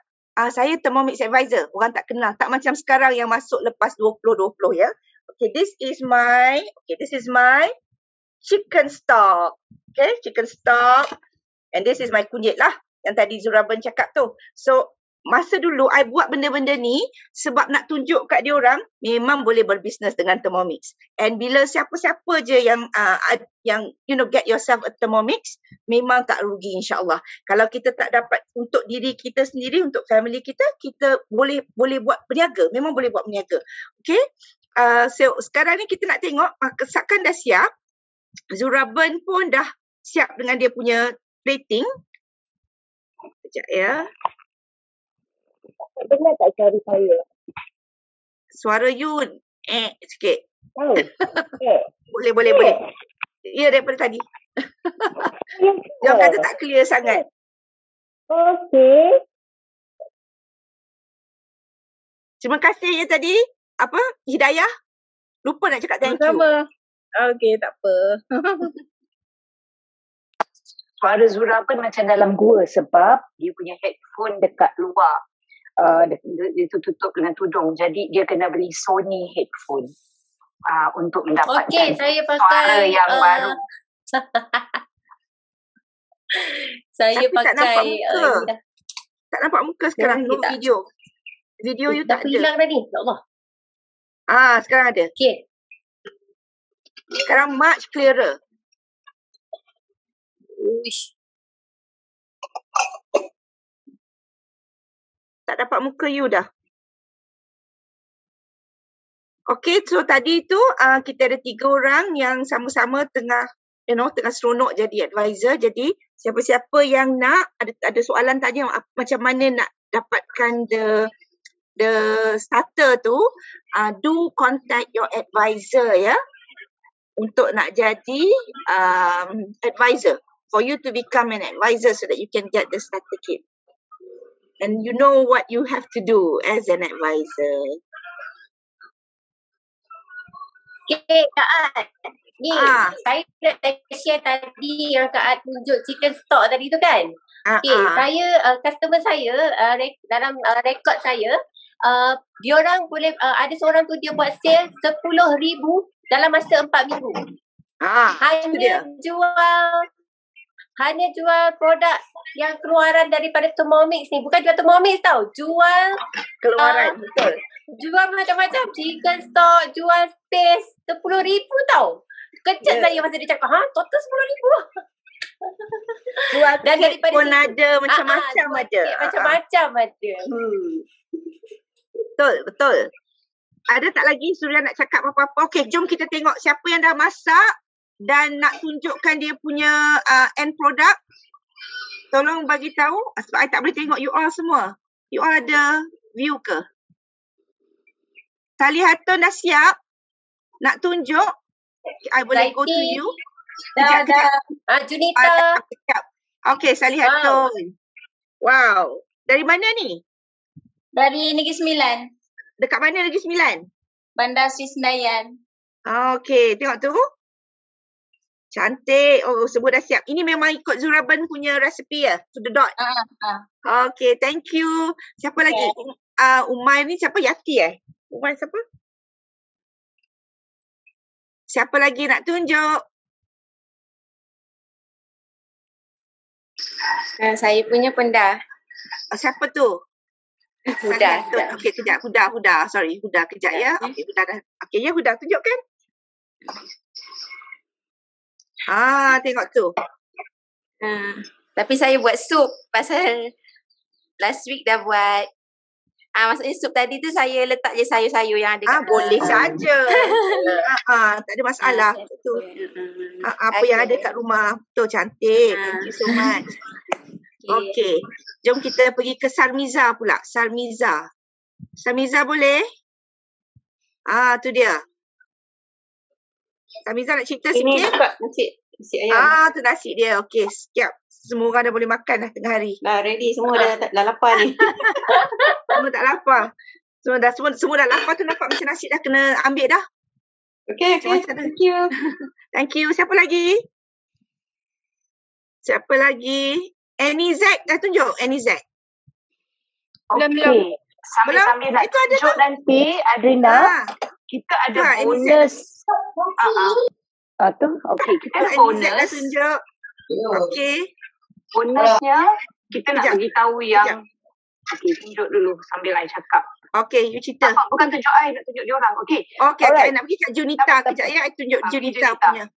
saya Thermomix advisor, orang tak kenal. Tak macam sekarang yang masuk lepas 2020 ya. Okay, this is my chicken stock. Okay, chicken stock. And this is my kunyit lah. Yang tadi Zuraban cakap tu. So, masa dulu I buat benda-benda ni sebab nak tunjuk kat dia orang memang boleh berbisnes dengan Thermomix. And bila siapa-siapa je yang get yourself a Thermomix, memang tak rugi insya-Allah. Kalau kita tak dapat untuk diri kita sendiri, untuk family kita, kita boleh buat berniaga, memang boleh buat berniaga. Okay? So sekarang ni kita nak tengok masakan dah siap. Zuraban pun dah siap dengan dia punya plating. Sekejap ya. Dengar tak suara saya? Suara you sikit. Boleh. Ya, daripada tadi. Jangan kata tak clear sangat. Okey. Terima kasih ya tadi. Apa? Hidayah. Lupa nak cakap thank you. Sama. Okey, tak apa. Suara Zuraban macam dalam gua sebab dia punya headphone dekat luar. Dia tutup dengan tudung, jadi dia kena beli Sony headphone untuk mendapatkan saya pakai suara yang baru. Saya tapi pakai tak nampak muka sekarang. No video you tak ada. Hilang tadi, ya Allah. Sekarang ada. Okay. Sekarang much clearer. Uish. Tak dapat muka you dah. Okay, so tadi tu kita ada 3 orang yang sama-sama tengah seronok jadi advisor. Jadi siapa-siapa yang nak ada soalan tadi macam mana nak dapatkan the starter tu, do contact your advisor ya, untuk nak jadi advisor, for you to become an advisor so that you can get the starter kit. And you know what you have to do as an advisor. Okay, Kak Ad. Ni, saya dah share tadi yang Kak Ad tunjuk chicken stock tadi tu kan. Okay, saya, customer saya, dalam rekod saya, diorang boleh, ada seorang tu dia buat sale 10,000 dalam masa 4 minggu. Hanya jual produk yang keluaran daripada Thermomix ni. Bukan jual Thermomix tau. Jual keluaran, betul. Jual macam-macam. Chicken stock, jual space. 10,000 tau. Kejut saya masa dia cakap, total 10,000. Jual kek pun ada, macam-macam ada. Macam-macam ada. Betul. Ada tak lagi Surya nak cakap apa-apa? Okey, jom kita tengok siapa yang dah masak dan nak tunjukkan dia punya end product. Tolong bagi tahu sebab I tak boleh tengok you all semua. You all ada view ke? Salihatun dah siap nak tunjuk. I boleh go to you. Dah. Junita. Okey, Salihatun. Wow. Dari mana ni? Dari Negeri Sembilan. Dekat mana Negeri Sembilan? Bandar Sri Senayan. Okey, tengok tu. Cantik. Oh, semua dah siap. Ini memang ikut Zuraban punya resepi ya? To the dot? Okay, thank you. Siapa lagi? Umay ni siapa? Yati Umay siapa? Siapa lagi nak tunjuk? Saya punya pun dah. Siapa tu? Huda. Okey, kejap. Huda. Sorry, Huda. Kejap ya. Okey, Huda dah. Okey, ya Huda. Tunjukkan. Tengok tu. Tapi saya buat sup pasal last week dah buat. Maksudnya sup tadi tu saya letak je sayur-sayur yang ada. Boleh saja. Tak ada masalah. Tu. Apa yang ada kat rumah. Betul, cantik. Thank you so much. Okay. Jom kita pergi ke Sarmiza pula. Sarmiza boleh? Tu dia. Sarmiza nak cerita sikit? Ini juga nasi ayam. Tu nasi dia. Okey, siap. Semua orang dah boleh makan dah tengah hari. Dah ready, semua dah lapar ni. Semua tak lapar. Semua dah lapar tu, nampak macam nasi dah kena ambil dah. Okay. Thank you. Thank you. Siapa lagi? Annie Z dah tunjuk. Annie Z. Okey. Sambil nak tunjuk nanti, Adrina, kita ada bonus. Tu, okey. Kita ada bonus. Dah tunjuk. Okey. Bonusnya, kita nak beritahu yang... Okey, tunjuk dulu sambil I cakap. Okey, you cerita. Bukan tunjuk I, nak tunjuk dia orang. Okey. Okey, I nak pergi kat Junita kejap ya. I tunjuk Junita punya.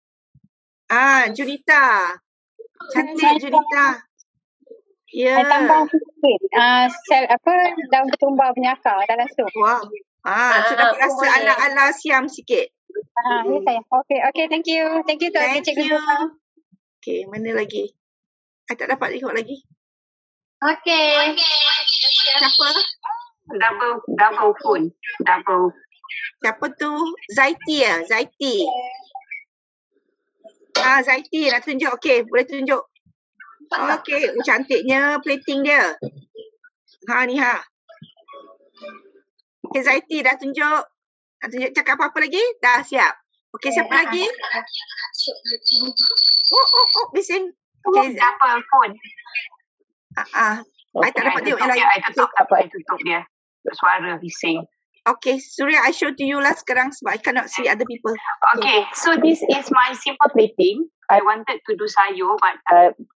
Junita. Cantik Junita. Ya. I tambah sikit. Sel daun ketumbar punya akar dalam sup. Wow. So dapat rasa ala-ala siam sikit. Ya saya. Okey, thank you. Thank you Cikgu. Okey, mana lagi? I tak dapat tengok lagi. Okey. Siapa? Double phone. Siapa tu? Zaiti ya? Zaiti. Zaiti nak tunjuk. Okey, boleh tunjuk. Okey, cantiknya plating dia. Ni. Okey, Zaiti dah tunjuk. Nak tunjuk cakap apa-apa lagi? Dah siap. Okey, siapa lagi? Bising. Okey, double phone. I tak dapat tengok yang lain. I tutup dia. Suara bising. Okay, Surya, I show to you lah sekarang sebab I cannot see other people. Okay, so this is my simple plating. I wanted to do sayur but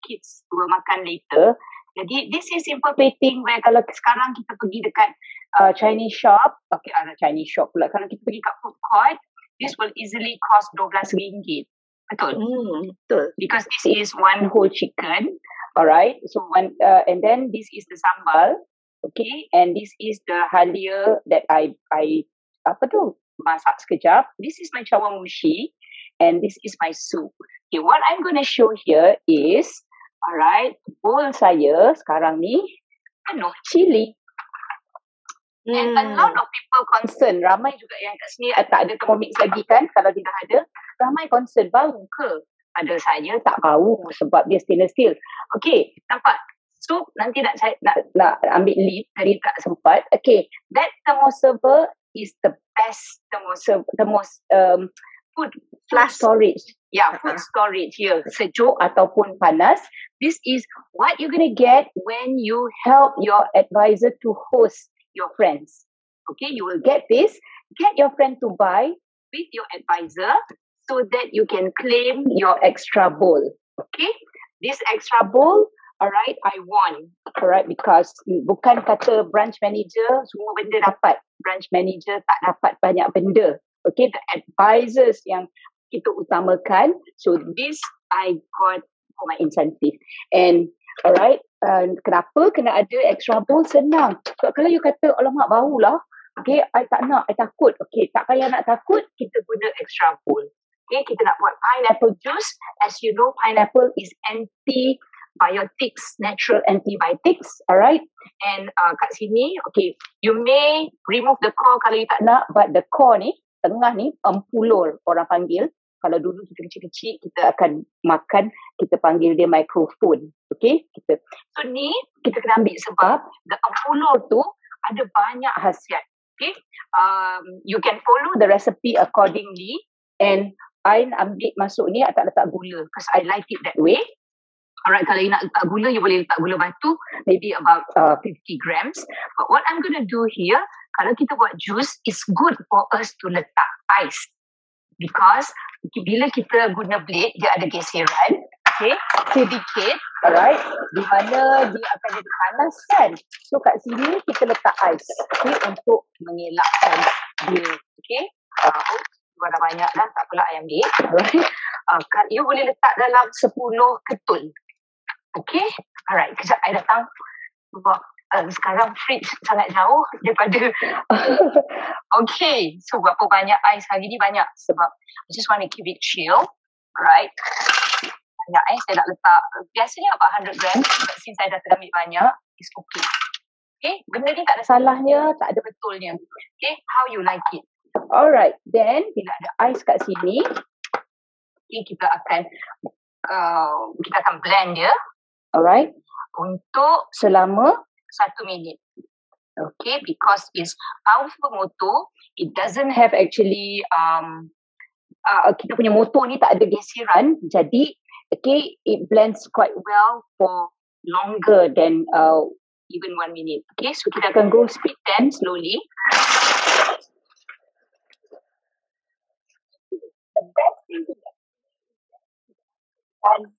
kids will makan later. Jadi this is simple plating where kalau sekarang kita pergi dekat Chinese shop, Chinese shop pula. Kalau kita pergi kat food court, this will easily cost RM12. Betul? Betul. Because this is one whole chicken. Alright, so and then this is the sambal. Okay, and this is the halia that I masak sekejap. This is my chawanmushi and this is my soup. Okay, what I'm going to show here is, alright, bowl saya sekarang ni penuh cili. And a lot of people concern, ramai juga yang kat sini tak ada Thermomix lagi kan, kalau dia dah ada, ramai concern, bau ke? Ada saya tak bau sebab dia stainless steel. Okay, nampak? So, nanti nak ambil lid, tadi tak sempat. Okay, that thermoserver is the best food storage. Yeah, food storage here. Sejuk ataupun panas. This is what you're going to get when you help your advisor to host your friends. Okay, you will get this. Get your friend to buy with your advisor so that you can claim your extra bowl. Okay, this extra bowl, alright, I won. Alright, because bukan kata branch manager semua benda dapat. Branch manager tak dapat banyak benda. Okay, the advisors yang kita utamakan. So this I got for my incentive. And alright, kenapa kena ada extra bowl? Senang. Sebab kalau you kata, alamak bau lah. Okay, I tak nak, I takut. Okay, tak payah nak takut, kita guna extra bowl. Okay, kita nak buat pineapple juice. As you know, pineapple is antibiotics, natural antibiotics. Alright. And kat sini, okay, you may remove the core kalau you tak nak, but the core ni, tengah ni, empulur orang panggil. Kalau dulu kita kecil-kecil, kita akan makan, kita panggil dia microphone. Okay, so ni kita kena ambil sebab the empulur tu ada banyak khasiat. Okay, you can follow the recipe accordingly. And I ambil masuk ni, I tak letak gula because I like it that way. Alright, kalau you nak letak gula, you boleh letak gula batu, maybe about 50 grams. But what I'm going to do here, kalau kita buat juice, it's good for us to letak ais. Because bila kita guna blade, dia ada geseran, okay, sedikit, alright, di mana dia akan jadi panas kan. So kat sini kita letak ais, okay, untuk mengelakkan dia, okay. Dah banyak dah, tak apalah I ambil. Alright. You boleh letak dalam 10 ketul. Okay. Alright. Kejap I datang. Sebab sekarang fridge sangat jauh daripada okay. So berapa banyak ais hari ni? Banyak. Sebab I just want to keep it chill. Alright. Banyak ais saya nak letak. Biasanya about 100 grams. But since I dah ambil banyak, is okay. Okay, benda ni tak ada salahnya, tak ada betulnya. Okay, how you like it. Alright, then bila ada ais kat sini, okay, kita akan blend dia. Alright, untuk selama 1 minit. Okay, because it's powerful motor, it doesn't have actually kita punya motor ni tak ada gesiran, jadi okay, it blends quite well for longer than even 1 minute. Okay, so kita akan go speed 10 slowly. The best thing to do and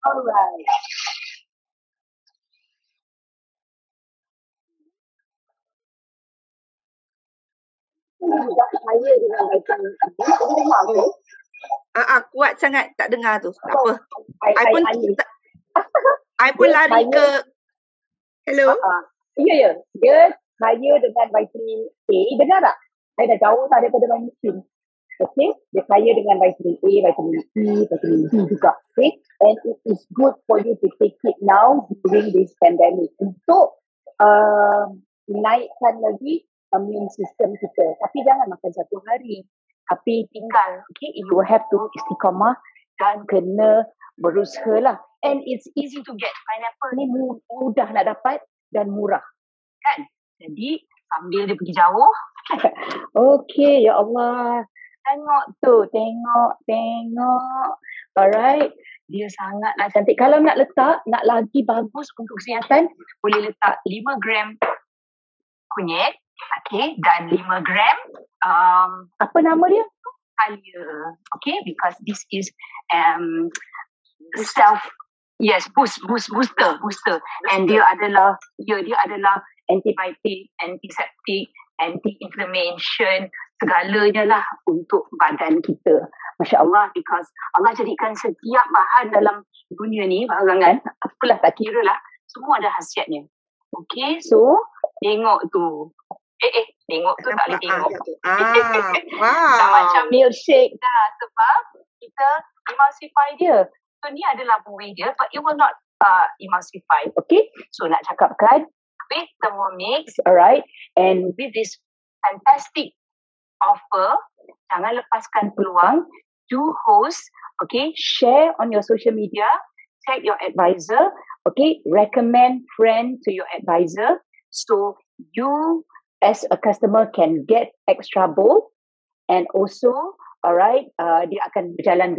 alright. Saya dengan vitamin C. Kuat sangat tak dengar tu. Tak apa. I pun lari ke hello. Ya. Dia kaya dengan vitamin A. Benar tak? Saya dah jauh tak daripada vitamin C. Okay, dia kaya dengan vitamin A, vitamin C, vitamin D juga. Okay, and it is good for you to take it now during this pandemic untuk naikkan lagi immune system kita. Tapi jangan makan satu hari. Tapi tinggal, okay, you have to istiqamah dan kena berusaha lah. And it's easy to get. Pineapple ni mudah nak dapat dan murah. Kan? Jadi, sambil dia pergi jauh. Okay, ya Allah. Tengok tu, tengok. Alright. Dia sangatlah cantik. Kalau nak letak, nak lagi bagus untuk kesihatan, boleh letak 5 gram kunyit. Okay, dan 5 gram apa nama dia? Halia. Okay, because this is booster. And dia adalah antibiotic, antiseptik, anti-inflammation, segalanya lah untuk badan kita. Masya Allah, because Allah jadikan setiap bahan dalam dunia ni, barangan, apalah tak kira lah, semua ada khasiatnya. Okay, so tengok tu. Tengok tu tak boleh tengok. Wow. Tak macam milkshake dah sebab kita emulsify dia. So ni adalah buih dia, but it will not emulsify. Okay, so nak cakapkan with Thermomix, alright, and with this fantastic offer, jangan lepaskan peluang. Do host, okay, share on your social media, tag your advisor, okay, recommend friend to your advisor, so you as a customer can get extra bowl, and also, alright, dia akan berjalan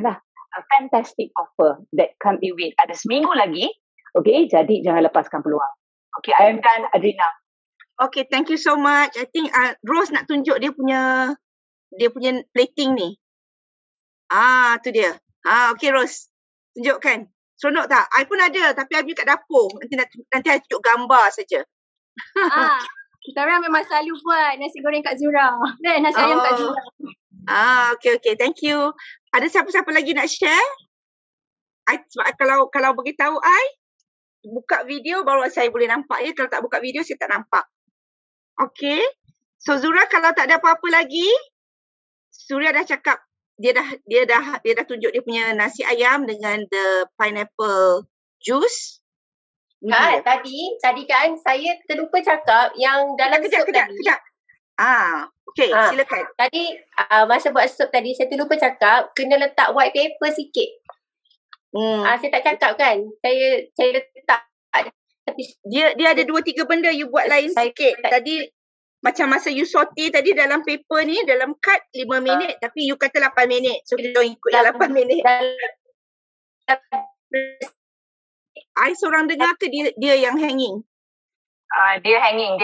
lah. A fantastic offer that can't be wait. Ada seminggu lagi, okay, jadi jangan lepaskan peluang. Okay, I am done, Adrina. Okay, thank you so much. I think Rose nak tunjuk dia punya plating ni. Tu dia. Okay Rose, tunjukkan. Seronok tak? I pun ada, tapi I kat dapur. Nanti I tunjuk gambar saja. Kita orang memang selalu buat nasi goreng Kak Zura. Dan nasi ayam Kak Zura. Okay. Thank you. Ada siapa-siapa lagi nak share? Kalau beritahu I, buka video baru saya boleh nampak ya. Kalau tak buka video, saya tak nampak. Okay. So Zura, kalau tak ada apa-apa lagi, Surya dah cakap, dia dah tunjuk dia punya nasi ayam dengan the pineapple juice. Tadi kan saya terlupa cakap yang dalam sup tadi. Kejap. Okay, silakan. Tadi masa buat sup tadi saya terlupa cakap kena letak white paper sikit. Saya tak cakap kan. Saya letak tapi dia ada 2-3 benda you buat lain sikit. Tadi macam masa you saute tadi dalam paper ni, dalam kad 5 minit tapi you kata 8 minit. So kita ikut 8 minit. I seorang dengar ke dia yang hanging? Dia hanging.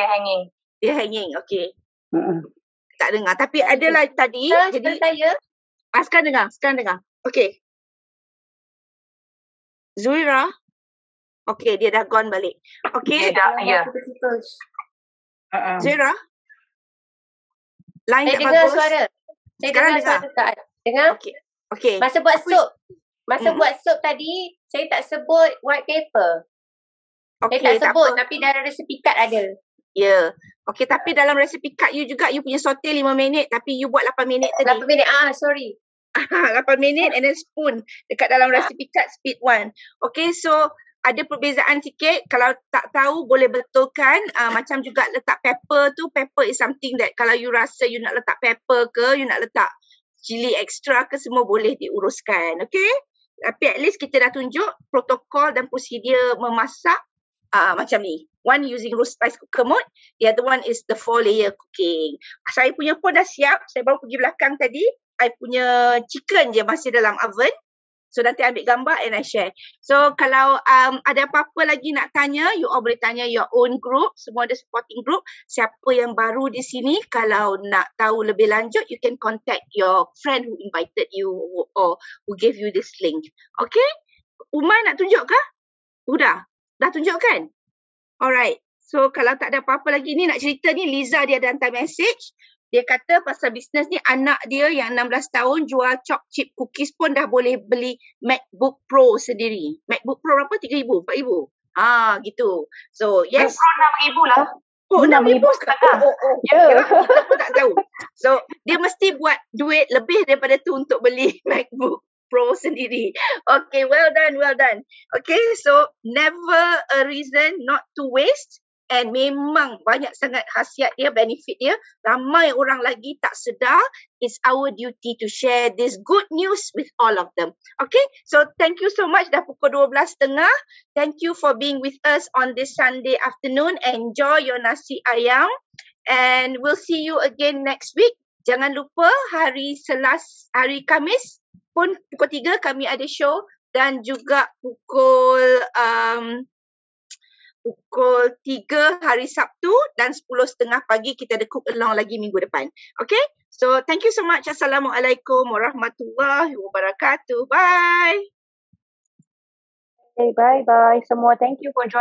Okay. Tak dengar. Tapi adalah tadi. Jadi saya. Sekarang dengar. Okay. Zuira. Okay, dia dah gone balik. Okay. Ya. Zuira. Line saya tak dengar bagus. suara. Saya dengar suara. Dengar? Okay. Masa buat sup tadi, saya tak sebut white paper. Okay, tak sebut tapi dalam resipi kad ada. Ya. Okay, tapi dalam resipi kad you juga, you punya saute 5 minit tapi you buat 8 minit tadi. 8 minit, sorry. 8 minit and then spoon dekat dalam resipi kad speed 1. Okay, so ada perbezaan sikit. Kalau tak tahu boleh betulkan. Macam juga letak pepper tu. Pepper is something that kalau you rasa you nak letak pepper ke, you nak letak cili extra ke, semua boleh diuruskan. Okay. Tapi at least kita dah tunjuk protokol dan prosedur memasak macam ni. One using roast rice cooker mode. The other one is the 4-layer cooking. Saya punya pun dah siap. Saya baru pergi belakang tadi. I punya chicken je masih dalam oven. So nanti ambil gambar and I share. So kalau ada apa-apa lagi nak tanya, you all boleh tanya your own group. Semua ada supporting group. Siapa yang baru di sini, kalau nak tahu lebih lanjut, you can contact your friend who invited you or who gave you this link. Okay? Umar nak tunjuk ke? Dah tunjuk kan? Alright. So kalau tak ada apa-apa lagi ni nak cerita ni, Liza dia ada hantar message. Dia kata pasal bisnes ni, anak dia yang 16 tahun jual choc chip cookies pun dah boleh beli MacBook Pro sendiri. MacBook Pro berapa? 3,000? 4,000? Gitu. So yes. Pro 6,000 lah. Oh, 6,000 sekarang. Ya. Kita pun tak tahu. So dia mesti buat duit lebih daripada tu untuk beli MacBook Pro sendiri. Okay, well done. Okay, so never a reason not to waste. And memang banyak sangat khasiat dia, benefit dia. Ramai orang lagi tak sedar. It's our duty to share this good news with all of them. Okay, so thank you so much. Dah pukul 12.30. Thank you for being with us on this Sunday afternoon. Enjoy your nasi ayam. And we'll see you again next week. Jangan lupa hari Khamis pun pukul 3 kami ada show. Dan juga pukul 3 hari Sabtu dan 10.30 pagi kita ada cook along lagi minggu depan. Okay? So, thank you so much. Assalamualaikum warahmatullahi wabarakatuh. Bye. Okay, bye-bye semua. Thank you for joining.